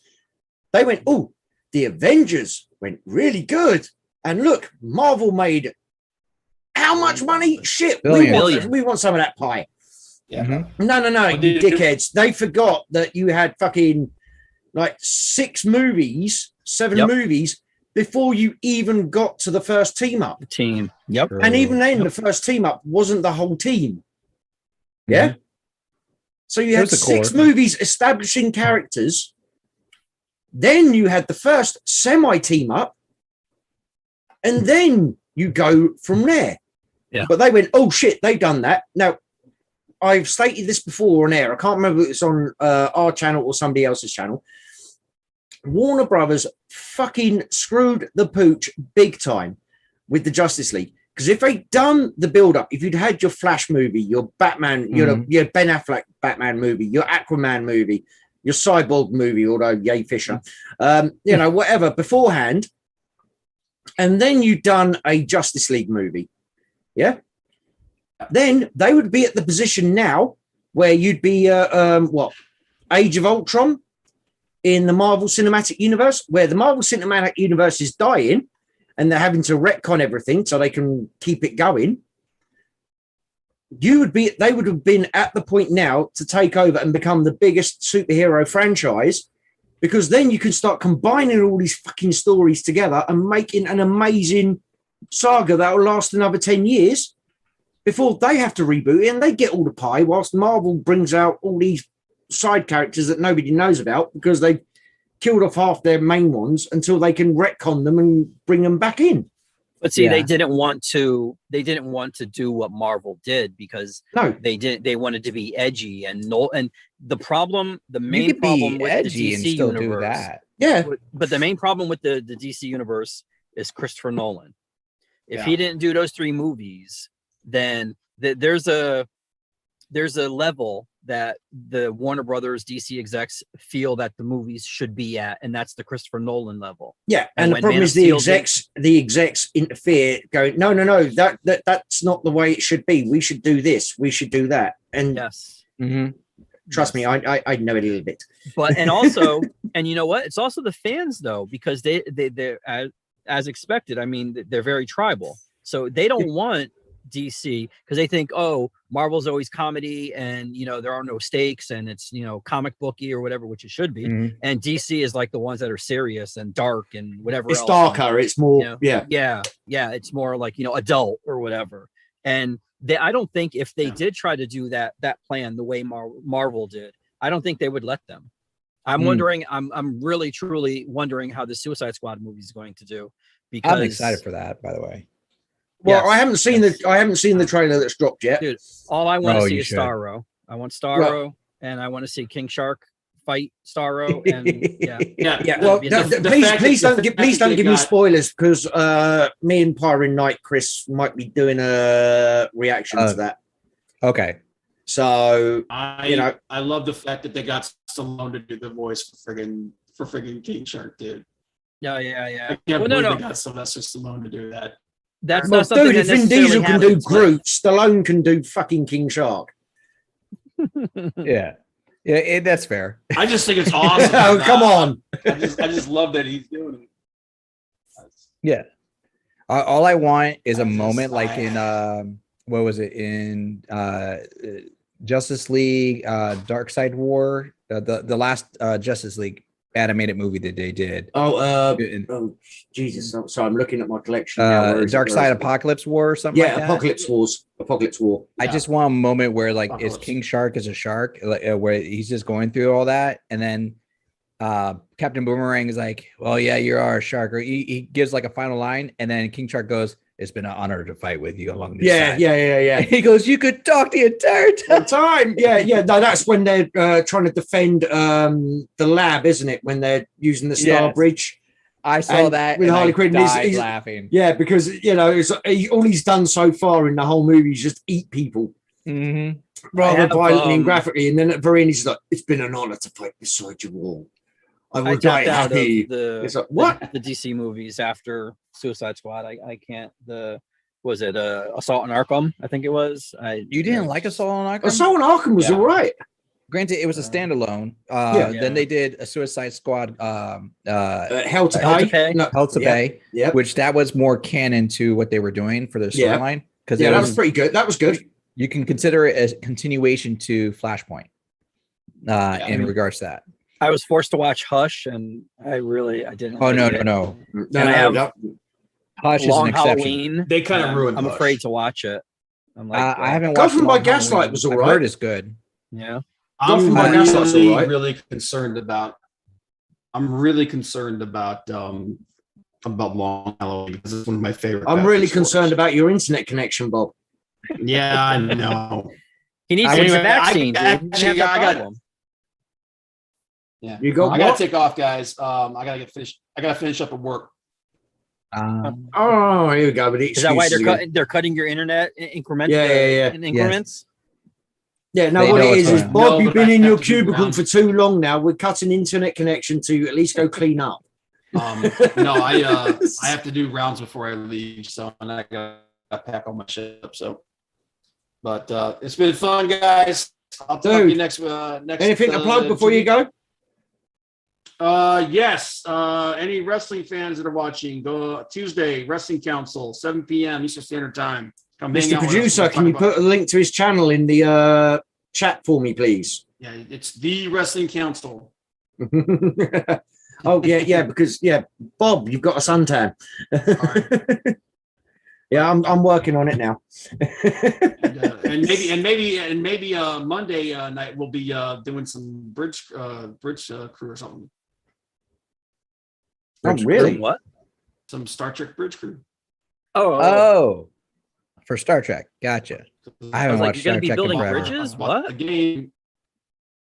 They went, "Oh, the Avengers went really good," and look, Marvel made how much money? Shit, we want some of that pie. Yeah. Mm-hmm. No, you dickheads. They forgot that you had fucking like 7 movies before you even got to the first team up. Team. Yep. And even then, the first team up wasn't the whole team. Yeah. Mhm. So you had There's the 6 core. movies establishing characters. Then you had the first semi team up. And then you go from there. Yeah. But they went, oh shit, they've done that. Now, I've stated this before on air. I can't remember if it's on our channel or somebody else's channel. Warner Brothers fucking screwed the pooch big time with the Justice League. Because if they'd done the build-up, if you'd had your Flash movie, your Batman, your Ben Affleck Batman movie, your Aquaman movie, your Cyborg movie, although yay Fisher, whatever, beforehand, and then you'd done a Justice League movie, yeah? Then they would be at the position now where you'd be, Age of Ultron in the Marvel Cinematic Universe, where the Marvel Cinematic Universe is dying, and they're having to retcon everything so they can keep it going. They would have been at the point now to take over and become the biggest superhero franchise, because then you can start combining all these fucking stories together and making an amazing saga that will last another 10 years before they have to reboot it and they get all the pie, whilst Marvel brings out all these side characters that nobody knows about because they've killed off half their main ones until they can retcon them and bring them back in. But see, they didn't want to do what Marvel did, because they wanted to be edgy and the main problem with the DC universe. But the main problem with the DC universe is Christopher Nolan. If he didn't do those 3 movies, then there's a level that the Warner Brothers DC execs feel that the movies should be at, and that's the Christopher Nolan level. Yeah, and the problem is the execs interfere, going, no, that's not the way it should be. We should do this. We should do that. And trust me, I know it a little bit. But and also, and you know what? It's also the fans though, because they're as expected. I mean, they're very tribal, so they don't want DC because they think, oh, Marvel's always comedy and there are no stakes and it's comic booky or whatever, which it should be. And DC is like the ones that are serious and dark and whatever. It's darker. It's more it's more like adult or whatever. And I don't think if they did try to do that plan the way Marvel did, I don't think they would let them. I'm wondering. I'm really truly wondering how the Suicide Squad movie is going to do. Because I'm excited for that, by the way. Well, I haven't seen the trailer that's dropped yet. Dude, all I want to see is Starro. I want Starro, and I want to see King Shark fight Starro. And Well, please don't give me spoilers, because me and Pyrin Knight Chris might be doing a reaction to that. Okay. So I love the fact that they got Stallone to do the voice for friggin' King Shark, dude. Yeah. I can't believe they got Sylvester Stallone to do that. That's not something dude, if Vin Diesel can do Groot, Stallone can do fucking King Shark. Yeah, that's fair. I just think it's awesome. Oh, come on. I just love that he's doing it. Yeah. All I want is a moment like in what was it in Justice League, Dark Side War, the last Justice League animated movie that they did. Jesus! So I'm looking at my collection now. Dark Side Apocalypse War or something. Yeah, like Apocalypse War. I just want a moment where is King Shark as a shark, where he's just going through all that, and then Captain Boomerang is like, "Well, yeah, you are a shark," or he gives like a final line, and then King Shark goes, "It's been an honor to fight with you along this side." Yeah. He goes, "You could talk the entire time." Yeah. No, that's when they're trying to defend the lab, isn't it? When they're using the Star Bridge. I saw that with Harley Quinn. He's laughing. Yeah, because all he's done so far in the whole movie is just eat people, rather violently and graphically. And then at the very end, he's like, "It's been an honor to fight beside your wall. I will die happy." It's like, what? The DC movies after Suicide Squad. I can't. Was it Assault on Arkham? I think it was. You didn't like Assault on Arkham? Assault on Arkham was all right. Granted, it was a standalone. Then they did a Suicide Squad. Hell to Pay. Hell to Pay. Yeah. Which that was more canon to what they were doing for their storyline. Because that was pretty good. That was good. You can consider it a continuation to Flashpoint. In regards to that. I was forced to watch Hush, and I didn't. Oh no, like it. no. And I have Hush is an Long exception. Halloween. They kind of and ruined I'm Hush. afraid to watch it. I'm like, I haven't watched Gotham by Long Gaslight Halloween. was all I've right. heard it's good. yeah. I'm Gotham by Gaslight's all right. really concerned about. I'm really concerned about Long Halloween. This is one of my favorite. I'm really Batman concerned stories. about your internet connection, Bob. Yeah, I know. He needs Anyway, a vaccine, I dude. He doesn't have that got- problem. Yeah, You got I gotta what? take off, guys. I gotta get finished. I gotta finish up at work. Oh, here we go. But Is that why they're cutting your internet Yeah. in increments? Yeah, no, They what know it what's is going on. Bob, No, you've but been I in have your to be cubicle around. for too long now. We're cutting internet connection to at least go clean up. No, I have to do rounds before I leave, so and I gotta pack all my shit up. So, but it's been fun, guys. I'll talk to you Dude, next. Anything to plug before you go? Yes. Any wrestling fans that are watching, go Tuesday, Wrestling Council, 7 p.m. Eastern Standard Time. Come hang Mr. out with us. Producer, We'll can talk you about- put a link to his channel in the chat for me, please? Yeah, it's the Wrestling Council. Oh, yeah, because, Bob, you've got a suntan. Yeah, I'm working on it now. And maybe Monday night we'll be doing some bridge crew or something. Oh, really? What? Some Star Trek bridge crew. Oh, for Star Trek. Gotcha. I I haven't was like, watched you're gonna Star be Trek in building forever. bridges? I bought What? the game.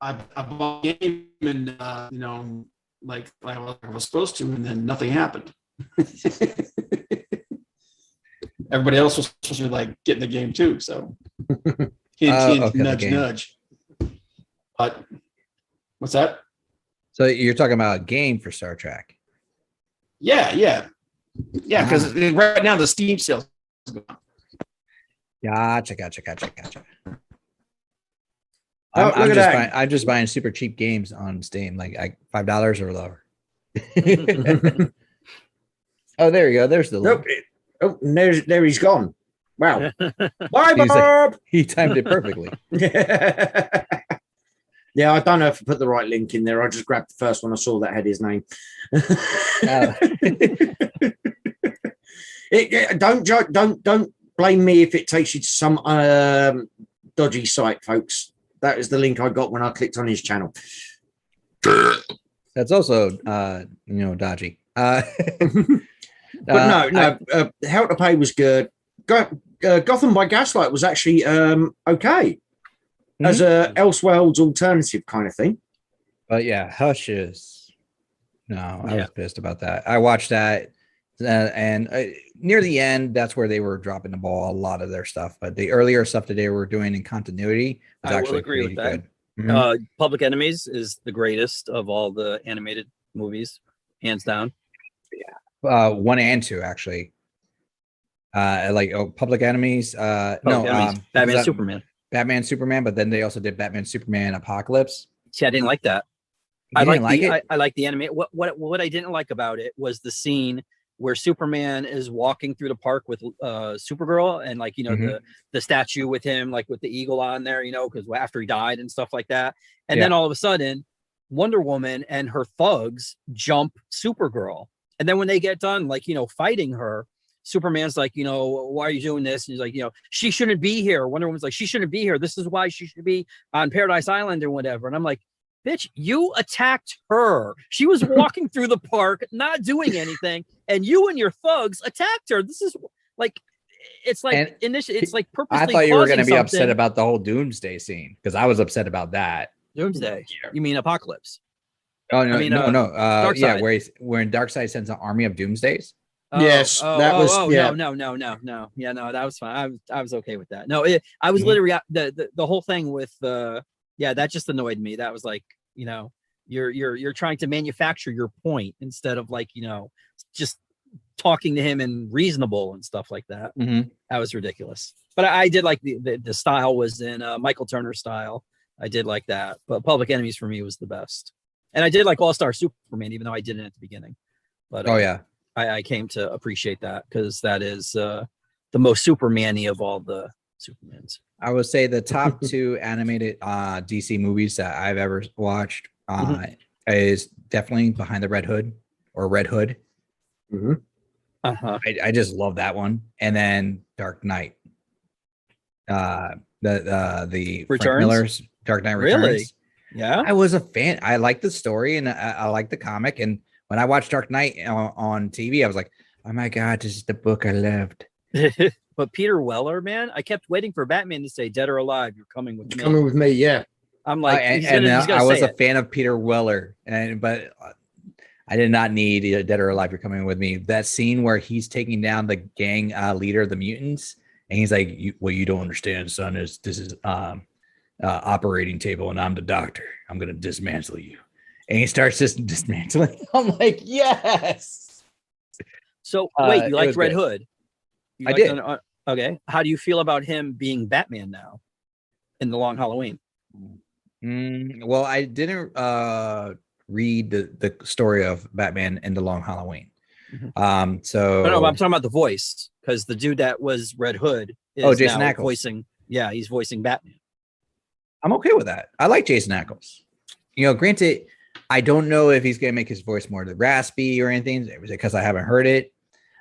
I bought the game and like I was supposed to, and then nothing happened. Everybody else was supposed to be like getting the game too, so hint, hint, okay, the nudge, game. nudge. But what's that? So you're talking about a game for Star Trek? Yeah. Because right now the Steam sales. Gotcha. Oh, look at that. I'm just buying super cheap games on Steam, like $5 or lower. Oh, there you go. There's the Nope. link. Oh, there he's gone. Wow. Bye, He's like- Bob. He timed it perfectly. Yeah, I don't know if I put the right link in there. I just grabbed the first one I saw that had his name. Don't blame me if it takes you to some dodgy site, folks. That is the link I got when I clicked on his channel. That's also dodgy. But no, How to Pay was good. Gotham by Gaslight was actually okay as a Elseworlds alternative kind of thing. But yeah, Hush is. No, I was pissed about that. I watched that, and near the end, that's where they were dropping the ball. A lot of their stuff, but the earlier stuff that they were doing in continuity was I will actually agree with pretty that. good. Mhm. Public Enemies is the greatest of all the animated movies, hands down. 1 and 2 actually. Public Enemies. Batman, Superman. Batman, Superman, but then they also did Batman, Superman, Apocalypse. See, I didn't like that. You didn't like it? I like the anime. What I didn't like about it was the scene where Superman is walking through the park with Supergirl and the statue with him, like with the eagle on there, because after he died and stuff like that. And then all of a sudden, Wonder Woman and her thugs jump Supergirl. And then when they get done, fighting her, Superman's like, why are you doing this? And he's like, she shouldn't be here. Wonder Woman's like, she shouldn't be here. This is why she should be on Paradise Island or whatever. And I'm like, bitch, you attacked her. She was walking through the park, not doing anything, and you and your thugs attacked her. This is like, it's like it's like purposely. I thought you were going to be causing upset something. about the whole Doomsday scene because I was upset about that. Doomsday. You mean Apocalypse? Oh no, I mean, no. Darkseid. Where Darkseid sends an army of Doomsdays. Yes, that was- no. Yeah, no. That was fine. I was okay with that. No, I was literally the whole thing with that just annoyed me. That was like, you're trying to manufacture your point instead of just talking to him and reasonable and stuff like that. Mm-hmm. That was ridiculous. But I did like the style was in Michael Turner style. I did like that. But Public Enemies for me was the best. And I did like All-Star Superman, even though I didn't at the beginning. But I came to appreciate that because that is the most Superman-y of all the Supermans. I would say the top 2 animated DC movies that I've ever watched is definitely Behind the Red Hood or Red Hood. Mhm. I just love that one. And then Dark Knight. The Frank Returns? Miller's Dark Knight Returns. Really? Yeah. I was a fan. I like the story and I like the comic. And when I watched Dark Knight on TV, I was like, oh my God, this is the book I loved. But Peter Weller, man, I kept waiting for Batman to say, "Dead or alive, you're coming with me." Coming with me, yeah. I'm like, he's gonna I was say a fan of Peter Weller, but I did not need Dead or Alive, you're coming with me. That scene where he's taking down the gang leader of the mutants, and he's like, "What you don't understand, son, is this is operating table, and I'm the doctor. I'm gonna dismantle you." And he starts just dismantling. I'm like, yes. So wait, you it liked was Red good. Hood? You I liked did. Okay. How do you feel about him being Batman now in the Long Halloween? Well, I didn't read the story of Batman in the Long Halloween. So No, I'm talking about the voice, because the dude that was Red Hood is Jason now Ackles. voicing. Yeah, he's voicing Batman. I'm okay with that. I like Jason Ackles. You know, granted, I don't know if he's gonna make his voice more raspy or anything because I haven't heard it.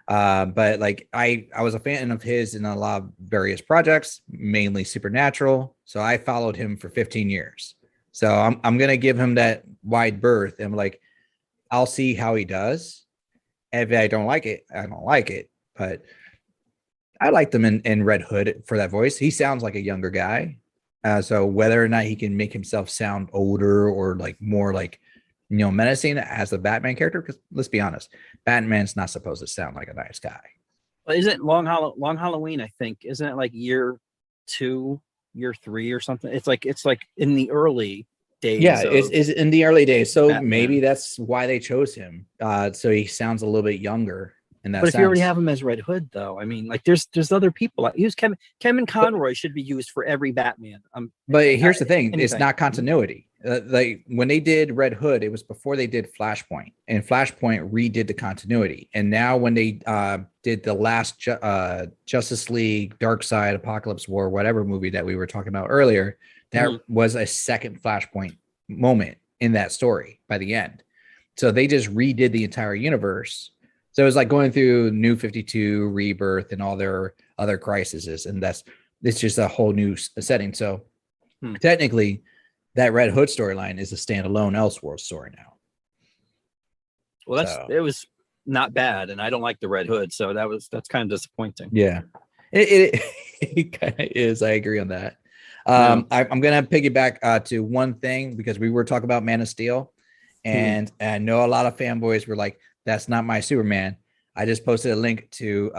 But like I was a fan of his in a lot of various projects, mainly Supernatural. So I followed him for 15 years. So I'm gonna give him that wide berth. And like, I'll see how he does. If I don't like it, I don't like it. But I liked him in Red Hood for that voice. He sounds like a younger guy. So whether or not he can make himself sound older or like more like, you know, menacing as the Batman character, because let's be honest, Batman's not supposed to sound like a nice guy. Well, isn't Long Halloween? I think isn't it like year 2, year 3, or something? It's like in the early days. Yeah, it's in the early days. So Batman. maybe that's why they chose him. So he sounds a little bit younger in that But if sense. you already have him as Red Hood, though, I mean, like there's other people. Like, use Kevin Conroy should be used for every Batman. But here's the thing: anything. It's not continuity. Like when they did Red Hood, it was before they did Flashpoint, and Flashpoint redid the continuity. And now when they did the last Justice League, Dark Side, Apocalypse War, whatever movie that we were talking about earlier, that was a second Flashpoint moment in that story by the end. So they just redid the entire universe. So it was like going through New 52, Rebirth, and all their other crises, and it's just a whole new setting. So technically, that Red Hood storyline is a standalone Elseworld story now. Well, it was not bad, and I don't like the Red Hood, so that's kind of disappointing. Yeah, it kind of is. I agree on that. I'm gonna piggyback to one thing because we were talking about Man of Steel, and I know a lot of fanboys were like, "That's not my Superman." I just posted a link to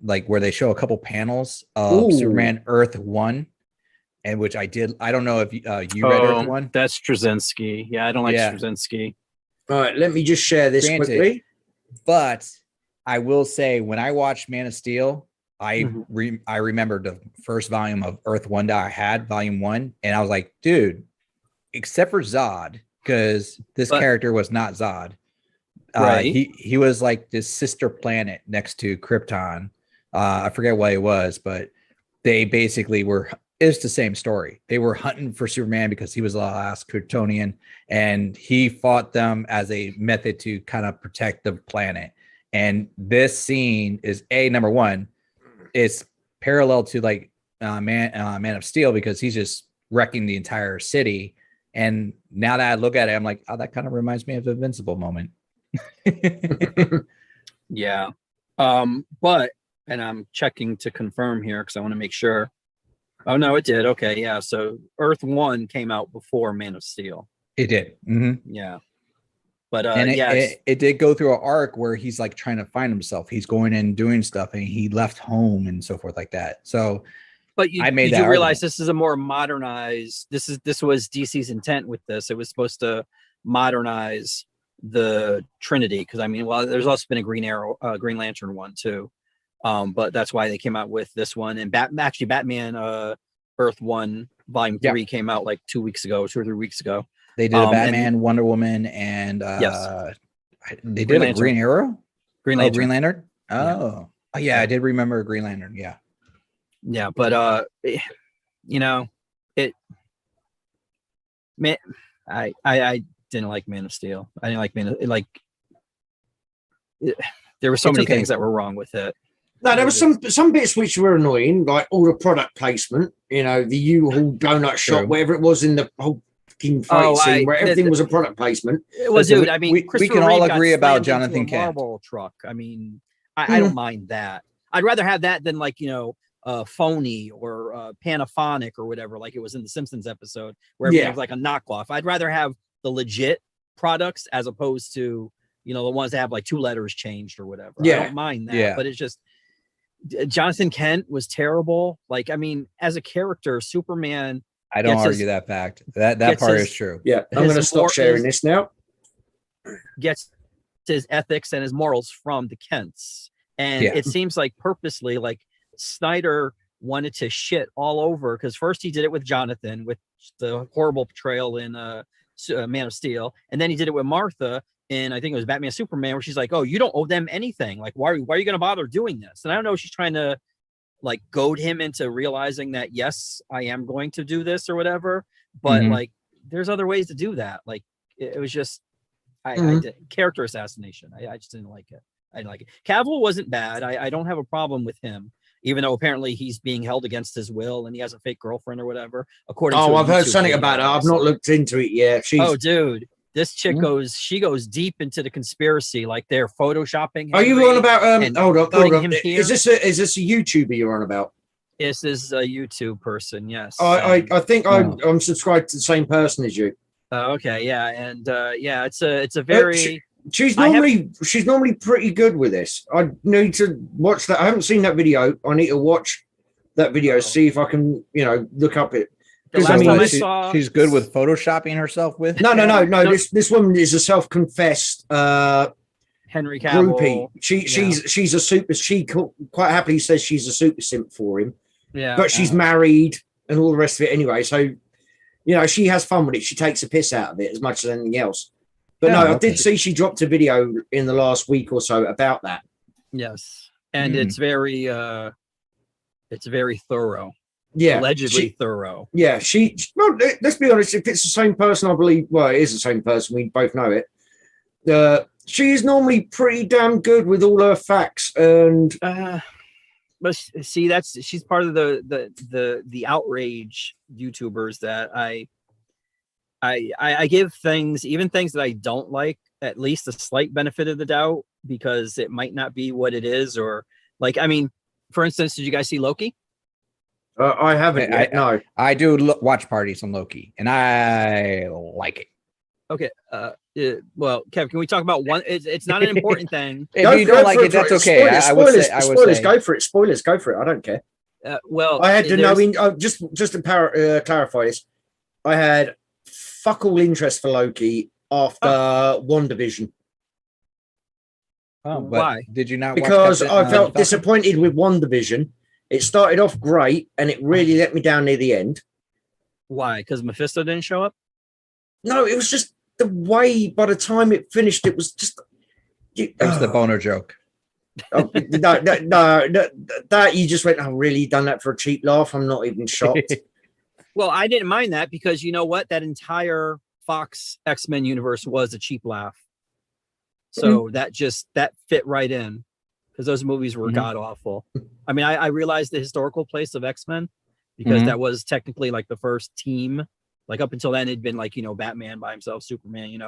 like where they show a couple panels of Superman Earth 1. And which I did. I don't know if you read Earth 1. That's Straczynski. Yeah, I don't like Straczynski. All right, let me just share this quickly. But I will say, when I watched Man of Steel, I remember the first volume of Earth 1 that I had, volume 1, and I was like, dude, except for Zod, because this character was not Zod. Right. He was like this sister planet next to Krypton. I forget what it was, but they basically were. It's the same story. They were hunting for Superman because he was the last Kryptonian, and he fought them as a method to kind of protect the planet. And this scene is number one. It's parallel to like Man of Steel because he's just wrecking the entire city. And now that I look at it, I'm like, oh, that kind of reminds me of the Invincible moment. Yeah. But I'm checking to confirm here because I want to make sure. Oh no, it did. Okay, yeah. So Earth 1 came out before Man of Steel. It did. Yeah. But it did go through an arc where he's like trying to find himself. He's going and doing stuff, and he left home and so forth like that. So, but you realize this is a more modernized. This was DC's intent with this. It was supposed to modernize the Trinity because I mean, well, there's also been a Green Lantern one too. But that's why they came out with this one. And Batman Earth 1 Volume 3 came out like 2 or 3 weeks ago. They did a Batman, Wonder Woman, and they did a Green Arrow? Green Lantern? Oh. Yeah, I did remember Green Lantern. Yeah. Yeah, but I didn't like Man of Steel. I didn't like there were so It's many okay. things that were wrong with it. No, there were some bits which were annoying, like all the product placement. The U-Haul donut shop, True. whatever it was in the whole fucking fight scene, where everything was a product placement. Well, Listen, dude, I mean, we Christopher can all Reeve got agree about slammed into Jonathan a Kent. Marlboro truck. I mean, I don't mind that. I'd rather have that than phony or Panaphonic or whatever, like it was in the Simpsons episode where everything was like a knockoff. I'd rather have the legit products as opposed to the ones that have like 2 letters changed or whatever. I don't mind that, but it's just Jonathan Kent was terrible. Like, I mean, as a character, Superman. I don't argue that fact. That part is true. Yeah, I'm going to stop sharing this now. Gets his ethics and his morals from the Kents, and it seems like purposely, like Snyder wanted to shit all over, because first he did it with Jonathan with the horrible portrayal in Man of Steel, and then he did it with Martha in, I think it was Batman Superman, where she's like, oh, you don't owe them anything, like why are you going to bother doing this? And I don't know if she's trying to like goad him into realizing that yes, I am going to do this or whatever, but like there's other ways to do that. Like it was just I did character assassination. I just didn't like it. I didn't like it. Cavill wasn't bad. I don't have a problem with him, even though apparently he's being held against his will and he has a fake girlfriend or whatever. According to I've heard something about it. I've not looked into it yet. Dude, this chick goes deep into the conspiracy, like they're photoshopping. Are you on about hold on. Is this a YouTuber you're on about? This is a YouTube person, yes. I think I'm subscribed to the same person as you. Okay, yeah, and it's a very she's normally pretty good with this. I need to watch that. I haven't seen that video. I need to watch that video, see if I can, look up it. She's good with photoshopping herself with. No. This woman is a self-confessed Henry Cavill. Groupie. She's a super. She quite happily says she's a super simp for him. Yeah, but she's married and all the rest of it anyway. So, she has fun with it. She takes a piss out of it as much as anything else. But I did see she dropped a video in the last week or so about that. Yes, and it's very thorough. Yeah, allegedly thorough. Yeah, well, let's be honest. If it's the same person, I believe. Well, it is the same person. We both know it. She's normally pretty damn good with all her facts, and but see, she's part of the outrage YouTubers that I give things, even things that I don't like, at least a slight benefit of the doubt, because it might not be what it is, or like, I mean, for instance, did you guys see Loki? I haven't yet. No, I do watch parties on Loki, and I like it. Okay. Well, Kev, can we talk about one? It's not an important thing. If you don't like it, that's okay. I would say go for it. Spoilers, go for it. I don't care. Well, I had to know. Just to clarify this, I had fuck all interest for Loki after WandaVision. Oh, why did you not? Because I felt disappointed with WandaVision. It started off great, and it really let me down near the end. Why? Because Mephisto didn't show up? No, it was just the way. By the time it finished, it was just. It was the boner joke. No, that you just went. Oh, really? You done that for a cheap laugh? I'm not even shocked. Well, I didn't mind that, because you know what? That entire Fox X-Men universe was a cheap laugh. So that fit right in, because those movies were god awful. I mean, I realized the historical place of X-Men, because that was technically like the first team. Like up until then, it'd been like, Batman by himself, Superman,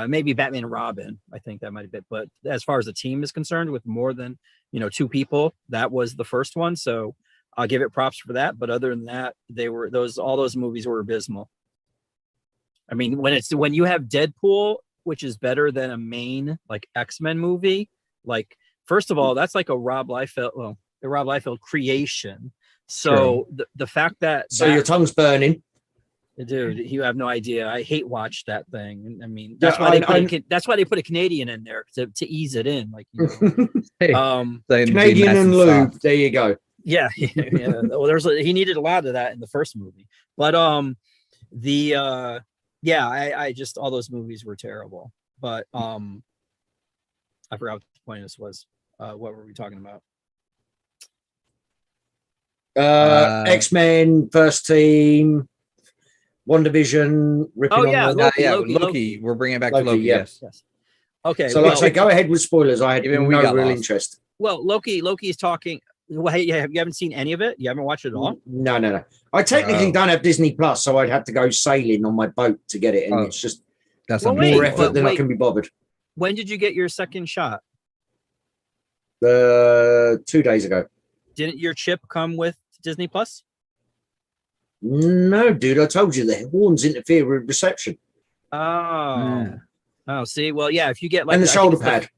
maybe Batman and Robin. I think that might have been. But as far as the team is concerned, with more than, 2 people, that was the first one. So I'll give it props for that. But other than that, all those movies were abysmal. I mean, when you have Deadpool, which is better than a main like X-Men movie, like, first of all, that's like a Rob Liefeld creation. So the fact that your tongue's burning. Dude, you have no idea. I hate watch that thing. I mean, that's why they put a Canadian in there to ease it in, like, Canadian and lube. There you go. Yeah. Well, he needed a lot of that in the first movie, but I just, all those movies were terrible. But I forgot what the point of this was. What were we talking about? X-Men, first team. WandaVision, ripping Oh, yeah, on Loki. We're bringing it back Loki, to Loki. yeah. Yes. Yes. Okay. So, like I say, go ahead with spoilers. I had Even we no got real lost. interest. Well, Loki's talking. Well, you haven't seen any of it? You haven't watched it at all? No. I technically Oh. don't have Disney Plus, so I'd have to go sailing on my boat to get it, and Oh. it's just That's Well, more wait, understandable. effort than I can be bothered. When did you get your second shot? 2 days ago. Didn't your chip come with Disney Plus? No, dude, I told you the horns interfere with reception Oh. Yeah. Oh, see, well, yeah. If you get like and the I think shoulder it's pad.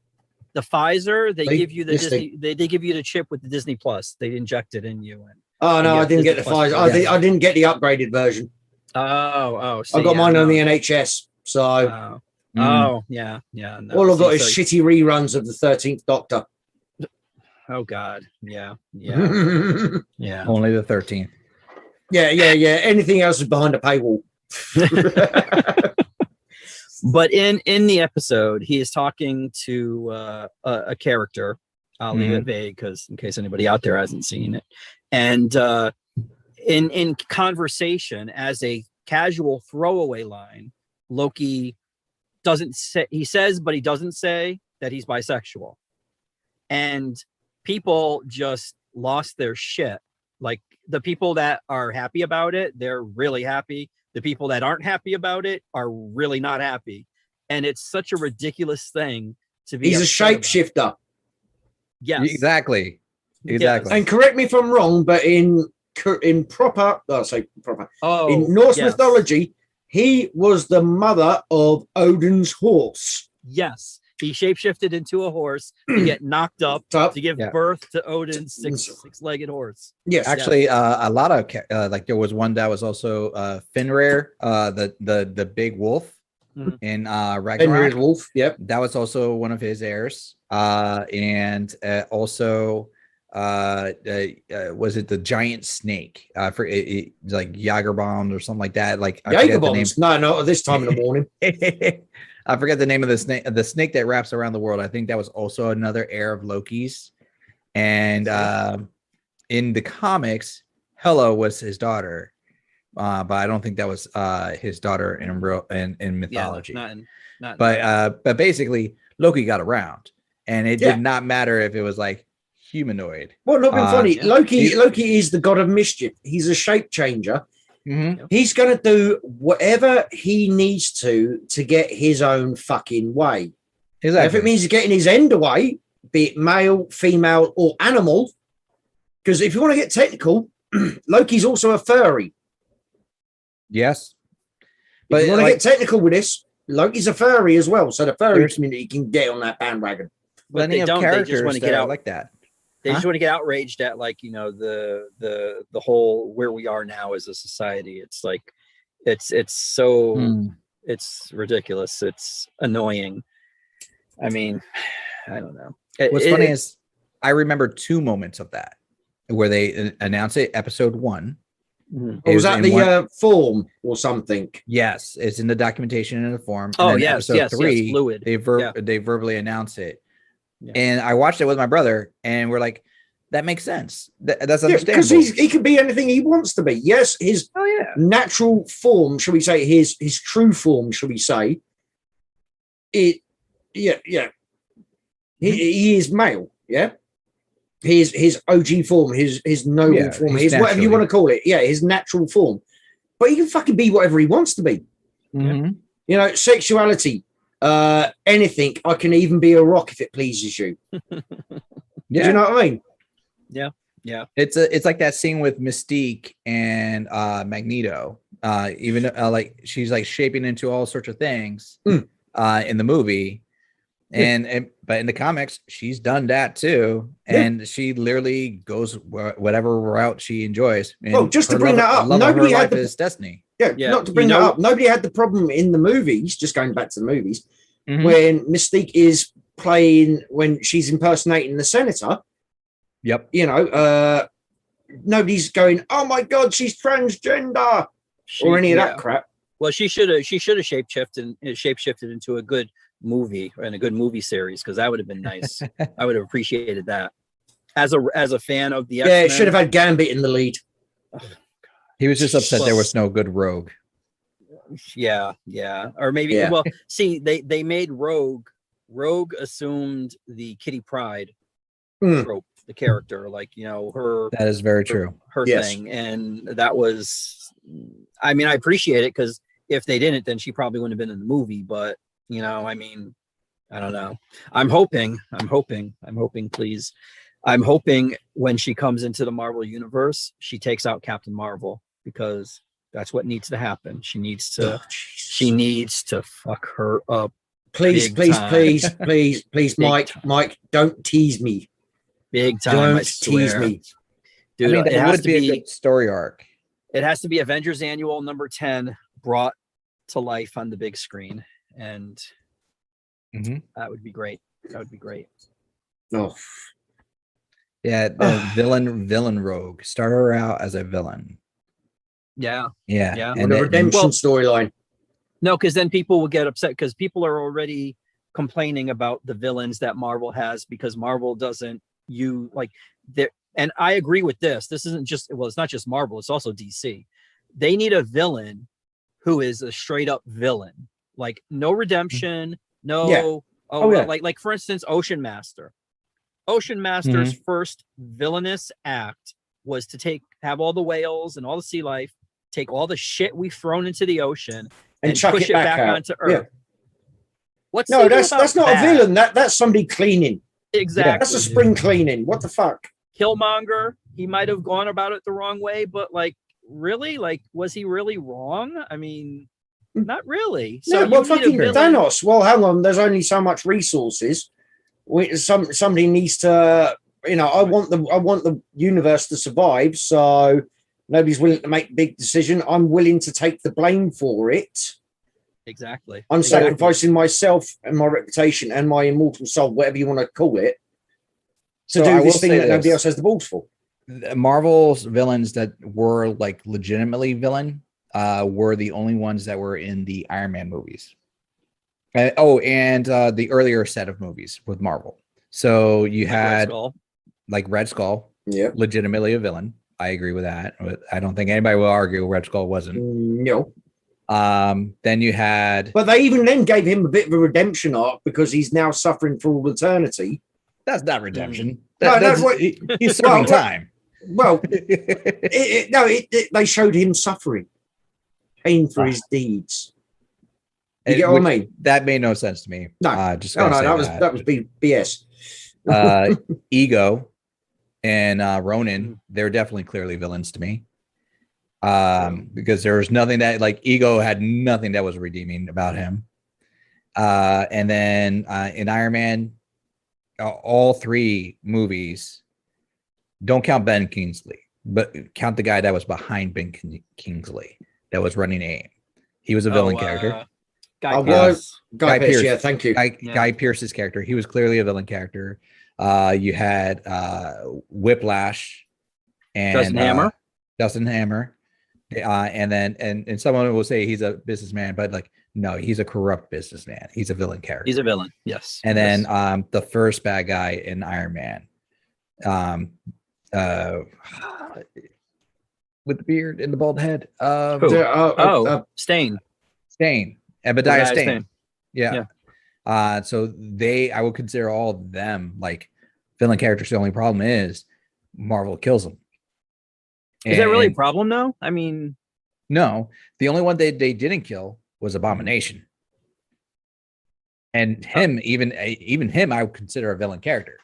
the Pfizer, they See? give you the This Disney. They give you the chip with the Disney Plus. They inject it in you. And Oh no, yeah, I didn't get the Disney Plus. Pfizer. I didn't get the upgraded version. See, I got yeah, mine on no. the NHS. So Oh, oh, yeah. No, all I've got is so- shitty reruns of the 13th Doctor. Oh God, yeah. yeah, Only the 13th. yeah. Anything else is behind a paywall. But in the episode, he is talking to a character. I'll leave it vague because in case anybody out there hasn't seen it. And in conversation, as a casual throwaway line, Loki doesn't say. He says, but he doesn't say that he's bisexual. And people just lost their shit. Like the people that are happy about it, they're really happy. The people that aren't happy about it are really not happy. And it's such a ridiculous thing to be. He's a shapeshifter. Yes. Exactly. Yes. And correct me if I'm wrong, but in proper, in Norse mythology, he was the mother of Odin's horse. Yes. He shapeshifted into a horse to get knocked up to give birth to Odin's six-legged horse. Yes. Actually, a lot of like there was one that was also Fenrir, the big wolf in Ragnarok. Fenrir's wolf. Yep. That was also one of his heirs. And also was it the giant snake? For it like Jagerbomb or something like that. Like Jagerbombs. No, this time in the morning. I forget the name of the snake that wraps around the world. I think that was also another heir of Loki's. And in the comics, Hela was his daughter, but I don't think that was his daughter in mythology. But basically, Loki got around, and it did not matter if it was like humanoid. Well, not been funny. Loki is the god of mischief. He's a shape changer. He's going to do whatever he needs to get his own fucking way. Exactly. If it means getting his end away, be it male, female, or animal, because if you want to get technical, Loki's also a furry. Yes. But if you want to get technical with this, Loki's a furry as well, so the furry community can get on that bandwagon. But they don't. They just want to get out like that. They just want to get outraged at, like, you know, the whole where we are now as a society. It's like it's so it's ridiculous. It's annoying. I mean, I don't know. What's funny is I remember 2 moments of that where they announced it. Episode 1. Or was that the form or something? Yes, it's in the documentation in the form. Oh, and yes, episode 3, fluid. they verbally announce it. Yeah. And I watched it with my brother, and we're like, that makes sense. That's understandable. Because he can be anything he wants to be. Yes, his natural form, shall we say, his true form, shall we say, he is male, his OG form, his noble form, his whatever you want to call it, his natural form. But he can fucking be whatever he wants to be. You know, sexuality, anything. I can even be a rock if it pleases you. Do you know what I mean? Yeah. It's like that scene with Mystique and Magneto. Even like she's like shaping into all sorts of things in the movie. But in the comics, she's done that too, and she literally goes whatever route she enjoys. And well, just to bring that up, nobody had this destiny. Not to bring that up. Nobody had the problem in the movies. Just going back to the movies, when Mystique is playing when she's impersonating the senator. Yep. You know, nobody's going, "Oh my god, she's transgender," or any of that crap. Well, she should have shapeshifted into a good movie and a good movie series, because that would have been nice. I would have appreciated that as a fan of the X-Men. It should have had Gambit in the lead. He was just upset there was no good Rogue. Yeah, or maybe. Yeah. Well, see, they made Rogue. Rogue assumed the Kitty Pryde Hmm. trope, the character, like her. That is very true. Her Yes. thing, and that was. I mean, I appreciate it because if they didn't, then she probably wouldn't have been in the movie. But I mean, I don't know. I'm hoping. Please, I'm hoping when she comes into the Marvel universe, she takes out Captain Marvel because that's what needs to happen. She needs to. Oh, Jesus. She needs to fuck her up. Please, Big please, time. please, Big Mike, time. Mike, don't tease me. Big time. I Don't tease swear. me. Dude, I mean, it that has would to be a good story arc. It has to be Avengers Annual number 10 brought to life on the big screen, and that would be great. That would be great. Oh, Yeah, the villain Rogue. Start her out as a villain. Yeah. Yeah. and the redemption storyline. No, because then people will get upset because people are already complaining about the villains that Marvel has because Marvel doesn't and I agree with this. This isn't just, well, it's not just Marvel, it's also DC. They need a villain who is a straight up villain. Like no redemption, no like for instance, Ocean Master. Ocean Master's first villainous act was to have all the whales and all the sea life, take all the shit we've thrown into the ocean and chuck push it it back back out. onto Earth. What's No, that's that's not a villain. That's somebody cleaning. Exactly. That's a spring cleaning. What the fuck? Killmonger, he might have gone about it the wrong way, but really, was he really wrong? I mean, not really. So yeah, well, fucking Thanos. Well, hang on. There's only so much resources. Somebody needs to. I want the universe to survive. So nobody's willing to make a big decision. I'm willing to take the blame for it. Exactly. I'm sacrificing myself and my reputation and my immortal soul, whatever you want to call it, to do this thing that nobody else has the balls for. Marvel's villains that were like legitimately villain were the only ones that were in the Iron Man movies. And the earlier set of movies with Marvel. So you had Red Skull, legitimately a villain. I agree with that. I don't think anybody will argue Red Skull wasn't. No. Then you had, but they even then gave him a bit of a redemption arc because he's now suffering for all eternity. That's not redemption. He's serving time. Well, they showed him suffering, paying for his deeds. You get what I mean? That made no sense to me. No, that was BS. Ego and Ronin, they're definitely clearly villains to me. Because there was nothing that Ego had nothing that was redeeming about him. And then in Iron Man, all three movies, don't count Ben Kingsley, but count the guy that was behind Ben Kingsley that was running AIM. He was a villain character. Guy Pearce. Yeah, thank you. Guy Pearce's character. He was clearly a villain character. You had Whiplash and Justin Hammer. And then and someone will say he's a businessman, but no, he's a corrupt businessman. He's a villain character. He's a villain, yes. And then the first bad guy in Iron Man, with the beard and the bald head. Stain. Obadiah Stane. Yeah. So I would consider all of them villain characters. The only problem is Marvel kills them. Is that really a problem though? I mean, no, the only one they didn't kill was Abomination. And him, even him, I would consider a villain character.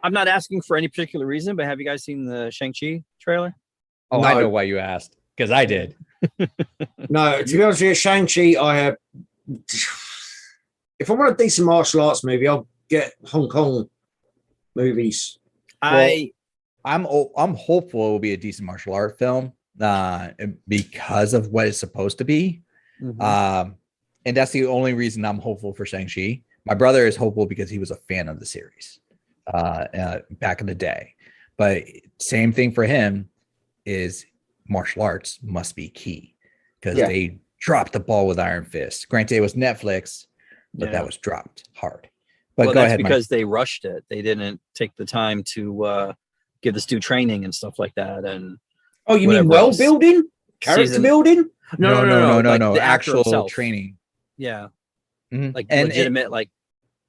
I'm not asking for any particular reason, but have you guys seen the Shang-Chi trailer? Oh, no. I know why you asked, because I did. No, to be honest with you, Shang-Chi, I have. If I want a decent martial arts movie, I'll get Hong Kong movies. I'm hopeful it will be a decent martial art film because of what it's supposed to be. And that's the only reason I'm hopeful for Shang-Chi. My brother is hopeful because he was a fan of the series back in the day. But same thing for him is martial arts must be key because they dropped the ball with Iron Fist. Granted, it was Netflix, but that was dropped hard. But go ahead, because they rushed it. They didn't take the time to give this dude training and stuff like that. And you mean building, character building? Like the actor actual himself. training. Yeah, Mhm. like And legitimate. Like,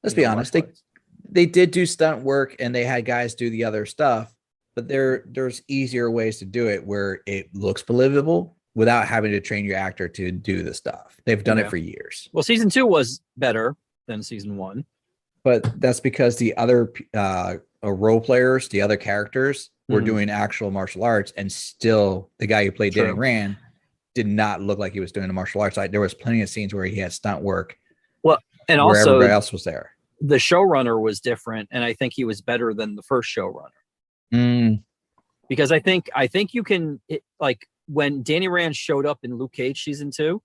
let's you be know, honest, martial arts. they did do stunt work and they had guys do the other stuff, but there's easier ways to do it where it looks believable without having to train your actor to do the stuff. They've done Yeah. it for years. Well, season 2 was better than season 1. But that's because the other role players, the other characters, were Mhm. doing actual martial arts, and still the guy who played Danny True. Rand did not look like he was doing the martial arts. Like, there was plenty of scenes where he had stunt work, And where also, everybody else was there. the showrunner was different, and I think he was better than the first showrunner. Because I think you can like when Danny Rand showed up in Luke Cage season 2,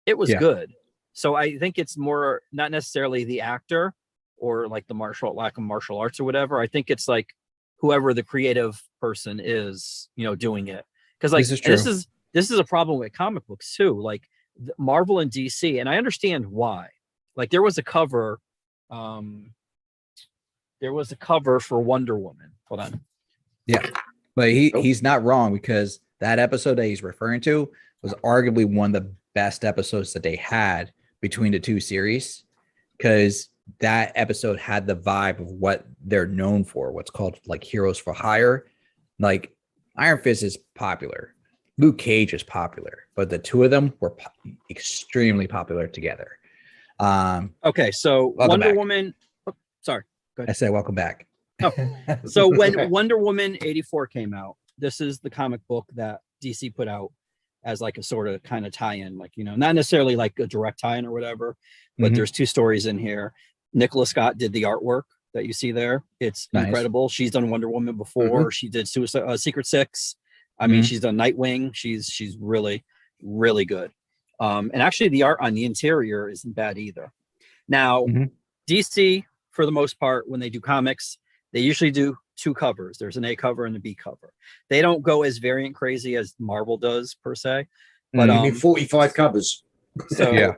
it was good. So I think it's more not necessarily the actor or like the lack of martial arts or whatever. I think it's like whoever the creative person is, doing it. Because like this is a problem with comic books too. Like Marvel and DC, and I understand why. Like there was a cover for Wonder Woman. Hold on. Yeah, but he's not wrong, because that episode that he's referring to was arguably one of the best episodes that they had between the two series, because that episode had the vibe of what they're known for, what's called like heroes for hire. Like Iron Fist is popular, Luke Cage is popular, but the two of them were extremely popular together. Okay, so Wonder Woman. Oh, sorry, go ahead. I said welcome back. Oh, so when Wonder Woman 84 came out, this is the comic book that DC put out as like a sort of kind of tie-in, like, not necessarily like a direct tie-in or whatever, but there's 2 stories in here. Nicola Scott did the artwork that you see there. It's incredible. She's done Wonder Woman before. She did Secret Six. I mean, she's done Nightwing. She's really, really good. And actually the art on the interior isn't bad either. Now, DC, for the most part, when they do comics, they usually do 2 covers. There's an A cover and a B cover. They don't go as variant crazy as Marvel does per se. But I mean, 45 covers. So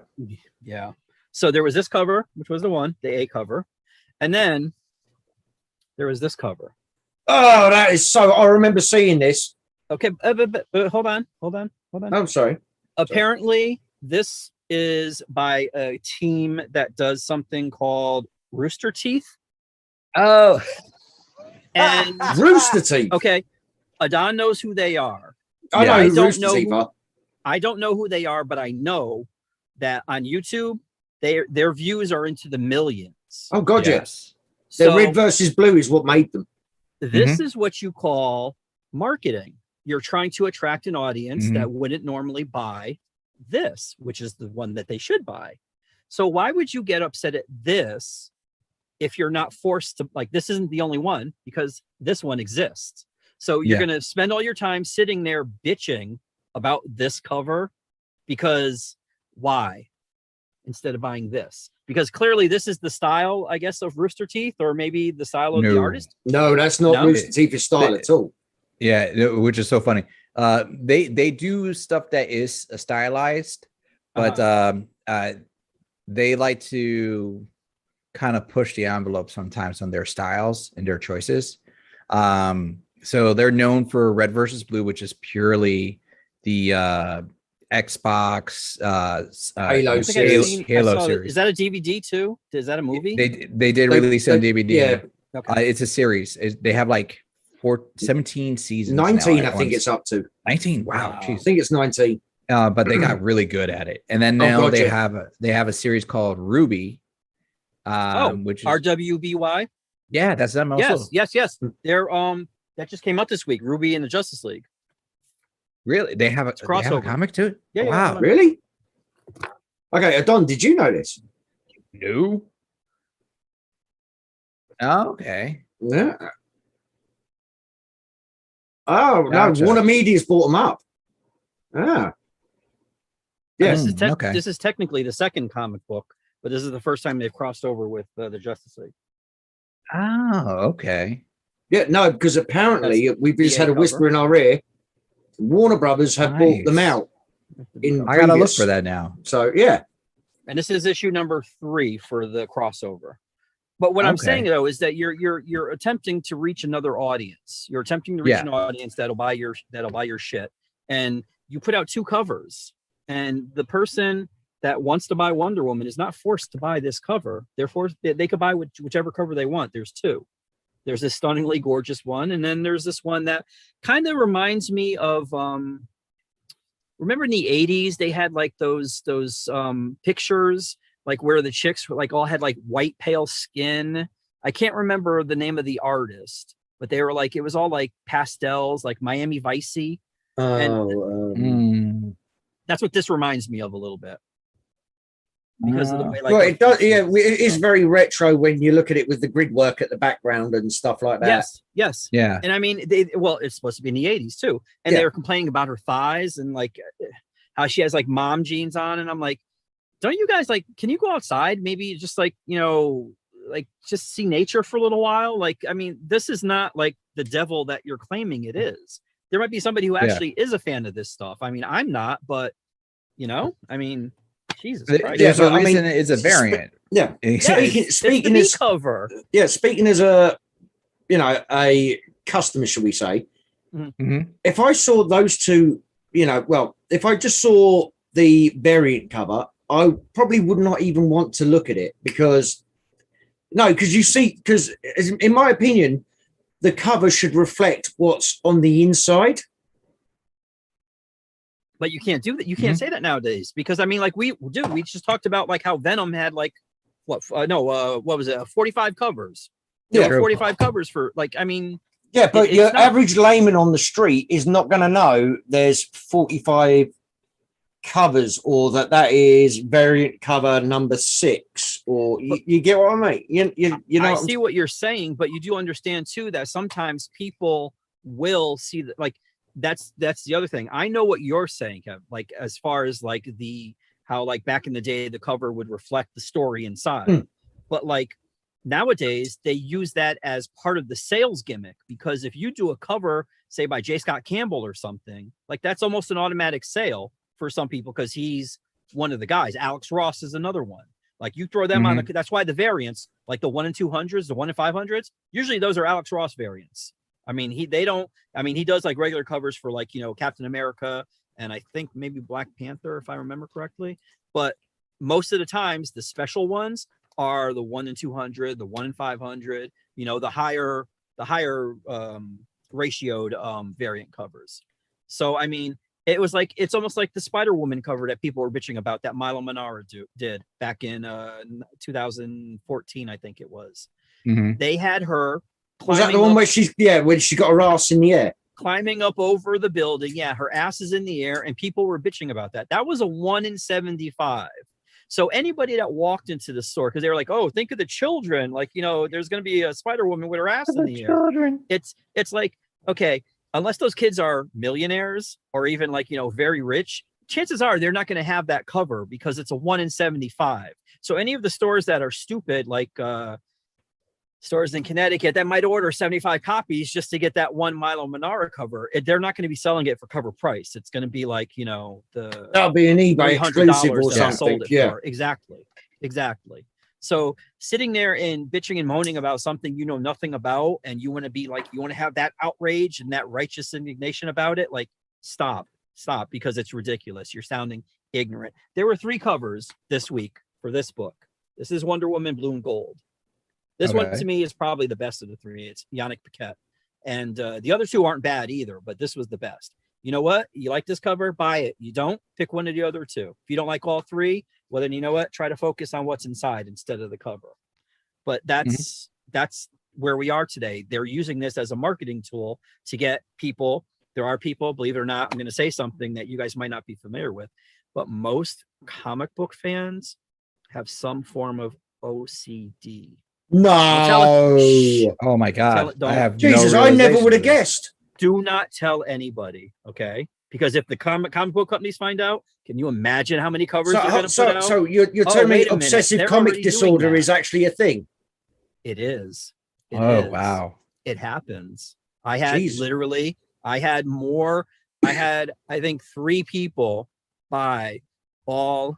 yeah. So there was this cover, which was the A cover, and then there was this cover. Oh, that is so. I remember seeing this. Okay, but hold on. I'm sorry. Apparently, this is by a team that does something called Rooster Teeth. Oh, and Rooster Teeth. Okay, Adon knows who they are. I know who Rooster Teeth are. I don't know who they are, but I know that on YouTube, their views are into the millions. Oh God, yes. So Red versus blue is what made them. This is what you call marketing. You're trying to attract an audience that wouldn't normally buy this, which is the one that they should buy. So why would you get upset at this if you're not forced to? Like, this isn't the only one, because this one exists. So you're going to spend all your time sitting there bitching about this cover, because why? Instead of buying this, because clearly this is the style, I guess, of Rooster Teeth, or maybe the style of the artist. No, that's not Rooster Teeth's style at all. Yeah, which is so funny. They do stuff that is stylized, but they like to kind of push the envelope sometimes on their styles and their choices. So they're known for Red versus Blue, which is purely the Xbox Halo series. Halo series. Is that a DVD too? Is that a movie? They did release it on DVD. Yeah. Okay. It's a series. They have like 17 seasons. 19, now I think it's up to. 19. Wow. I think it's 19. But they got really good at it. And then now they have a series called Ruby. Which is RWBY. Yeah, that's them also. Yes. They're that just came out this week. Ruby and the Justice League. Really? They have a comic too? Yeah. Wow. Really? Okay, Adon, did you know this? No. Oh, okay. Yeah. Oh, Gotcha. no, Warner Media's bought them up. Ah. Yeah, Yes. This is technically the second comic book, but this is the first time they've crossed over with the Justice League. Oh, okay. Yeah, no, because apparently we've just had a whisper in our ear. Warner Brothers have bought them out. I gotta look for that now. So yeah. And this is issue number 3 for the crossover. But what I'm saying though is that you're attempting to reach another audience. You're attempting to reach an audience that'll buy your shit, and you put out 2 covers. And the person that wants to buy Wonder Woman is not forced to buy this cover. They're forced, they could buy whichever cover they want. There's two. There's this stunningly gorgeous one, and then there's this one that kind of reminds me of remember in the 80s they had like those pictures like where the chicks like all had like white pale skin. I can't remember the name of the artist, but they were like, it was all like pastels, like Miami Vice-y. That's what this reminds me of a little bit. Because of the way, like, well, it does. Yeah, it is very retro when you look at it with the grid work at the background and stuff like that. Yes, Yeah. And I mean, it's supposed to be in the 80s too, and they were complaining about her thighs and like how she has like mom jeans on, and I'm like, don't you guys like? Can you go outside? Maybe just like like just see nature for a little while. Like, I mean, this is not like the devil that you're claiming it is. There might be somebody who actually is a fan of this stuff. I mean, I'm not, but I mean. Jesus Christ. There's a reason it's a variant. Speaking as cover. Yeah, speaking as a a customer, shall we say? Mm-hmm. If I saw those two, if I just saw the variant cover, I probably would not even want to look at it because in my opinion, the cover should reflect what's on the inside. But you can't do that. You can't say that nowadays because I mean, like we just talked about like how Venom had like what was it? 45 covers. Yeah, 45 covers for like, I mean. Yeah, but your average layman on the street is not going to know there's 45 covers or that is variant cover number 6 or you get what I mean? You know, I see what you're saying, but you do understand too that sometimes people will see that like. That's the other thing. I know what you're saying, Kev, like as far as like how like back in the day the cover would reflect the story inside. But like nowadays they use that as part of the sales gimmick because if you do a cover, say by J. Scott Campbell or something, like that's almost an automatic sale for some people because he's one of the guys. Alex Ross is another one. Like you throw them on that's why the variants, like the 1 in 200s, the 1 in 500s, usually those are Alex Ross variants. I mean, he does like regular covers for like, Captain America and I think maybe Black Panther, if I remember correctly. But most of the times the special ones are the 1 in 200, the 1 in 500, the higher ratioed variant covers. So, I mean, it's almost like the Spider-Woman cover that people were bitching about that Milo Manara did back in 2014, I think it was. Mm-hmm. They had her. Was that the one where when she got her ass in the air? Climbing up over the building. Yeah, her ass is in the air, and people were bitching about that. That was a 1 in 75. So anybody that walked into the store, because they were like, oh, think of the children. Like, there's going to be a Spider-Woman with her ass in the air. It's like, okay, unless those kids are millionaires or even like, very rich, chances are they're not going to have that cover because it's a 1 in 75. So any of the stores that are stupid, like, stores in Connecticut that might order 75 copies just to get that one Milo Manara cover. They're not going to be selling it for cover price. It's going to be like, that'll be an eBay exclusive or something. Yeah, exactly. So sitting there and bitching and moaning about something you know nothing about, and you want to be like, you want to have that outrage and that righteous indignation about it. Like, stop, because it's ridiculous. You're sounding ignorant. There were 3 covers this week for this book. This is Wonder Woman Blue and Gold. This one to me is probably the best of the 3. It's Yannick Paquette. And the other 2 aren't bad either, but this was the best. You know what? You like this cover? Buy it. You don't? Pick one of the other 2. If you don't like all 3, well, then you know what? Try to focus on what's inside instead of the cover. But that's where we are today. They're using this as a marketing tool to get people. There are people, believe it or not, I'm going to say something that you guys might not be familiar with, but most comic book fans have some form of OCD. No. Oh my God. I have Jesus, I never would have guessed. Do not tell anybody, okay? Because if the comic book companies find out, can you imagine how many covers they're going to put out? So you're telling me obsessive comic disorder is actually a thing? It is. Wow. It happens. I had I think 3 people buy all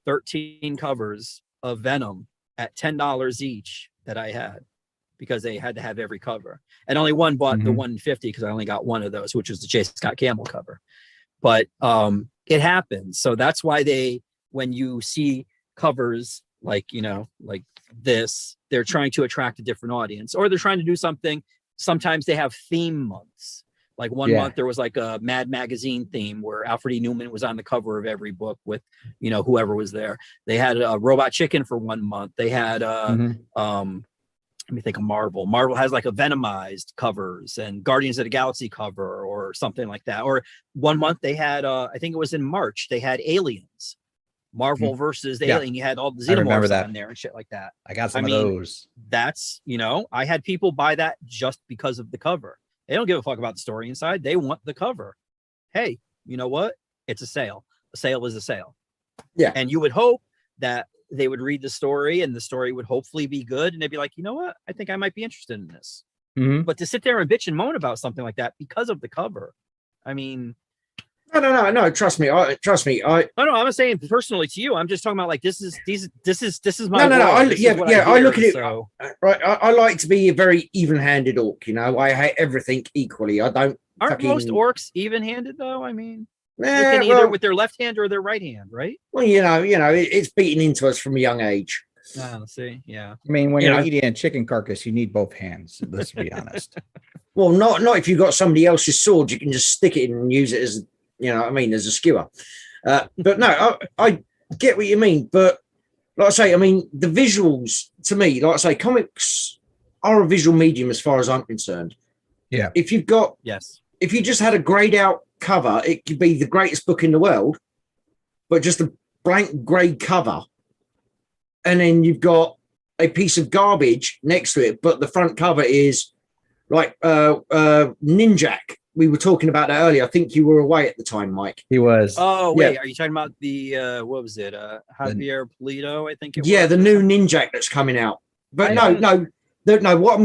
13 covers of Venom at $10 each that I had because they had to have every cover, and only one bought the 150 because I only got one of those, which was the J. Scott Campbell cover. But It happens. So that's why when you see covers like, like this, they're trying to attract a different audience, or they're trying to do something. Sometimes they have theme months. Like one month there was like a Mad Magazine theme where Alfred E. Newman was on the cover of every book with, whoever was there. They had a Robot Chicken for 1 month. They had let me think of Marvel. Marvel has like a Venomized covers and Guardians of the Galaxy cover or something like that. Or 1 month they had, I think it was in March, they had Aliens, Marvel versus Alien. You had all the Xenomorphs on there and shit like that. I got some of those. That's, I had people buy that just because of the cover. They don't give a fuck about the story inside. They want the cover. Hey, you know what? It's a sale. A sale is a sale. Yeah. And you would hope that they would read the story and the story would hopefully be good. And they'd be like, you know what? I think I might be interested in this. But to sit there and bitch and moan about something like that because of the cover, I mean, no. Trust me. I'm not saying personally to you. I'm just talking about like this is my no. I look at it. So. Right. I like to be a very even-handed orc. I hate everything equally. I don't. Aren't most orcs even-handed though? I mean, they Yeah, can either with their left hand or their right hand, right? Well, it's beaten into us from a young age. See, yeah. I mean, when you're eating a chicken carcass, you need both hands. Let's be honest. Well, not if you've got somebody else's sword. You can just stick it in and use it as, as a skewer. But no, I get what you mean. But like I say, I mean, the visuals to me, like I say, comics are a visual medium as far as I'm concerned. Yeah. If you just had a grayed out cover, it could be the greatest book in the world, but just a blank grey cover, and then you've got a piece of garbage next to it, but the front cover is like Ninjak. We were talking about that earlier. I think you were away at the time, Mike. He was. Oh wait, are you talking about the what was it? Javier Pulido, I think it was. The new Ninjak that's coming out. But no. What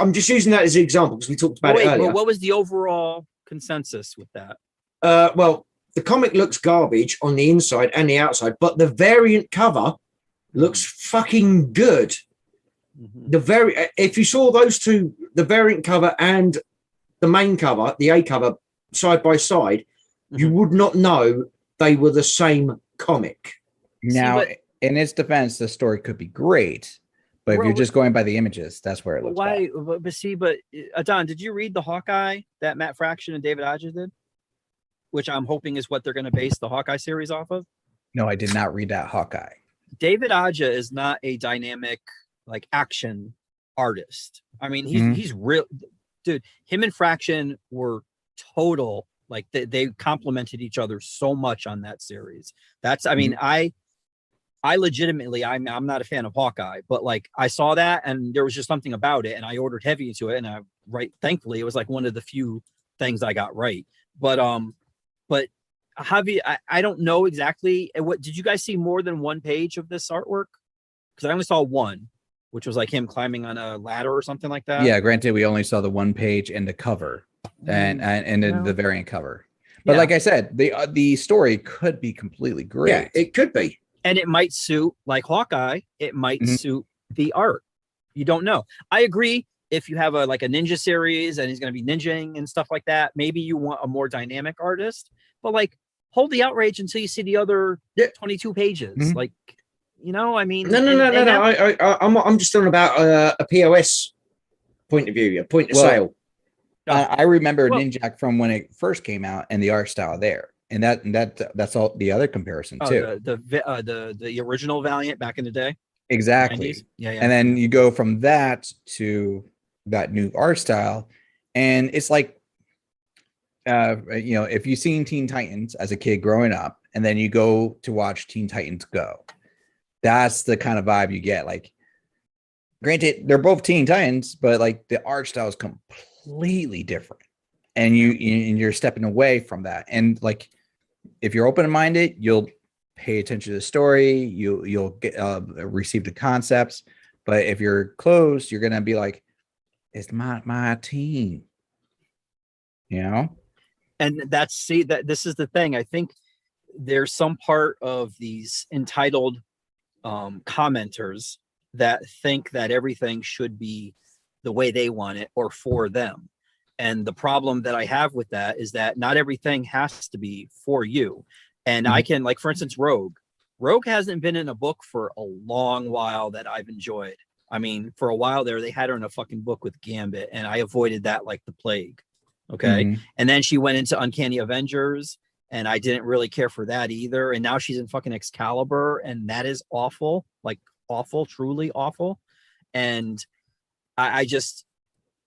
I'm just using that as an example because we talked about it earlier. But what was the overall consensus with that? Well, the comic looks garbage on the inside and the outside, but the variant cover looks fucking good. If you saw those two, the variant cover and the main cover, the A cover, side by side, you would not know they were the same comic. Now, in its defense, the story could be great. But if you're just going by the images, that's where it looks bad. But Adon, did you read the Hawkeye that Matt Fraction and David Aja did? Which I'm hoping is what they're going to base the Hawkeye series off of? No, I did not read that Hawkeye. David Aja is not a dynamic, like, action artist. I mean, he's real. Dude, him and Fraction were total, like, they complemented each other so much on that series. I mean, I legitimately, I'm not a fan of Hawkeye, but like I saw that and there was just something about it and I ordered heavy into it and thankfully it was like one of the few things I got right. But Javi, I don't know exactly what, did you guys see more than one page of this artwork? Because I only saw one, which was like him climbing on a ladder or something like that. Yeah, granted, we only saw the one page and the cover and the variant cover. But like I said, the story could be completely great. Yeah, it could be. And it might suit, like Hawkeye, it might suit the art. You don't know. I agree. If you have a ninja series and he's going to be ninjing and stuff like that, maybe you want a more dynamic artist. But like, hold the outrage until you see the other 22 pages. Like, I mean, no. I'm just talking about a POS point of view, a point of sale. I remember Ninjak from when it first came out and the art style there. And that's all the other comparison too. The original Valiant back in the day. Exactly. 90s. Yeah. And then you go from that to that new art style, and it's like, if you've seen Teen Titans as a kid growing up, and then you go to watch Teen Titans Go, that's the kind of vibe you get. Like, granted, they're both Teen Titans, but like the art style is completely different, and you're stepping away from that, and like. If you're open-minded, you'll pay attention to the story. You'll get receive the concepts. But if you're closed, you're gonna be like, "It's my team," And this is the thing. I think there's some part of these entitled commenters that think that everything should be the way they want it or for them. And the problem that I have with that is that not everything has to be for you. And I can, like, for instance, Rogue hasn't been in a book for a long while that I've enjoyed. I mean, for a while there, they had her in a fucking book with Gambit, and I avoided that like the plague. Okay. And then she went into Uncanny Avengers, and I didn't really care for that either. And now she's in fucking Excalibur, and that is awful, like awful, truly awful. And I just,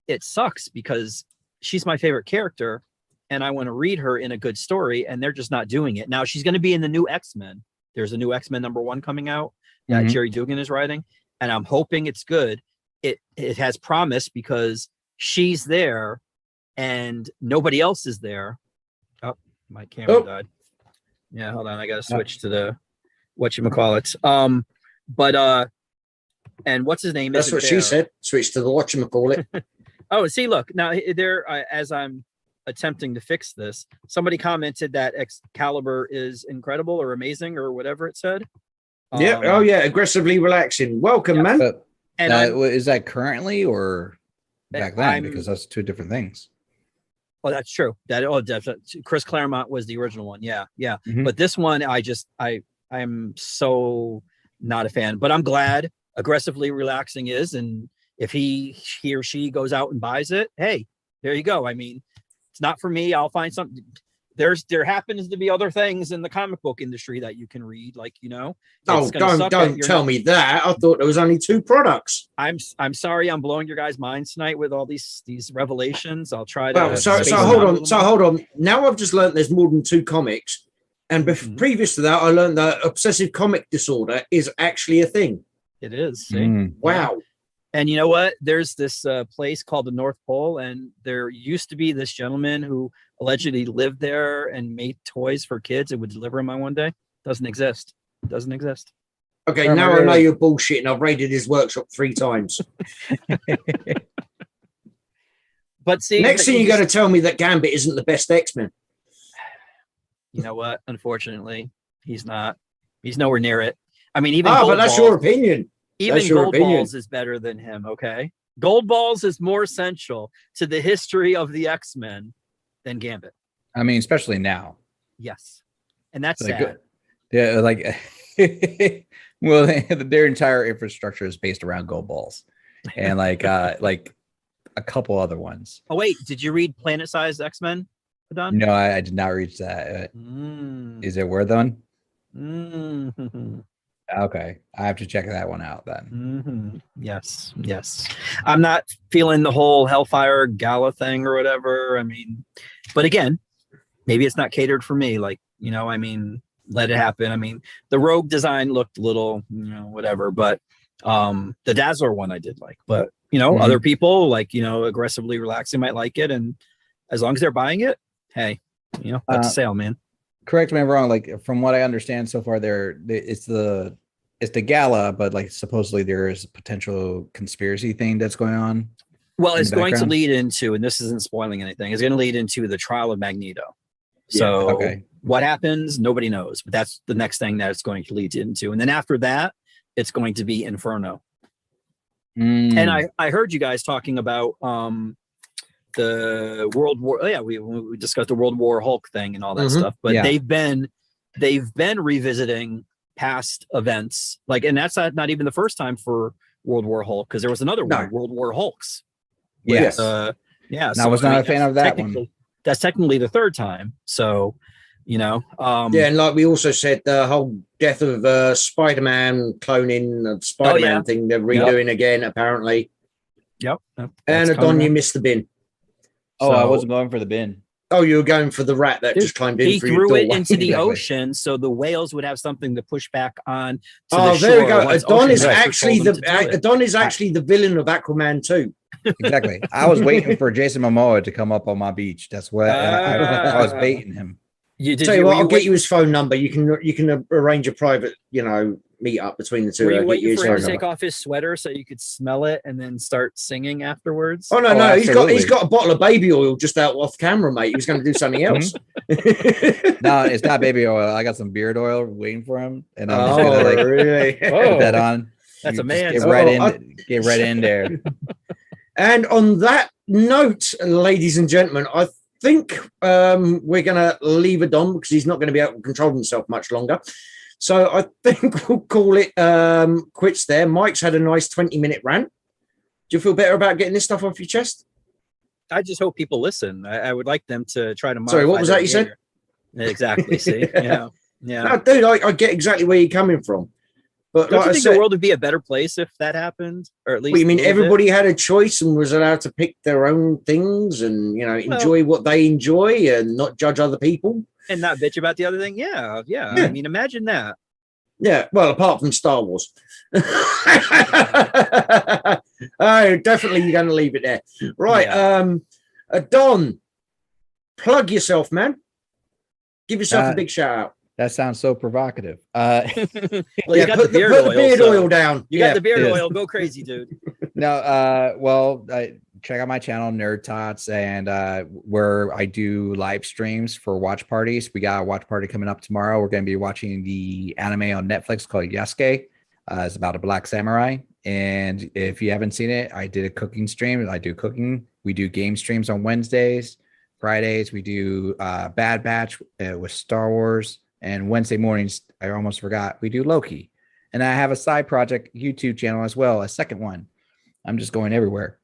it sucks because she's my favorite character, and I want to read her in a good story, and they're just not doing it. Now she's going to be in the new X-Men. There's a new X-Men #1 coming out that Jerry Dugan is writing, and I'm hoping it's good. It has promise because she's there and nobody else is there. Oh, my camera died. Yeah, hold on. I got to switch to the whatchamacallit. And what's his name? That's what she said. Switch to the whatchamacallit. Oh, see, look, now there, as I'm attempting to fix this, somebody commented that Excalibur is incredible or amazing or whatever it said. Yeah. Oh, yeah. Aggressively relaxing. Welcome, man. But And is that currently or back then? Because that's two different things. Oh, that's true. Definitely. Chris Claremont was the original one. Yeah. But this one, I'm so not a fan. But I'm glad Aggressively Relaxing is, and if he or she goes out and buys it, hey, there you go. I mean, it's not for me. I'll find something. There happens to be other things in the comic book industry that you can read, like, Oh, don't tell me that. I thought there was only 2 products. I'm sorry, I'm blowing your guys' minds tonight with all these revelations. I'll try to. Well, so hold on. Now I've just learned there's more than 2 comics, and previous to that, I learned that obsessive comic disorder is actually a thing. It is. See? Wow. And you know what? There's this place called the North Pole, and there used to be this gentleman who allegedly lived there and made toys for kids and would deliver them on one day. Doesn't exist. Okay, now I know you're bullshitting. I've raided his workshop 3 times. But see, next thing you're going to tell me that Gambit isn't the best X-Men. You know what? Unfortunately, he's not. He's nowhere near it. I mean, even but that's your opinion. Even Gold Balls is better than him, okay? Gold Balls is more essential to the history of the X-Men than Gambit. I mean, especially now. Yes. And that's like, sad. Yeah, like, well, their entire infrastructure is based around Gold Balls. And like a couple other ones. Oh, wait, did you read Planet Size X-Men, Adon? No, I did not reach that. Is it worth one? Okay, I have to check that one out then. Yes. I'm not feeling the whole Hellfire Gala thing or whatever. I mean, but again, maybe it's not catered for me. Like, I mean, let it happen. I mean, the Rogue design looked a little, whatever, but the Dazzler one I did like. But, other people like, Aggressively Relaxing might like it. And as long as they're buying it, hey, that's a sale, man. Correct me if I'm wrong. Like, from what I understand so far, it's the gala, but like supposedly there is a potential conspiracy thing that's going on. Well, it's going to lead into, and this isn't spoiling anything, it's going to lead into the trial of Magneto. So what happens, nobody knows, but that's the next thing that it's going to lead into. And then after that, it's going to be Inferno. And I heard you guys talking about the World War. Oh, yeah, we discussed the World War Hulk thing and all that stuff, but they've been revisiting past events, like, and that's not even the first time for World War Hulk, because there was another one, World War Hulks. Yes. So, I was not a fan of that one. That's technically the 3rd time. So, and like we also said, the whole death of Spider-Man cloning of Spider-Man thing they're redoing again, apparently. Yep. And Adon, you missed the bin. Oh, I wasn't going for the bin. Oh, you were going for the rat that just climbed in. He through threw your it doorway. into the ocean, so the whales would have something to push back on. To there we go. Adon is actually the villain of Aquaman 2. Exactly. I was waiting for Jason Momoa to come up on my beach. That's what I was baiting him. I'll get you his phone number. You can arrange a private, meet up between the two. Were you waiting for him to take off his sweater so you could smell it and then start singing afterwards? Oh no, he's got a bottle of baby oil just out off camera, mate. He was going to do something else. No, it's not baby oil. I got some beard oil waiting for him, and I'm just gonna really put that on. That's a man. Get right in there. And on that note, ladies and gentlemen, I think we're going to leave it on because he's not going to be able to control himself much longer. So I think we'll call it quits there. Mike's had a nice 20-minute rant. Do you feel better about getting this stuff off your chest? I just hope people listen. I would like them to try to. Sorry, what was that you said? Exactly. See, yeah. No, dude, I get exactly where you're coming from. But Don't like you I think said, the world would be a better place if that happened, or at least? what, you mean a little everybody bit? had a choice and was allowed to pick their own things and enjoy what they enjoy and not judge other people and not bitch about the other thing? Yeah. I mean, imagine that. Yeah, well, apart from Star Wars. Oh, definitely you're going to leave it there. Right. Don, plug yourself, man. Give yourself a big shout out. That sounds so provocative. Well, Yeah, you got put the beard the oil. beard so- oil down. You Yeah. got the beard it is. oil. Go crazy, dude. No, check out my channel, Nerd Tots, and where I do live streams for watch parties. We got a watch party coming up tomorrow. We're going to be watching the anime on Netflix called Yasuke. It's about a black samurai. And if you haven't seen it, I did a cooking stream. I do cooking. We do game streams on Wednesdays. Fridays, we do Bad Batch with Star Wars. And Wednesday mornings, I almost forgot, we do Loki. And I have a side project YouTube channel as well, a second one. I'm just going everywhere.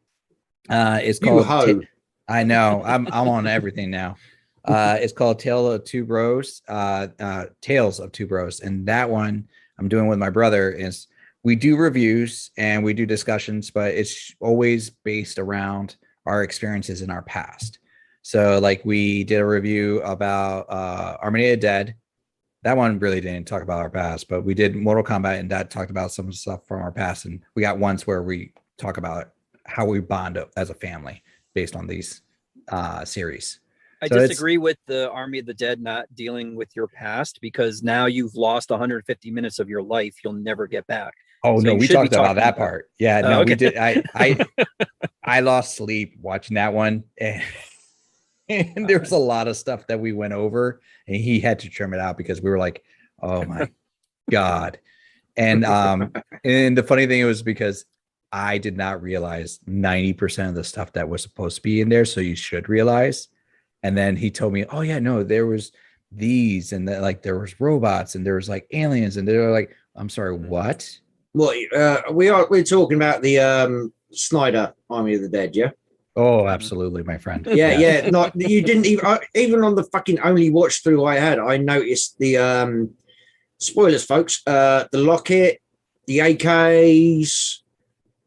It's called. I know. I'm on everything now. It's called Tales of Two Bros. Tales of Two Bros. And that one I'm doing with my brother is we do reviews and we do discussions, but it's always based around our experiences in our past. So like we did a review about Army of the Dead. That one really didn't talk about our past, but we did Mortal Kombat and that talked about some stuff from our past. And we got ones where we talk about how we bond up as a family based on these series. I So disagree with the Army of the Dead not dealing with your past because now you've lost 150 minutes of your life you'll never get back. Oh So no, you we should be talked about talking that about- part. Yeah, Oh, no, okay. we did. I lost sleep watching that one, and there was a lot of stuff that we went over, and he had to trim it out because we were like, "Oh my god!" And the funny thing was because I did not realize 90% of the stuff that was supposed to be in there, so you should realize. And then he told me, "Oh yeah, no, there was these, and that like there was robots, and there was like aliens, and they're like, I'm sorry, what?" Well, we're talking about the Snyder Army of the Dead, yeah? Oh, absolutely, my friend. Yeah. Not you didn't even on the fucking only watch through I had, I noticed the spoilers, folks. The locket, the AKs,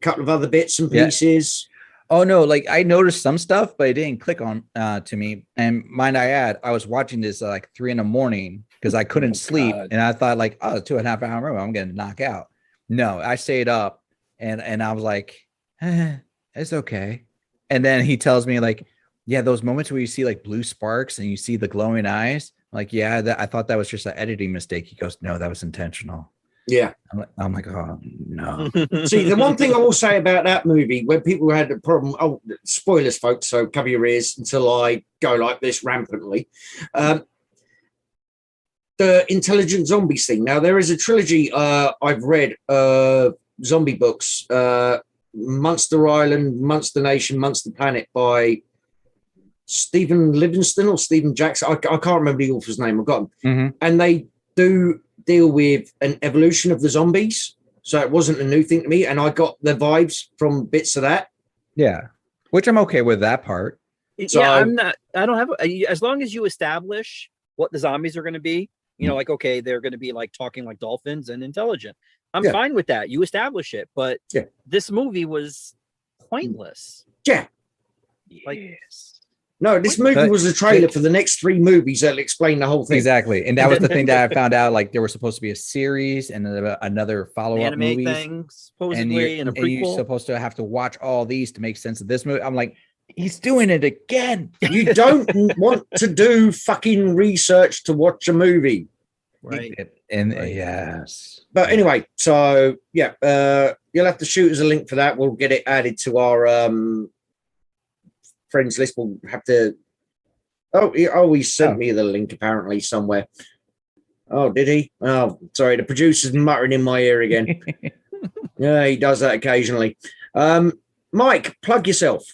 a couple of other bits and pieces. Oh no, like I noticed some stuff, but it didn't click on to me. And mind I add, I was watching this at like 3 a.m. because I couldn't sleep, God. and I thought like, oh, 2.5 hour movie, I'm gonna knock out. No, I stayed up, and I was like, it's okay. And then he tells me like, yeah, those moments where you see like blue sparks and you see the glowing eyes, like, yeah, I thought that was just an editing mistake. He goes, no, that was intentional. Yeah. I'm like, oh no. See, the one thing I will say about that movie, when people had a problem, spoilers, folks, so cover your ears until I go like this rampantly. The intelligent zombies thing. Now, there is a trilogy I've read zombie books, Monster Island, Monster Nation, Monster Planet by Stephen Livingston or Stephen Jackson. I can't remember the author's name. I've got him. Mm-hmm. And they do deal with an evolution of the zombies. So it wasn't a new thing to me. And I got the vibes from bits of that. Yeah, which I'm okay with that part. So- yeah, I don't have as long as you establish what the zombies are going to be, like, okay, they're going to be like talking like dolphins and intelligent. I'm fine with that. You establish it, but this movie was pointless. Yeah. Like, No, this movie was a trailer for the next 3 movies that'll explain the whole thing. Exactly. And that was the thing that I found out, like there was supposed to be a series and another follow-up anime movies. thing, supposedly, and a And you're prequel. supposed to have to watch all these to make sense of this movie. I'm like, he's doing it again. You don't want to do fucking research to watch a movie. Right. And yes. But anyway, so you'll have to shoot us a link for that. We'll get it added to our friends list. We'll have to. He sent me the link apparently somewhere. Oh, did he? Oh, sorry. The producer's muttering in my ear again. Yeah, he does that occasionally. Mike, plug yourself.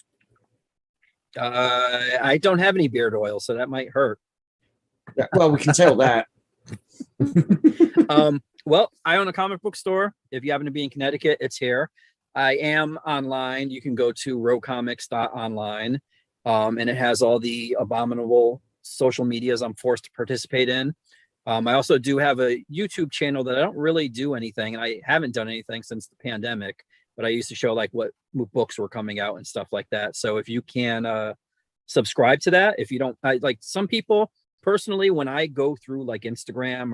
I don't have any beard oil, so that might hurt. Well, we can tell that. Well, I own a comic book store. If you happen to be in Connecticut, it's here. I am online. You can go to rocomics.online, and it has all the abominable social medias I'm forced to participate in. I also do have a YouTube channel that I don't really do anything, and I haven't done anything since the pandemic, but I used to show like what books were coming out and stuff like that. So if you can subscribe to that, if you don't, like some people personally, when I go through like Instagram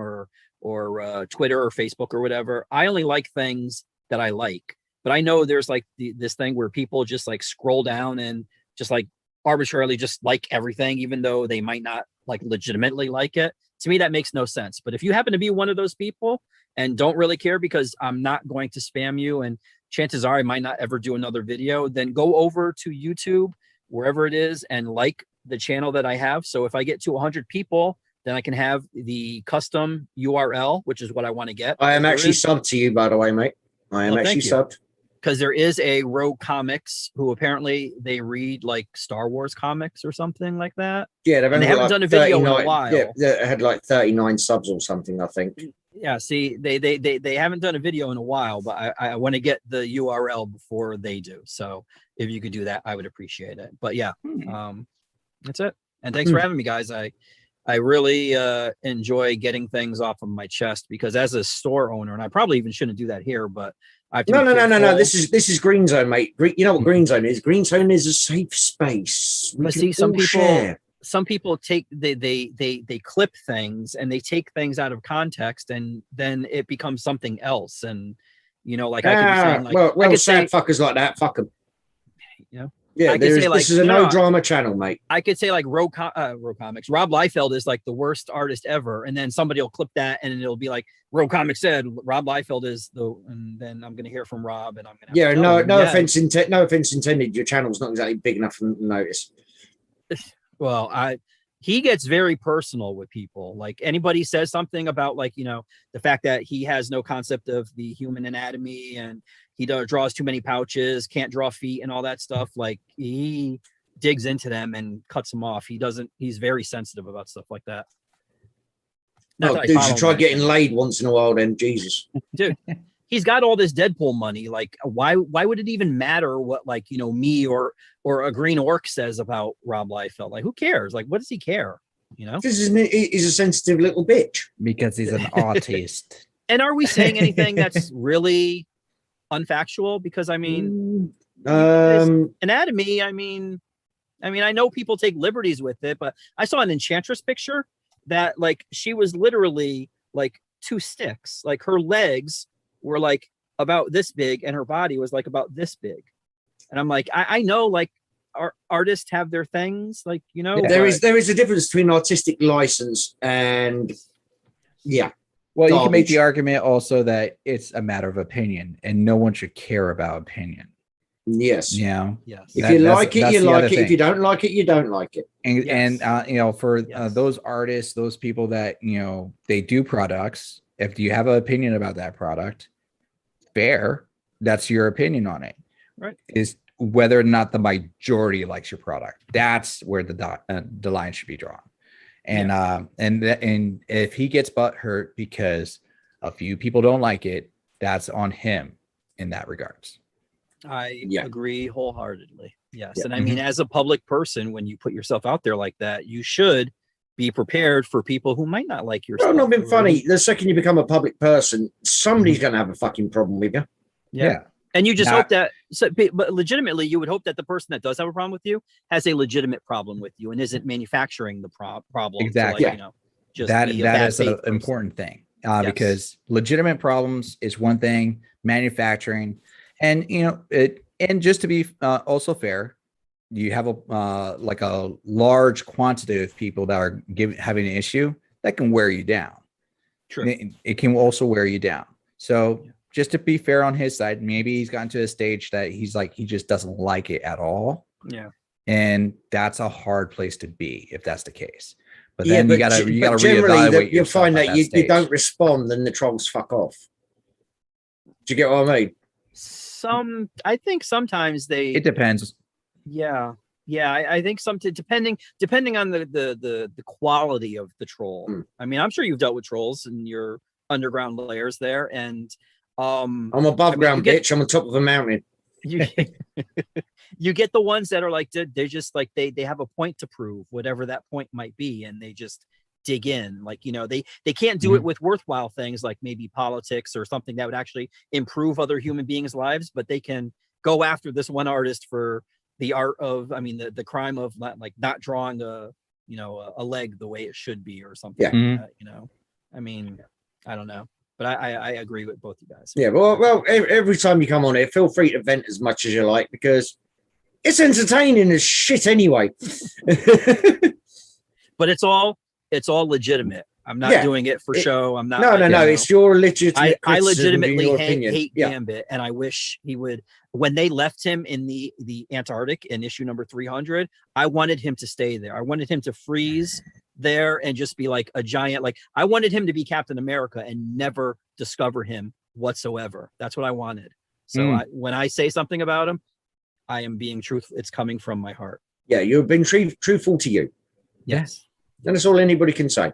or Twitter or Facebook or whatever, I only like things that I like. But I know there's like this thing where people just like scroll down and just like arbitrarily just like everything, even though they might not like legitimately like it. To me, that makes no sense. But if you happen to be one of those people and don't really care because I'm not going to spam you, and chances are I might not ever do another video, then go over to YouTube, wherever it is, and like the channel that I have. So if I get to 100 people, then I can have the custom URL, which is what I want to get. I am actually subbed to you, by the way, mate. I am actually subbed. Because there is a Rogue Comics who apparently they read like Star Wars comics or something like that. Yeah, they haven't like done a video in a while. Yeah, they had like 39 subs or something, I think. Yeah, see, they haven't done a video in a while, but I want to get the URL before they do. So if you could do that, I would appreciate it. But yeah, that's it. And thanks for having me, guys. I really enjoy getting things off of my chest, because as a store owner, and I probably even shouldn't do that here, but I have to no. This is Green Zone, mate. You know what Green Zone is? Green Zone is a safe space. But see, some people take they clip things and they take things out of context, and then it becomes something else. And you know, like I could be saying, like, well, sad fuckers like that, fuck them. You know. Yeah, this is a no drama channel, mate. I could say like Rogue Comics. Rob Liefeld is like the worst artist ever, and then somebody will clip that, and it'll be like Rogue Comics said Rob Liefeld is and then I'm gonna hear from Rob, and I'm gonna no offense intended. Your channel's not exactly big enough to notice. Well, he gets very personal with people. Like anybody says something about like, you know, the fact that he has no concept of the human anatomy and he draws too many pouches, can't draw feet and all that stuff. Like he digs into them and cuts them off. He's very sensitive about stuff like that. No, dude, you try getting laid once in a while then, Jesus. Dude, he's got all this Deadpool money. Like why would it even matter what, like, you know, me or a Green Orc says about Rob Liefeld? Like, who cares? Like, what does he care? You know, because he's a sensitive little bitch. Because he's an artist. And are we saying anything that's really unfactual? Because I mean, anatomy. I mean, I know people take liberties with it, but I saw an Enchantress picture that like she was literally like 2 sticks. Like her legs were like about this big and her body was like about this big. And I'm like, I know like artists have their things, like, you know, there is a difference between artistic license and well, you can make the argument also that it's a matter of opinion and no one should care about opinion. Yes. Yeah. Yes. If you like it, you like it. If you don't like it, you don't like it. And you know, for those artists, those people that, you know, they do products, if you have an opinion about that product, fair, that's your opinion on it. Right. Is whether or not the majority likes your product. That's where the line should be drawn. And and if he gets butt hurt because a few people don't like it, that's on him in that regards. I agree wholeheartedly. Yes. And I mean, as a public person, when you put yourself out there like that, you should be prepared for people who might not like your stuff. Well, not being funny. The second you become a public person, somebody's going to have a fucking problem with you. Yeah. And you just hope that, but legitimately, you would hope that the person that does have a problem with you has a legitimate problem with you and isn't manufacturing the problem. Exactly. To, like, you know, just that is an important thing because legitimate problems is one thing, manufacturing, and you know it. And just to be also fair, you have a large quantity of people that are having an issue that can wear you down. True. It can also wear you down. So. Just to be fair on his side, maybe he's gotten to a stage that he's like, he just doesn't like it at all. Yeah. And that's a hard place to be if that's the case. But then you gotta reevaluate. You'll find that you don't respond, then the trolls fuck off. Do you get what I mean? I think sometimes it depends. Yeah. Yeah, I think something depending on the quality of the troll. I mean, I'm sure you've dealt with trolls in your underground layers there, and I'm above ground, bitch. I'm on top of a mountain. You you get the ones that are like they're just like they have a point to prove, whatever that point might be, and they just dig in. Like, they can't do it with worthwhile things like maybe politics or something that would actually improve other human beings' lives, but they can go after this one artist for the art of, the crime of not drawing a leg the way it should be or something. Yeah. Like that, I don't know, but I agree with both you guys. Yeah. Well, every time you come on here, feel free to vent as much as you like, because it's entertaining as shit anyway. But it's all legitimate. I'm not doing it for show. I'm not. No. It's your legitimate. I legitimately hate Gambit, and I wish he would. When they left him in the Antarctic in issue number 300, I wanted him to stay there. I wanted him to freeze there and just be like a giant. Like, I wanted him to be Captain America and never discover him whatsoever. That's what I wanted. So when I say something about him, I am being truthful. It's coming from my heart. Yeah, you've been truthful to you. Yes. And that's all anybody can say.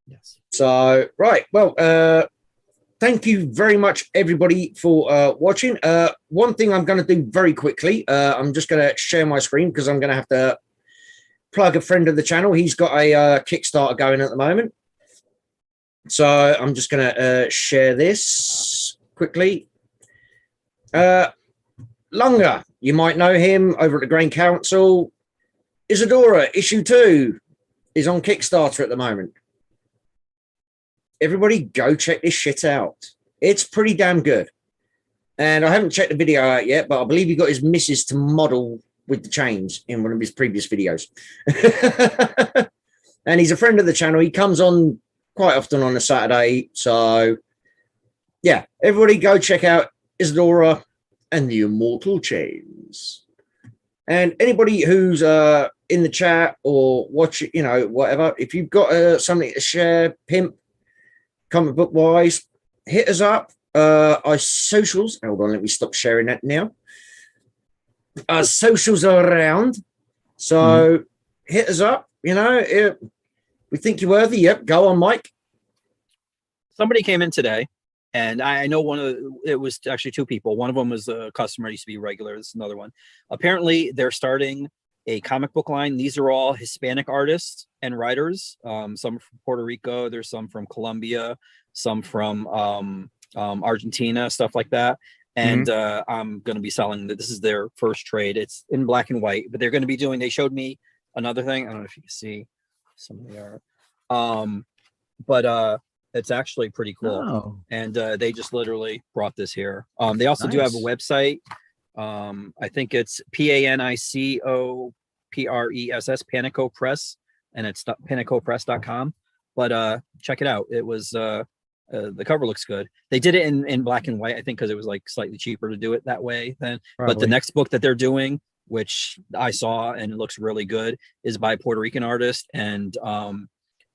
Yes. So, right. Well, thank you very much, everybody, for watching. One thing I'm going to do very quickly, I'm just going to share my screen because I'm going to have to plug a friend of the channel. He's got a Kickstarter going at the moment. So I'm just going to share this quickly. Lunga, you might know him over at the Grain Council. Isadora, issue 2 is on Kickstarter at the moment. Everybody go check this shit out. It's pretty damn good. And I haven't checked the video out yet, but I believe he got his missus to model with the chains in one of his previous videos. And he's a friend of the channel. He comes on quite often on a Saturday. So, yeah, everybody go check out Isadora and the Immortal Chains. And anybody who's in the chat or watch, whatever, if you've got something to share, pimp, comic book wise, hit us up. Our socials, hold on, let me stop sharing that now. Our socials are around, so hit us up. If we think you're worthy, yep, go on, Mike. Somebody came in today, and I know it was actually 2 people. One of them was a customer, used to be regular. This is another one. Apparently, they're starting a comic book line. These are all Hispanic artists and writers. Some from Puerto Rico. There's some from Colombia. Some from Argentina. Stuff like that. And I'm going to be selling. This is their first trade. It's in black and white, but they're going to be doing. They showed me another thing. I don't know if you can see some of the art. But it's actually pretty cool. Oh. And they just literally brought this here. They also do have a website. I think it's PANICOPRESS, Panico Press, and it's panicopress.com. But check it out. It was the cover looks good. They did it in black and white, I think, because it was like slightly cheaper to do it that way then. Probably. But the next book that they're doing, which I saw and it looks really good, is by a Puerto Rican artist, and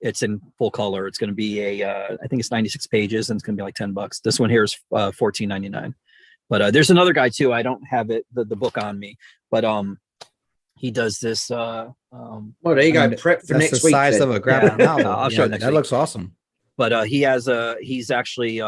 it's in full color. It's going to be I think it's 96 pages, and it's going to be like $10. This one here is $14.99. But there's another guy too. I don't have the book on me, but he does this. Well, there you go. Prep for next week. That's the size of a graphic novel. I'll show you next week. That looks awesome. But he's actually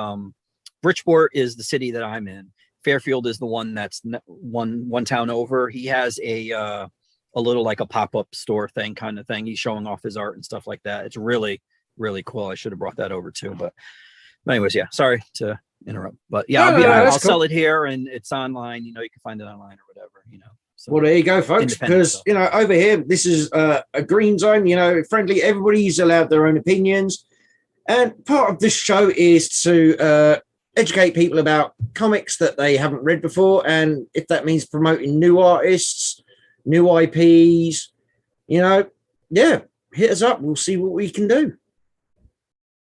Bridgeport is the city that I'm in. Fairfield is the one that's one town over. He has a little like a pop-up store thing kind of thing. He's showing off his art and stuff like that. It's really, really cool. I should have brought that over too. But anyways, yeah, sorry to interrupt. But yeah, I'll sell it here, and it's online. You can find it online or whatever. So, well, there you go, folks. Because over here, this is a green zone. Friendly. Everybody's allowed their own opinions, and part of this show is to educate people about comics that they haven't read before, and if that means promoting new artists, new IPs, hit us up. We'll see what we can do.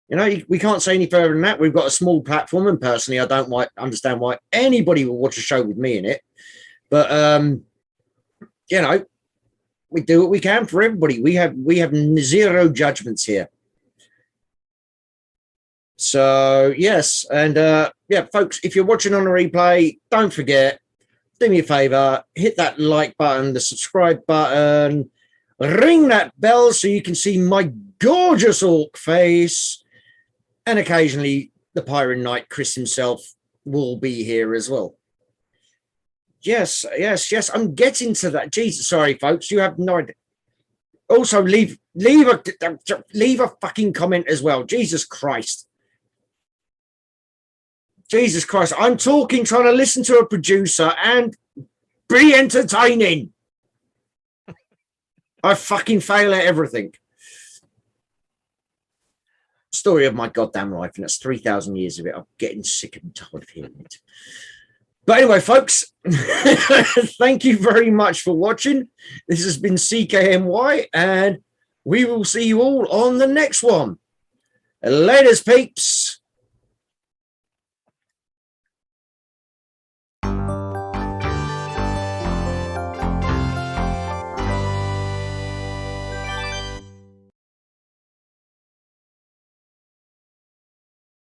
We can't say any further than that. We've got a small platform, and personally, I don't understand why anybody will watch a show with me in it. But we do what we can for everybody. We have zero judgments here. So yes, and folks, if you're watching on a replay, don't forget do me a favor, hit that like button, the subscribe button, ring that bell so you can see my gorgeous orc face. And occasionally the Pyrin Knight, Chris himself, will be here as well. Yes. I'm getting to that. Jesus, sorry, folks. You have no idea. Also, leave a fucking comment as well. Jesus Christ. I'm talking, trying to listen to a producer and be entertaining. I fucking fail at everything. Story of my goddamn life, and that's 3,000 years of it. I'm getting sick and tired of hearing it. But anyway, folks, thank you very much for watching. This has been CKMY, and we will see you all on the next one. Laters, peeps.